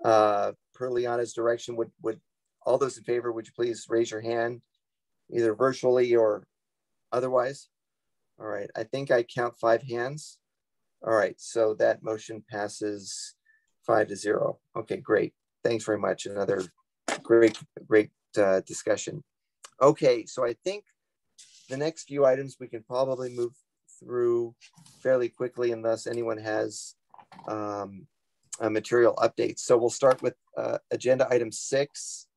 Per Liana's direction, would all those in favor, would you please raise your hand, either virtually or otherwise? All right, I think I count 5 hands. All right, so that motion passes 5-0. Okay, great. Thanks very much. Another great discussion. Okay, so I think the next few items we can probably move through fairly quickly unless anyone has material updates. So we'll start with agenda item 6,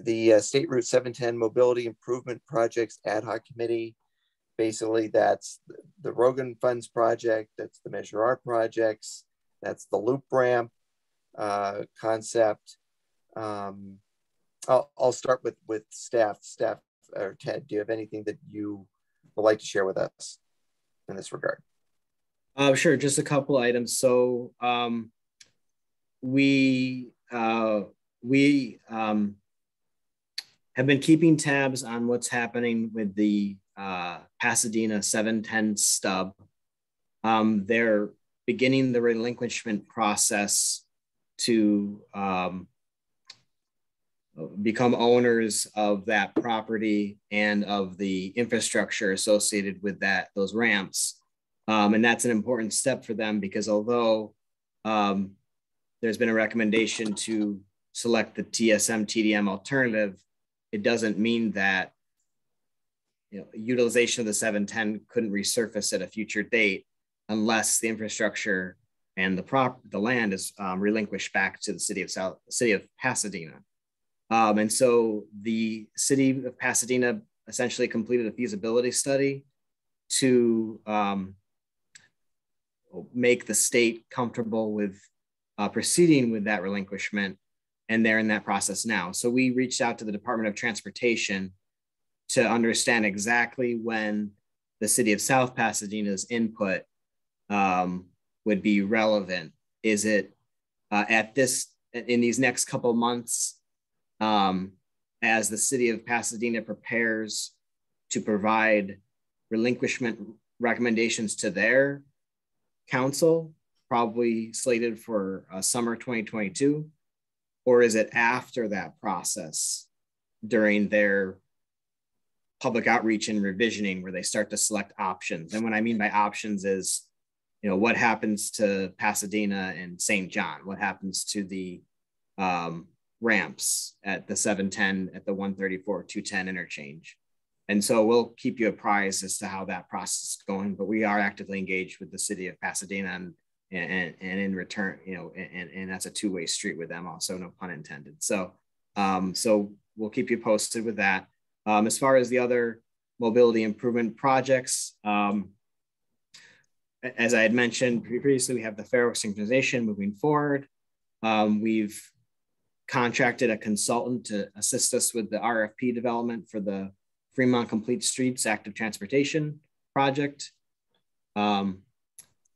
the State Route 710 Mobility Improvement Projects Ad Hoc Committee. Basically, that's the Rogan Funds project, that's the Measure R projects, that's the loop ramp concept. I'll start with staff. Or Ted, do you have anything that you would like to share with us in this regard? Sure, just a couple items. So we have been keeping tabs on what's happening with the Pasadena 710 stub. They're beginning the relinquishment process to become owners of that property and of the infrastructure associated with those ramps. And that's an important step for them because although there's been a recommendation to select the TSM TDM alternative, it doesn't mean that utilization of the 710 couldn't resurface at a future date unless the infrastructure and the land is relinquished back to the city of Pasadena. And so the city of Pasadena essentially completed a feasibility study to make the state comfortable with proceeding with that relinquishment, and they're in that process now. So we reached out to the Department of Transportation to understand exactly when the city of South Pasadena's input would be relevant. Is it in these next couple months, as the city of Pasadena prepares to provide relinquishment recommendations to their council, probably slated for summer 2022, or is it after that process during their public outreach and revisioning where they start to select options? And what I mean by options is, what happens to Pasadena and St. John? What happens to the ramps at the 710 at the 134 210 interchange? And so we'll keep you apprised as to how that process is going, but we are actively engaged with the city of Pasadena and in return, and that's a two-way street with them also, no pun intended. So we'll keep you posted with that. As far as the other mobility improvement projects, as I had mentioned previously, we have the Faro synchronization moving forward. We've contracted a consultant to assist us with the RFP development for the Fremont Complete Streets Active Transportation project.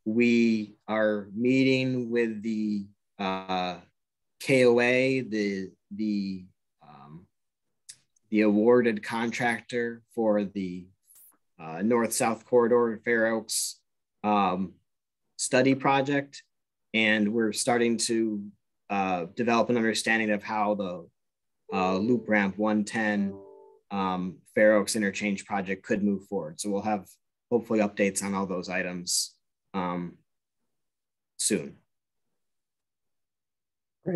We are meeting with the KOA, the the awarded contractor for the north-south corridor Fair Oaks study project. And we're starting to develop an understanding of how the loop ramp 110 Fair Oaks interchange project could move forward. So we'll have hopefully updates on all those items soon.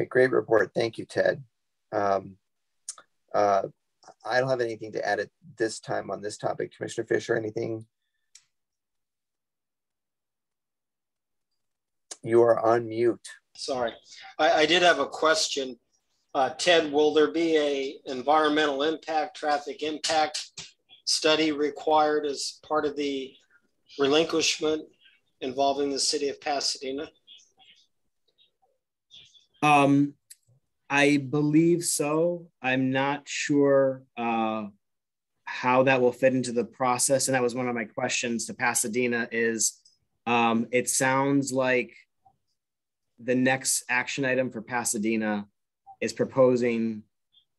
Great report. Thank you, Ted. I don't have anything to add at this time on this topic. Commissioner Fisher, anything? You are on mute. Sorry, I did have a question. Ted, will there be a environmental impact, traffic impact study required as part of the relinquishment involving the city of Pasadena? I believe so. I'm not sure how that will fit into the process. And that was one of my questions to Pasadena is, it sounds like the next action item for Pasadena is proposing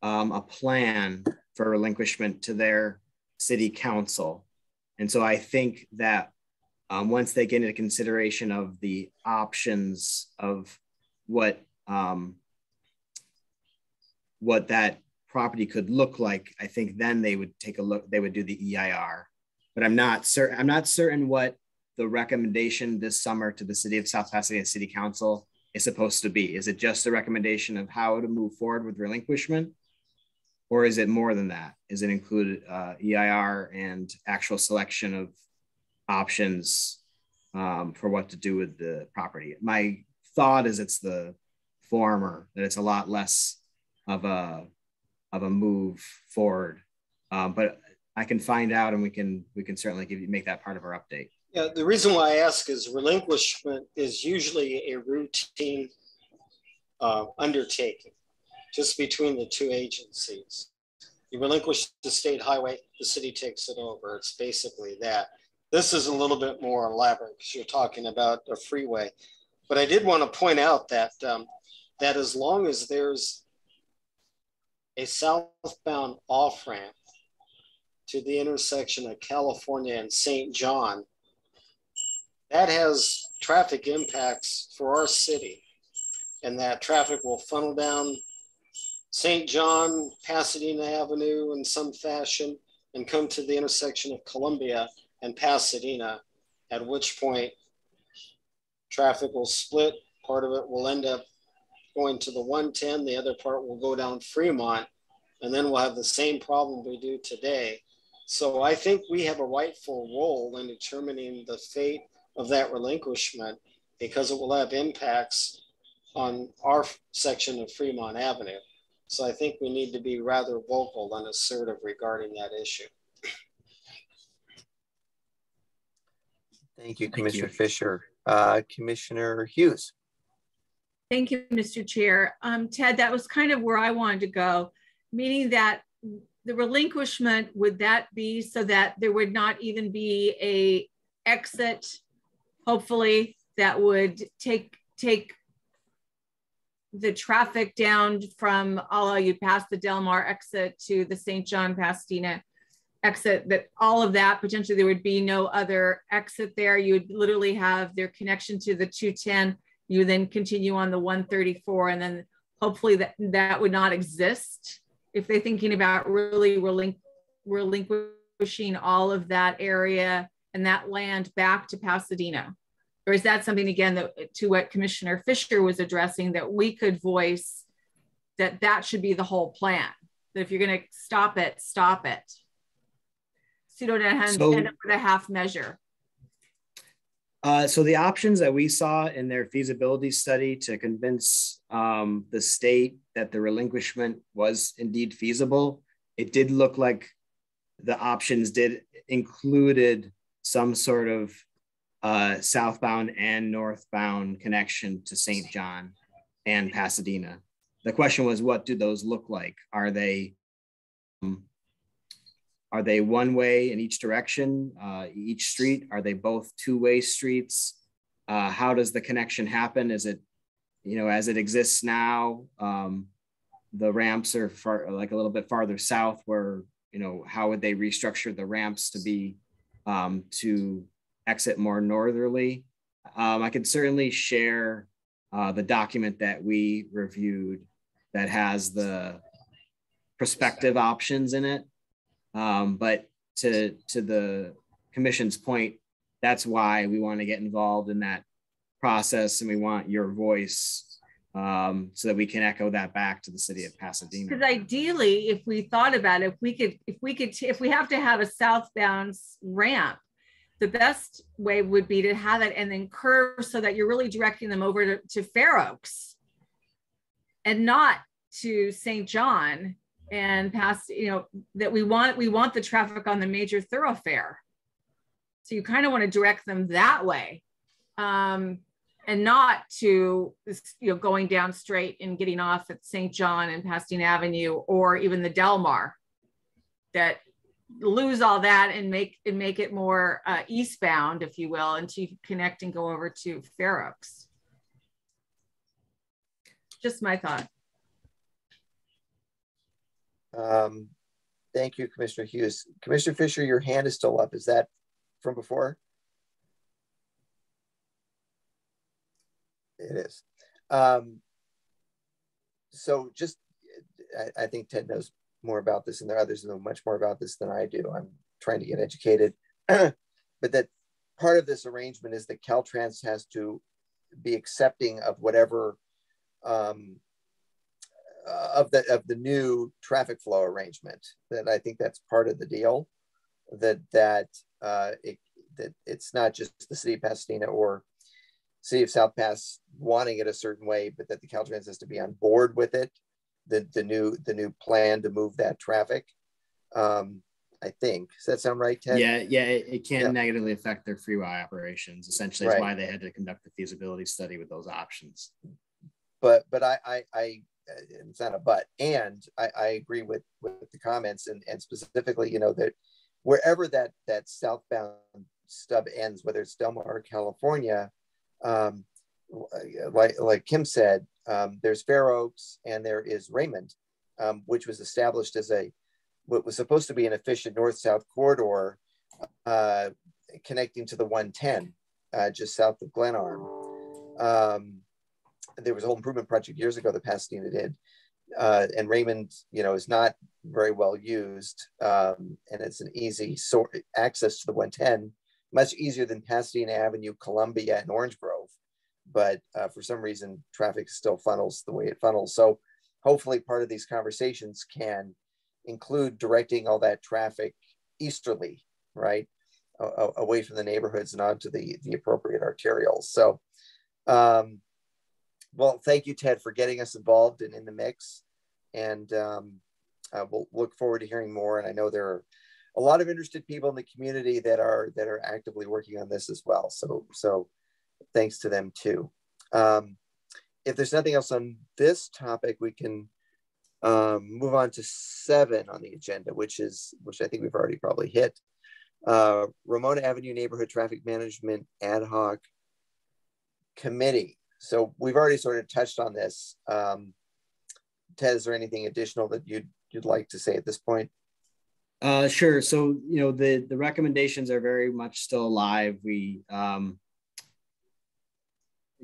a plan for relinquishment to their city council. And so I think that once they get into consideration of the options of what that property could look like, I think then they would take a look, they would do the EIR. But I'm not certain what the recommendation this summer to the city of South Pasadena City Council is supposed to be. Is it just a recommendation of how to move forward with relinquishment? Or is it more than that? Is it included EIR and actual selection of options for what to do with the property? My thought is it's the former, that it's a lot less of a move forward, but I can find out, and we can certainly make that part of our update. Yeah, the reason why I ask is relinquishment is usually a routine undertaking, just between the two agencies. You relinquish the state highway, the city takes it over. It's basically that. This is a little bit more elaborate because you're talking about a freeway. But I did want to point out that that as long as there's a southbound off-ramp to the intersection of California and St. John, that has traffic impacts for our city, and that traffic will funnel down St. John, Pasadena Avenue in some fashion, and come to the intersection of Columbia and Pasadena, at which point traffic will split. Part of it will end up going to the 110, the other part will go down Fremont, and then we'll have the same problem we do today. So I think we have a rightful role in determining the fate of that relinquishment, because it will have impacts on our section of Fremont Avenue. So I think we need to be rather vocal and assertive regarding that issue. Thank you, Commissioner Fisher. Commissioner Hughes. Thank you, Mr. Chair. Ted, that was kind of where I wanted to go, meaning that the relinquishment, would that be so that there would not even be a exit, hopefully, that would take the traffic down from, you pass the Del Mar exit to the St. John Pasadena exit, that all of that, potentially there would be no other exit there. You would literally have their connection to the 210. You then continue on the 134, and then hopefully that would not exist if they're thinking about really relinquishing all of that area and that land back to Pasadena. Or is that something, again, that to what Commissioner Fisher was addressing, that we could voice that should be the whole plan? That if you're going to stop it, stop it. So you don't end up with a half measure. So the options that we saw in their feasibility study to convince the state that the relinquishment was indeed feasible, it did look like the options included some sort of southbound and northbound connection to St. John and Pasadena. The question was, what do those look like? Are they one way in each direction, each street? Are they both two-way streets? How does the connection happen? Is it, as it exists now? the ramps are like a little bit farther south, where, how would they restructure the ramps to be to exit more northerly? I could certainly share the document that we reviewed that has the prospective options in it. But to the commission's point, that's why we want to get involved in that process, and we want your voice so that we can echo that back to the city of Pasadena. Because ideally, if we thought about it, if we have to have a southbound ramp, the best way would be to have it and then curve so that you're really directing them over to Fair Oaks and not to St. John and past, that we want the traffic on the major thoroughfare. So you kind of want to direct them that way. And not to, going down straight and getting off at St. John and Pasadena Avenue, or even the Del Mar, that lose all that and make it more eastbound, if you will, until you connect and go over to Fair Oaks. Just my thought. Thank you, Commissioner Hughes. Commissioner Fisher, your hand is still up. Is that from before? It is. So just, I think Ted knows more about this, and there are others who know much more about this than I do. I'm trying to get educated. But that part of this arrangement is that Caltrans has to be accepting of whatever of the new traffic flow arrangement. That I think that's part of the deal. That it's not just the city of Pasadena or city of South Pass wanting it a certain way, but that the Caltrans has to be on board with it. The new plan to move that traffic. I think. Does that sound right, Ted? Yeah, it can negatively affect their freeway operations. Essentially, that's why they had to conduct the feasibility study with those options. But I it's not a but, and I agree with the comments, and specifically, that wherever that southbound stub ends, whether it's Del Mar, California, like Kim said, there's Fair Oaks and there is Raymond, which was established as what was supposed to be an efficient north-south corridor connecting to the 110 just south of Glenarm. There was a whole improvement project years ago that Pasadena did, and Raymond, is not very well used, and it's an easy access to the 110, much easier than Pasadena Avenue, Columbia, and Orange Grove. But for some reason, traffic still funnels the way it funnels. So hopefully part of these conversations can include directing all that traffic easterly, right? Away from the neighborhoods and onto the appropriate arterials. So, well, thank you, Ted, for getting us involved and in the mix. And we'll look forward to hearing more. And I know there are a lot of interested people in the community that are actively working on this as well. So thanks to them too. If there's nothing else on this topic, we can move on to 7 on the agenda, which I think we've already probably hit. Ramona Avenue Neighborhood Traffic Management Ad Hoc Committee. So we've already sort of touched on this. Ted, is there anything additional that you'd like to say at this point? Sure. So, the recommendations are very much still alive. We,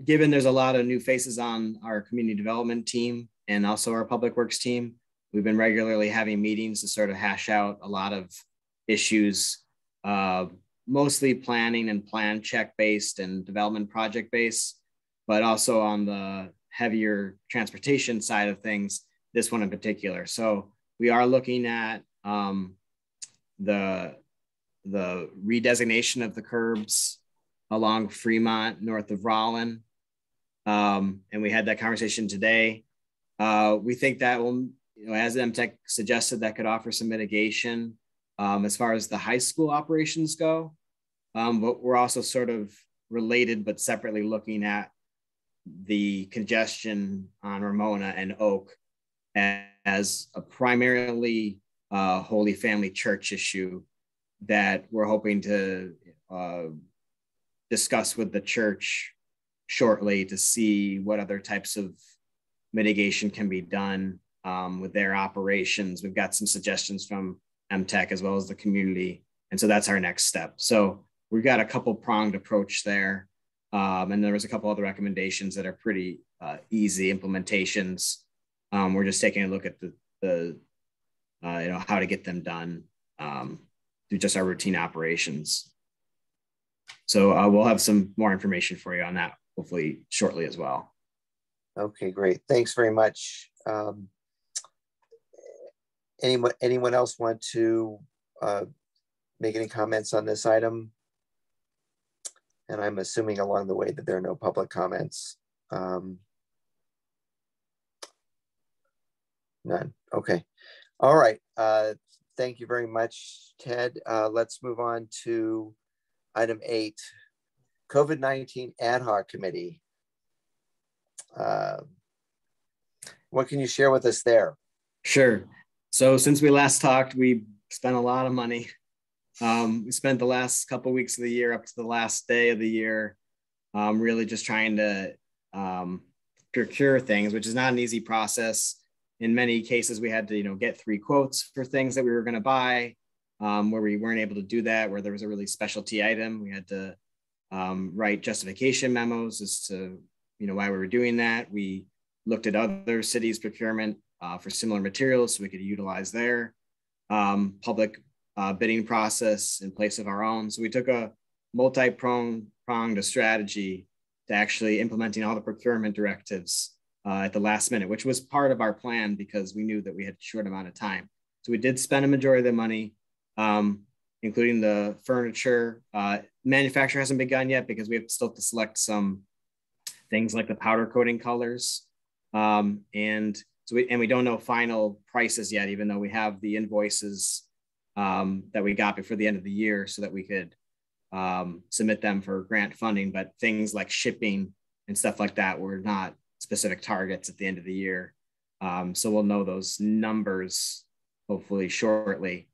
given there's a lot of new faces on our community development team and also our public works team, we've been regularly having meetings to sort of hash out a lot of issues, mostly planning and plan check based and development project based, but also on the heavier transportation side of things, this one in particular. So we are looking at the redesignation of the curbs along Fremont north of Rollin. And we had that conversation today. We think that will, as MTech suggested, that could offer some mitigation as far as the high school operations go. But we're also sort of related but separately looking at the congestion on Ramona and Oak as a primarily Holy Family Church issue that we're hoping to discuss with the church shortly to see what other types of mitigation can be done with their operations. We've got some suggestions from MTech as well as the community. And so that's our next step. So we've got a couple pronged approach there. And there was a couple other recommendations that are pretty easy implementations. We're just taking a look at the how to get them done through just our routine operations. So we'll have some more information for you on that, hopefully shortly as well. Okay, great. Thanks very much. Anyone else want to make any comments on this item? And I'm assuming along the way that there are no public comments. None. Okay. All right. Thank you very much, Ted. Let's move on to item 8, COVID-19 Ad Hoc Committee. What can you share with us there? Sure. So since we last talked, we spent a lot of money. We spent the last couple of weeks of the year up to the last day of the year, really just trying to procure things, which is not an easy process. In many cases, we had to, get 3 quotes for things that we were going to buy, where we weren't able to do that, where there was a really specialty item. We had to write justification memos as to, why we were doing that. We looked at other cities' procurement for similar materials so we could utilize their public bidding process in place of our own. So we took a multi-pronged strategy to actually implementing all the procurement directives at the last minute, which was part of our plan because we knew that we had a short amount of time. So we did spend a majority of the money, including the furniture. Manufacturer hasn't begun yet because we have still to select some things like the powder coating colors. And we don't know final prices yet, even though we have the invoices that we got before the end of the year so that we could submit them for grant funding, but things like shipping and stuff like that were not specific targets at the end of the year. So we'll know those numbers hopefully shortly.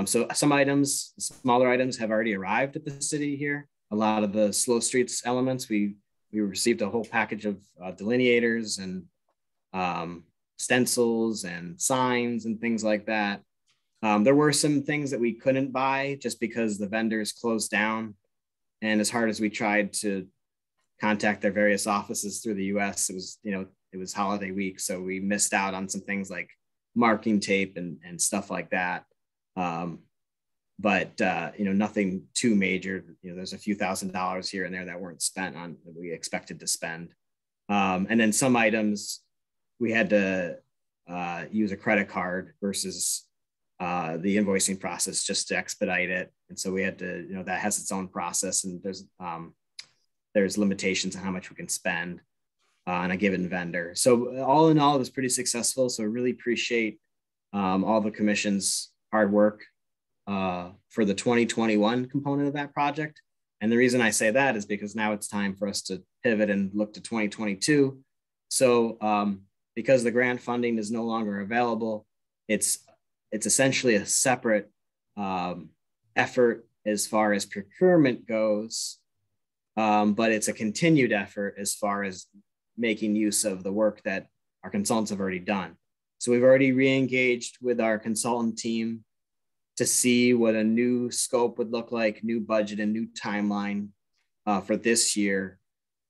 So some items, smaller items have already arrived at the city here. A lot of the slow streets elements, we received a whole package of delineators and stencils and signs and things like that. There were some things that we couldn't buy just because the vendors closed down. And as hard as we tried to contact their various offices through the US, it was holiday week. So we missed out on some things like marking tape and stuff like that. But nothing too major. There's a few $1,000s here and there that weren't spent on that we expected to spend. And then some items we had to use a credit card versus the invoicing process just to expedite it. And so we had to, that has its own process, and there's limitations on how much we can spend on a given vendor. So all in all, it was pretty successful. So I really appreciate all the commission's hard work for the 2021 component of that project. And the reason I say that is because now it's time for us to pivot and look to 2022. So because the grant funding is no longer available, it's essentially a separate effort as far as procurement goes, but it's a continued effort as far as making use of the work that our consultants have already done. So we've already re-engaged with our consultant team to see what a new scope would look like, new budget and new timeline for this year,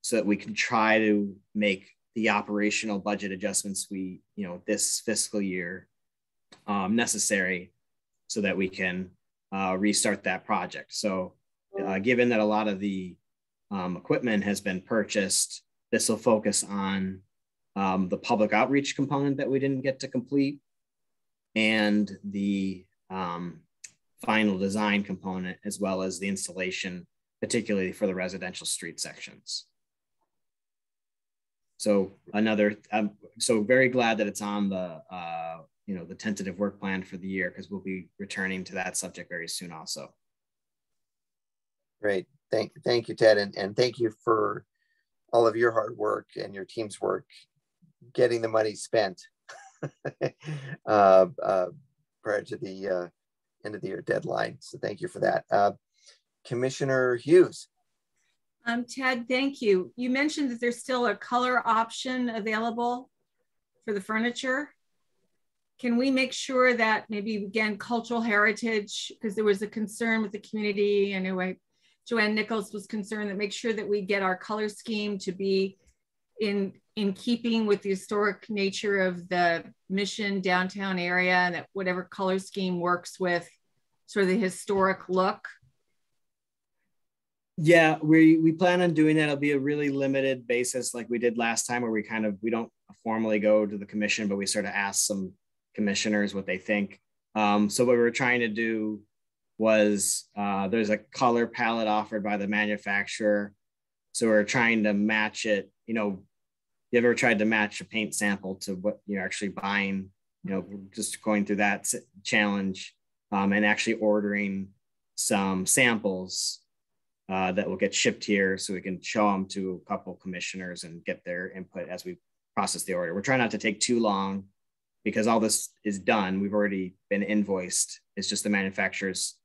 so that we can try to make the operational budget adjustments this fiscal year necessary so that we can restart that project. So given that a lot of the equipment has been purchased, this will focus on the public outreach component that we didn't get to complete and the final design component, as well as the installation, particularly for the residential street sections. So so very glad that it's on the the tentative work plan for the year, because we'll be returning to that subject very soon also. Great, thank you, Ted, and thank you for all of your hard work and your team's work getting the money spent prior to the end of the year deadline. So thank you for that. Commissioner Hughes. Ted, thank you. You mentioned that there's still a color option available for the furniture. can we make sure that maybe, again, cultural heritage, because there was a concern with the community, and anyway, Joanne Nichols was concerned, that make sure that we get our color scheme to be in keeping with the historic nature of the Mission downtown area, and that whatever color scheme works with sort of the historic look. Yeah, we plan on doing that. It'll be a really limited basis like we did last time, where we don't formally go to the commission, but we sort of ask some commissioners what they think. So what we were trying to do was there's a color palette offered by the manufacturer. So we're trying to match it. You know, you ever tried to match a paint sample to what you're actually buying? You know, just going through that challenge and actually ordering some samples that will get shipped here so we can show them to a couple commissioners and get their input as we process the order. We're trying not to take too long because all this is done. We've already been invoiced. It's just the manufacturers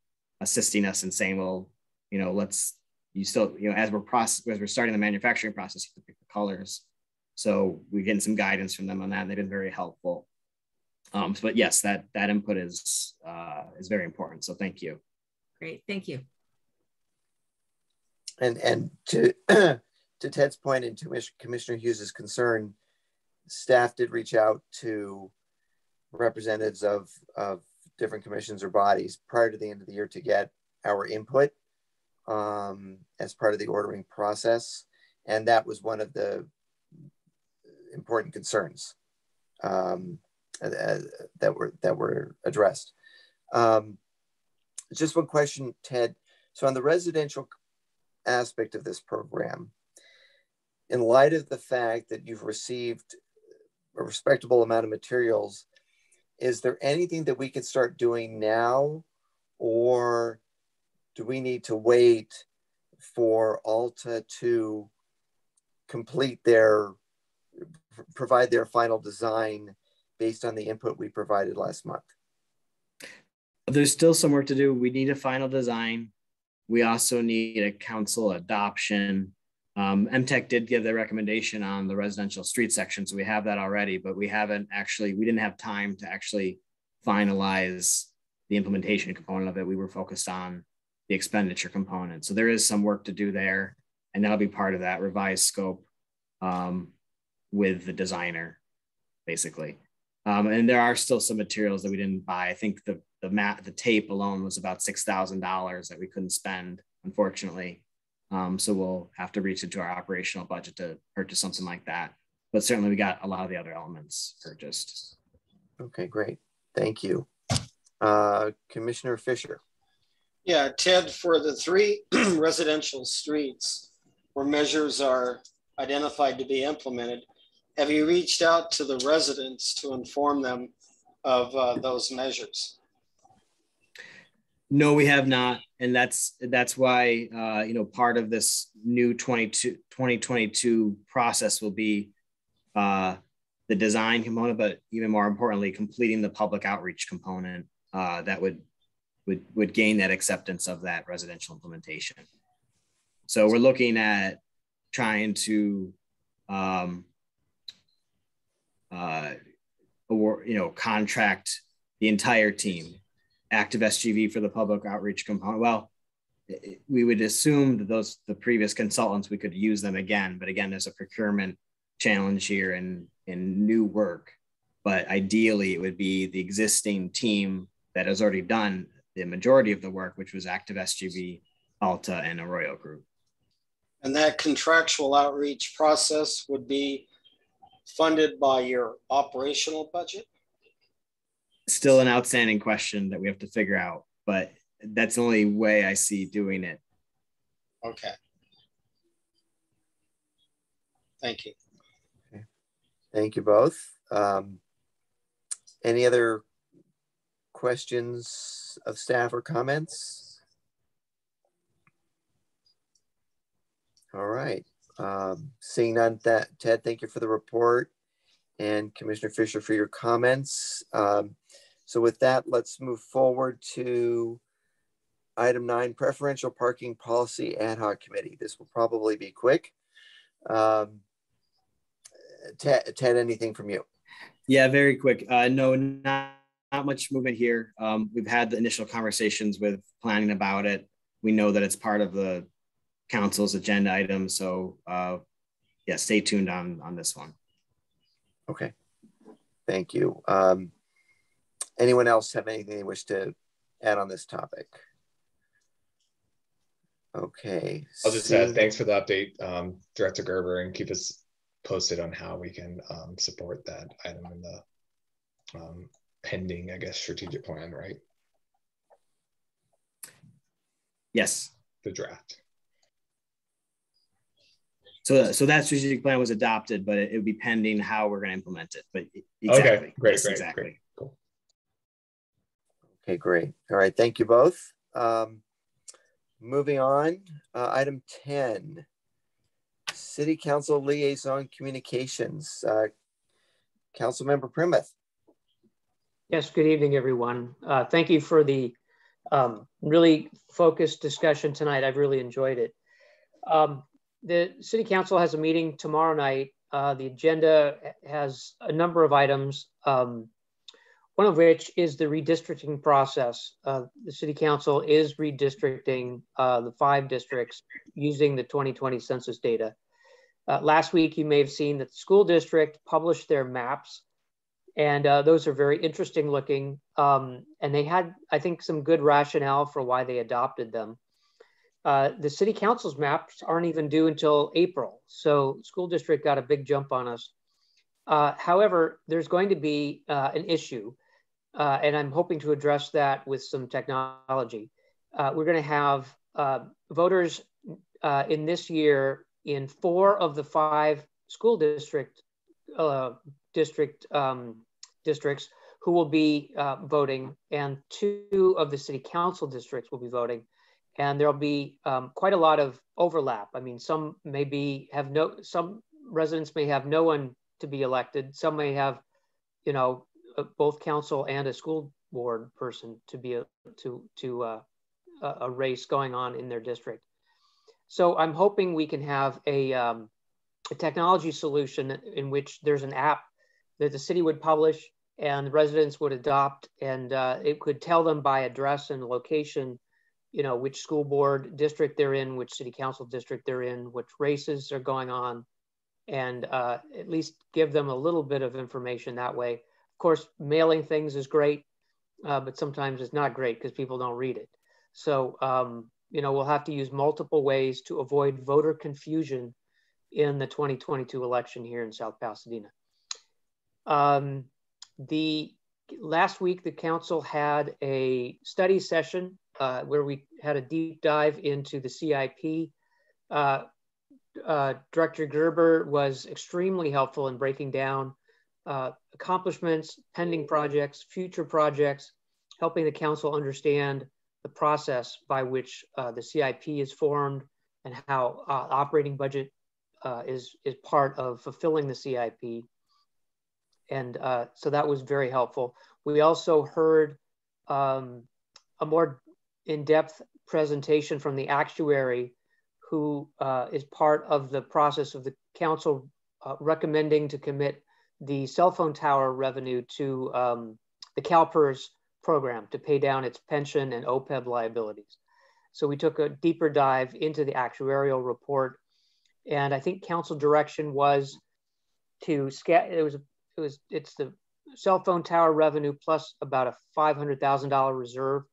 assisting us and saying, well, you know, as we're starting the manufacturing process, you have to pick the colors. So we're getting some guidance from them on that. And they've been very helpful. But yes, that input is very important. So thank you. Great, thank you. And to Ted's point and to Commissioner Hughes's concern, staff did reach out to representatives of different commissions or bodies prior to the end of the year to get our input as part of the ordering process. And that was one of the important concerns that were addressed. Just one question, Ted. So on the residential aspect of this program, in light of the fact that you've received a respectable amount of materials, is there anything that we could start doing now, or do we need to wait for Alta to provide their final design based on the input we provided last month? There's still some work to do. We need a final design. We also need a council adoption. MTech did give their recommendation on the residential street section, so we have that already, but we didn't have time to actually finalize the implementation component of it. We were focused on the expenditure component. So there is some work to do there, and that'll be part of that revised scope with the designer, basically. And there are still some materials that we didn't buy. I think the tape alone was about $6,000 that we couldn't spend, unfortunately. So we'll have to reach into our operational budget to purchase something like that. But certainly we got a lot of the other elements purchased. Okay, great. Thank you. Commissioner Fisher. Yeah, Ted, for the 3 residential streets where measures are identified to be implemented, have you reached out to the residents to inform them of those measures? No, we have not. And that's why, part of this new 2022 process will be the design component, but even more importantly, completing the public outreach component that would gain that acceptance of that residential implementation. So we're looking at trying to contract the entire team, active SGV for the public outreach component. Well, we would assume that the previous consultants, we could use them again, but again, there's a procurement challenge here and new work. But ideally, it would be the existing team that has already done the majority of the work, which was active SGV, Alta, and Arroyo Group. And that contractual outreach process would be funded by your operational budget? Still an outstanding question that we have to figure out, but that's the only way I see doing it. Okay. Thank you. Okay. Thank you both. Any other questions of staff or comments? All right. Seeing none, Ted, thank you for the report, and Commissioner Fisher for your comments. So with that, let's move forward to item 9, preferential parking policy ad hoc committee. This will probably be quick. Ted, anything from you? Yeah, very quick. No, not much movement here. We've had the initial conversations with planning about it. We know that it's part of the council's agenda item. So yeah, stay tuned on this one. Okay, thank you. Anyone else have anything they wish to add on this topic? Okay. I'll just add thanks for the update, Director Gerber, and keep us posted on how we can support that item in the pending, I guess, strategic plan, right? Yes. The draft. So that strategic plan was adopted, but it would be pending how we're going to implement it. But exactly. Okay, great, yes, great, exactly. Great. Cool. Okay, great. All right, thank you both. Moving on, item 10, City Council Liaison Communications. Councilmember Primuth. Yes, good evening, everyone. Thank you for the really focused discussion tonight. I've really enjoyed it. The City Council has a meeting tomorrow night. The agenda has a number of items, one of which is the redistricting process. The City Council is redistricting the 5 districts using the 2020 census data. Last week, you may have seen that the school district published their maps, and those are very interesting looking. And they had, I think, some good rationale for why they adopted them. The City Council's maps aren't even due until April, so school district got a big jump on us. However, there's going to be an issue. And I'm hoping to address that with some technology. We're going to have voters in this year in 4 of the 5 school districts who will be voting, and 2 of the city council districts will be voting. And there'll be quite a lot of overlap. I mean, some residents may have no one to be elected. Some may have, both council and a school board person to be a race going on in their district. So I'm hoping we can have a technology solution in which there's an app that the city would publish and the residents would adopt, and it could tell them by address and location, which school board district they're in, which city council district they're in, which races are going on, and at least give them a little bit of information that way. Of course, mailing things is great, but sometimes it's not great because people don't read it. So, we'll have to use multiple ways to avoid voter confusion in the 2022 election here in South Pasadena. Last week, the council had a study session where we had a deep dive into the CIP. Director Gerber was extremely helpful in breaking down accomplishments, pending projects, future projects, helping the council understand the process by which the CIP is formed and how operating budget is part of fulfilling the CIP. And so that was very helpful. We also heard a more in-depth presentation from the actuary who is part of the process of the council recommending to commit the cell phone tower revenue to the CalPERS program to pay down its pension and OPEB liabilities. So we took a deeper dive into the actuarial report, and I think council direction was to it's the cell phone tower revenue plus about a $500,000 reserve.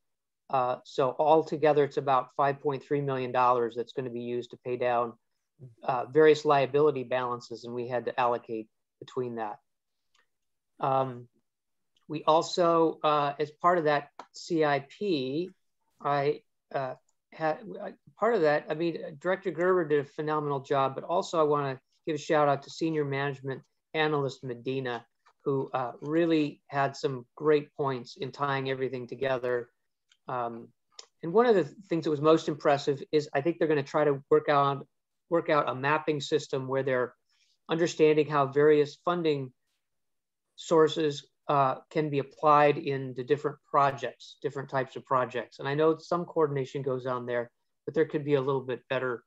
So altogether, it's about $5.3 million that's going to be used to pay down various liability balances, and we had to allocate between that. We also, as part of that CIP, Director Gerber did a phenomenal job, but also I want to give a shout out to Senior Management Analyst Medina, who really had some great points in tying everything together. And one of the things that was most impressive is I think they're going to try to work out a mapping system where they're understanding how various funding sources can be applied in the different projects, different types of projects. And I know some coordination goes on there, but there could be a little bit better,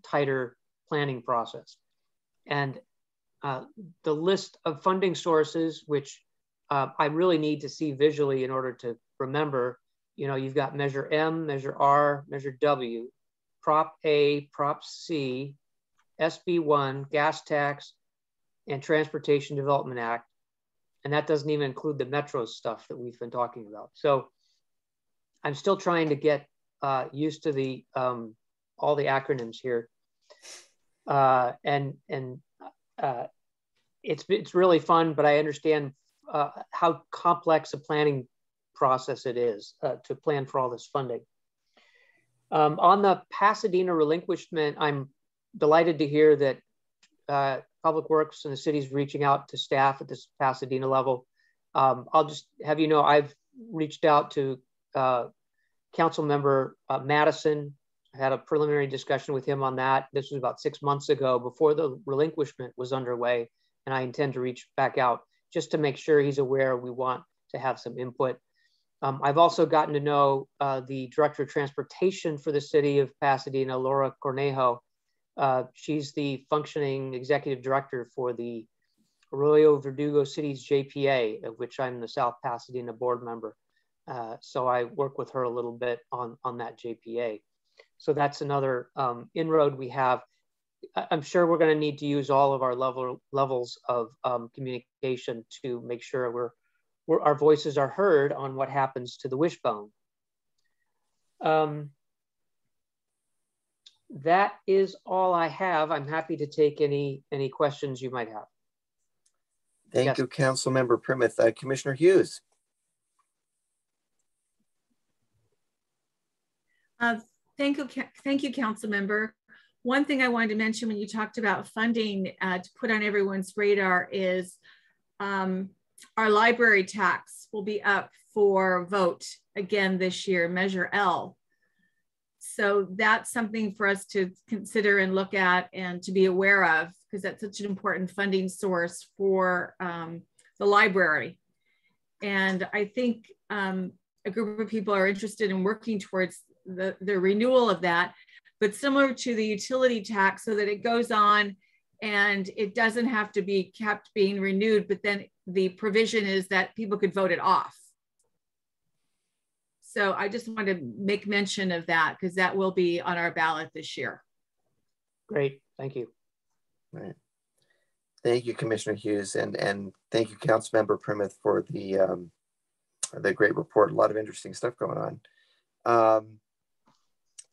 tighter planning process. And the list of funding sources, which I really need to see visually in order to remember. You know, you've got Measure M, Measure R, Measure W, Prop A, Prop C, SB1, gas tax, and Transportation Development Act. And that doesn't even include the metro stuff that we've been talking about. So I'm still trying to get used to the all the acronyms here. It's really fun, but I understand how complex a planning process it is to plan for all this funding. On the Pasadena relinquishment, I'm delighted to hear that Public Works and the city's reaching out to staff at this Pasadena level. I'll just have you know, I've reached out to Council Member Madison. I had a preliminary discussion with him on that. This was about 6 months ago before the relinquishment was underway. And I intend to reach back out just to make sure he's aware we want to have some input. I've also gotten to know the Director of Transportation for the city of Pasadena, Laura Cornejo. She's the functioning executive director for the Arroyo Verdugo City's JPA, of which I'm the South Pasadena board member. So I work with her a little bit on that JPA. So that's another inroad we have. I'm sure we're going to need to use all of our levels of communication to make sure our voices are heard on what happens to the wishbone. That is all I have. I'm happy to take any questions you might have. Thank you, Councilmember Primuth. Commissioner Hughes. Thank you, Councilmember. One thing I wanted to mention when you talked about funding to put on everyone's radar is our library tax will be up for vote again this year, Measure L. So that's something for us to consider and look at and to be aware of, because that's such an important funding source for the library. And I think a group of people are interested in working towards the renewal of that, but similar to the utility tax, so that it goes on and it doesn't have to be kept being renewed, but then the provision is that people could vote it off. So I just wanted to make mention of that because that will be on our ballot this year. Great, thank you. Right. Thank you, Commissioner Hughes, and thank you, Councilmember Primuth, for the great report. A lot of interesting stuff going on.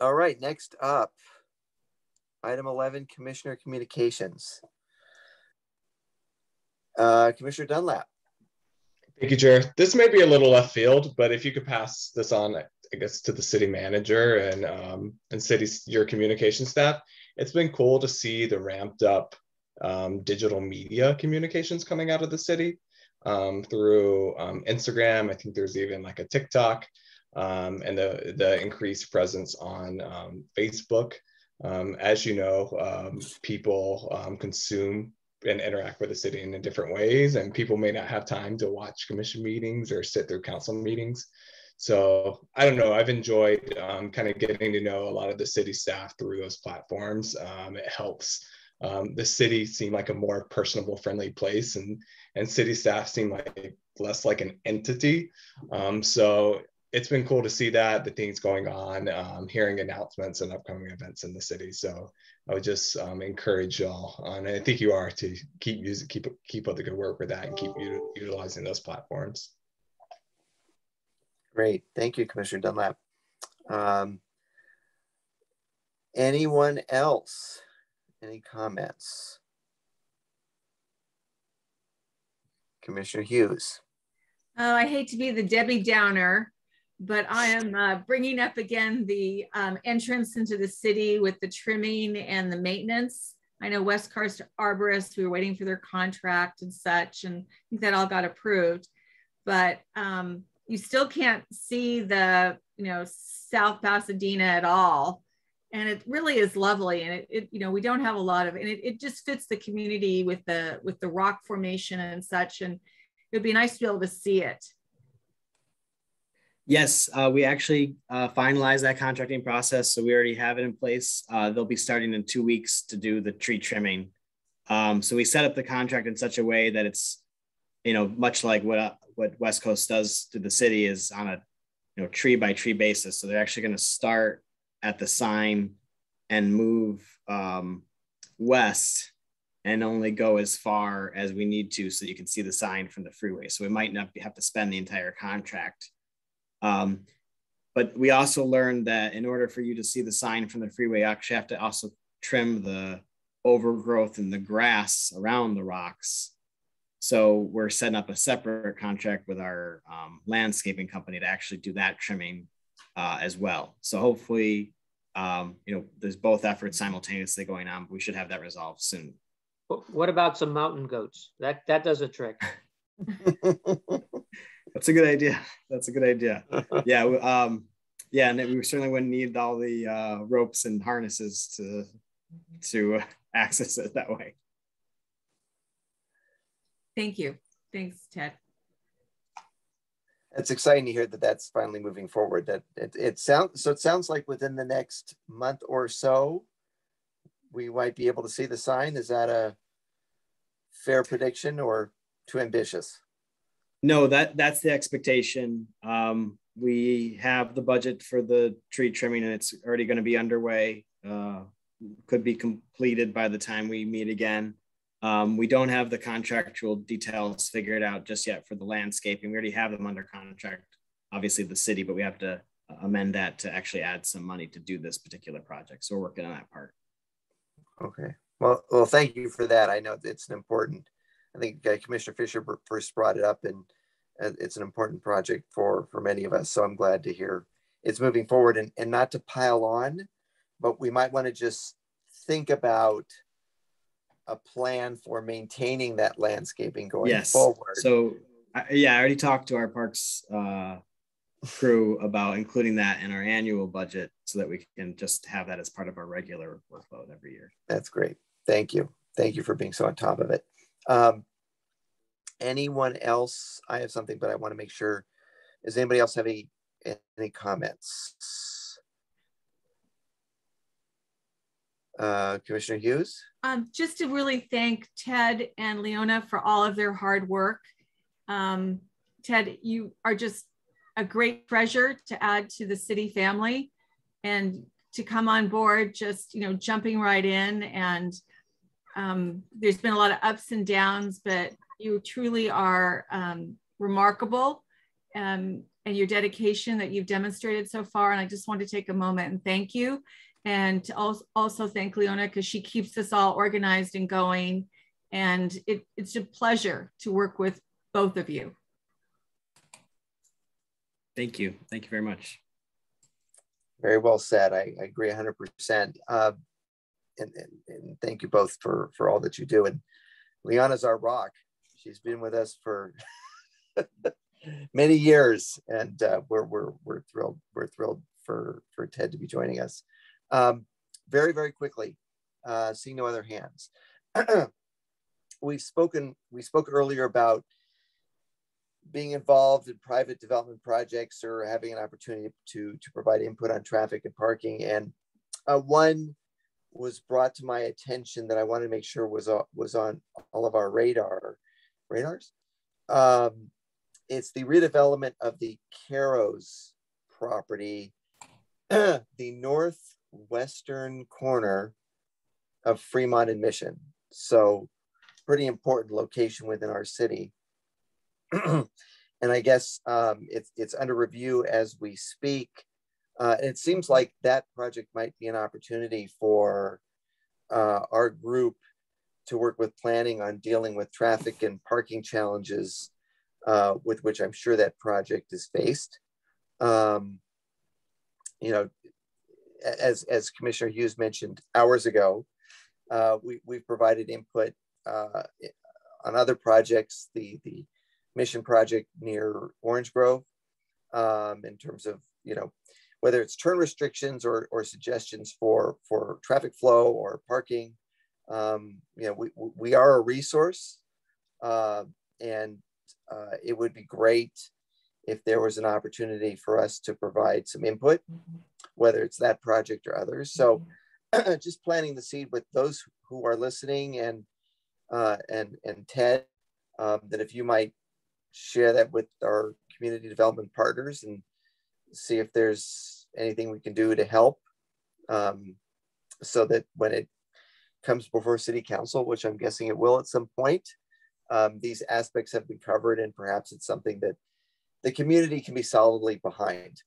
All right, next up, item 11, Commissioner Communications. Commissioner Dunlap. Thank you, Chair. This may be a little left field, but if you could pass this on, I guess, to the city manager and your communication staff. It's been cool to see the ramped up digital media communications coming out of the city through Instagram. I think there's even like a TikTok and the increased presence on Facebook. As you know, people consume and interact with the city in different ways, and people may not have time to watch commission meetings or sit through council meetings. So I don't know, I've enjoyed kind of getting to know a lot of the city staff through those platforms. It helps the city seem like a more personable, friendly place, and city staff seem like less like an entity. So it's been cool to see that, the things going on, hearing announcements and upcoming events in the city. So I would just encourage y'all, and I think you are, to keep up the good work with that and keep utilizing those platforms. Great, thank you, Commissioner Dunlap. Anyone else? Any comments? Commissioner Hughes. Oh, I hate to be the Debbie Downer, but I am bringing up again the entrance into the city with the trimming and the maintenance. I know West Coast Arborists, we were waiting for their contract and such, and I think that all got approved. But you still can't see the, South Pasadena at all. And it really is lovely. And it we don't have a lot of, and it just fits the community with the rock formation and such. And it'd be nice to be able to see it. Yes, we actually finalized that contracting process. So we already have it in place. They'll be starting in 2 weeks to do the tree trimming So we set up the contract in such a way that it's, much like what West Coast does to the city, is on a, tree by tree basis. So they're actually going to start at the sign and move west and only go as far as we need to so you can see the sign from the freeway. So we might not have to spend the entire contract. But we also learned that in order for you to see the sign from the freeway, you actually have to also trim the overgrowth and the grass around the rocks. So we're setting up a separate contract with our landscaping company to actually do that trimming as well. So hopefully, there's both efforts simultaneously going on. But we should have that resolved soon. What about some mountain goats? That does a trick. That's a good idea. That's a good idea. Yeah. Yeah. And we certainly wouldn't need all the ropes and harnesses to access it that way. Thank you. Thanks, Ted. It's exciting to hear that that's finally moving forward. That it sounds like within the next month or so, we might be able to see the sign. Is that a fair prediction or too ambitious? No, that's the expectation. We have the budget for the tree trimming and it's already going to be underway. Could be completed by the time we meet again. We don't have the contractual details figured out just yet for the landscaping. We already have them under contract, obviously the city, but we have to amend that to actually add some money to do this particular project. So we're working on that part. Okay. Well, thank you for that. I know it's an important, I think Commissioner Fisher first brought it up, and it's an important project for many of us. So I'm glad to hear it's moving forward, and not to pile on, but we might want to just think about a plan for maintaining that landscaping going forward. So I already talked to our parks crew about including that in our annual budget so that we can just have that as part of our regular workload every year. That's great. Thank you. Thank you for being so on top of it. Anyone else? I have something, but I want to make sure. Does anybody else have any comments? Commissioner Hughes? Just to really thank Ted and Leona for all of their hard work. Ted, you are just a great treasure to add to the city family, and to come on board, just, jumping right in. And there's been a lot of ups and downs, but you truly are remarkable, and your dedication that you've demonstrated so far. And I just want to take a moment and thank you. And to also thank Leona, because she keeps us all organized and going. And it's a pleasure to work with both of you. Thank you. Thank you very much. Very well said. I agree 100%. And thank you both for all that you do. And Leona's our rock. She's been with us for many years, and we're thrilled. We're thrilled for Ted to be joining us. Very, very quickly, seeing no other hands. We spoke earlier about being involved in private development projects or having an opportunity to provide input on traffic and parking. And one was brought to my attention that I wanted to make sure was on all of our radars. It's the redevelopment of the Caros property, the northwestern corner of Fremont and Mission. So pretty important location within our city. And I guess it's under review as we speak. And it seems like that project might be an opportunity for our group to work with planning on dealing with traffic and parking challenges with which I'm sure that project is faced. As Commissioner Hughes mentioned hours ago, we've provided input on other projects, the Mission project near Orange Grove, in terms of, whether it's turn restrictions or suggestions for traffic flow or parking. We are a resource, and it would be great if there was an opportunity for us to provide some input, whether it's that project or others. So just planting the seed with those who are listening, and and Ted, that if you might share that with our community development partners and see if there's anything we can do to help, so that when it comes before City Council, which I'm guessing it will at some point, these aspects have been covered, and perhaps it's something that the community can be solidly behind.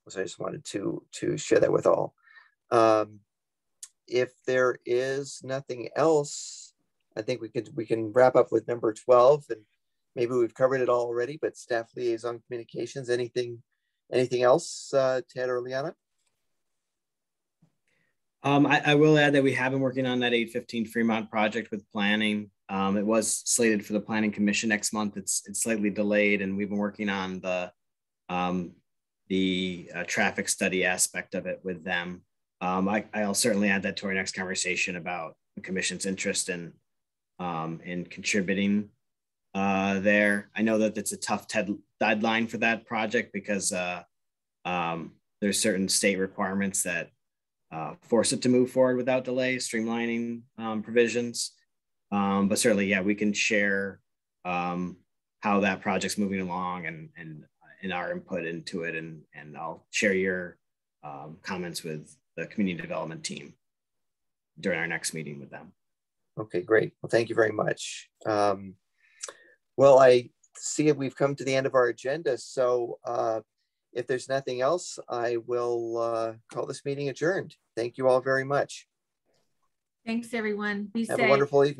So I just wanted to share that with all. If there is nothing else, I think we can wrap up with number 12, and maybe we've covered it all already, but staff liaison communications, anything else, Ted or Liana? I will add that we have been working on that 815 Fremont project with planning. It was slated for the Planning Commission next month. It's slightly delayed, and we've been working on the traffic study aspect of it with them. I'll certainly add that to our next conversation about the Commission's interest in contributing there. I know that it's a tough deadline for that project because there's certain state requirements that force it to move forward without delay, streamlining provisions. But certainly, yeah, we can share how that project's moving along and our input into it, and I'll share your comments with the community development team during our next meeting with them. Okay, great. Well, thank you very much. Well, I see we've come to the end of our agenda. So if there's nothing else, I will call this meeting adjourned. Thank you all very much. Thanks, everyone. Be safe. Have a wonderful evening.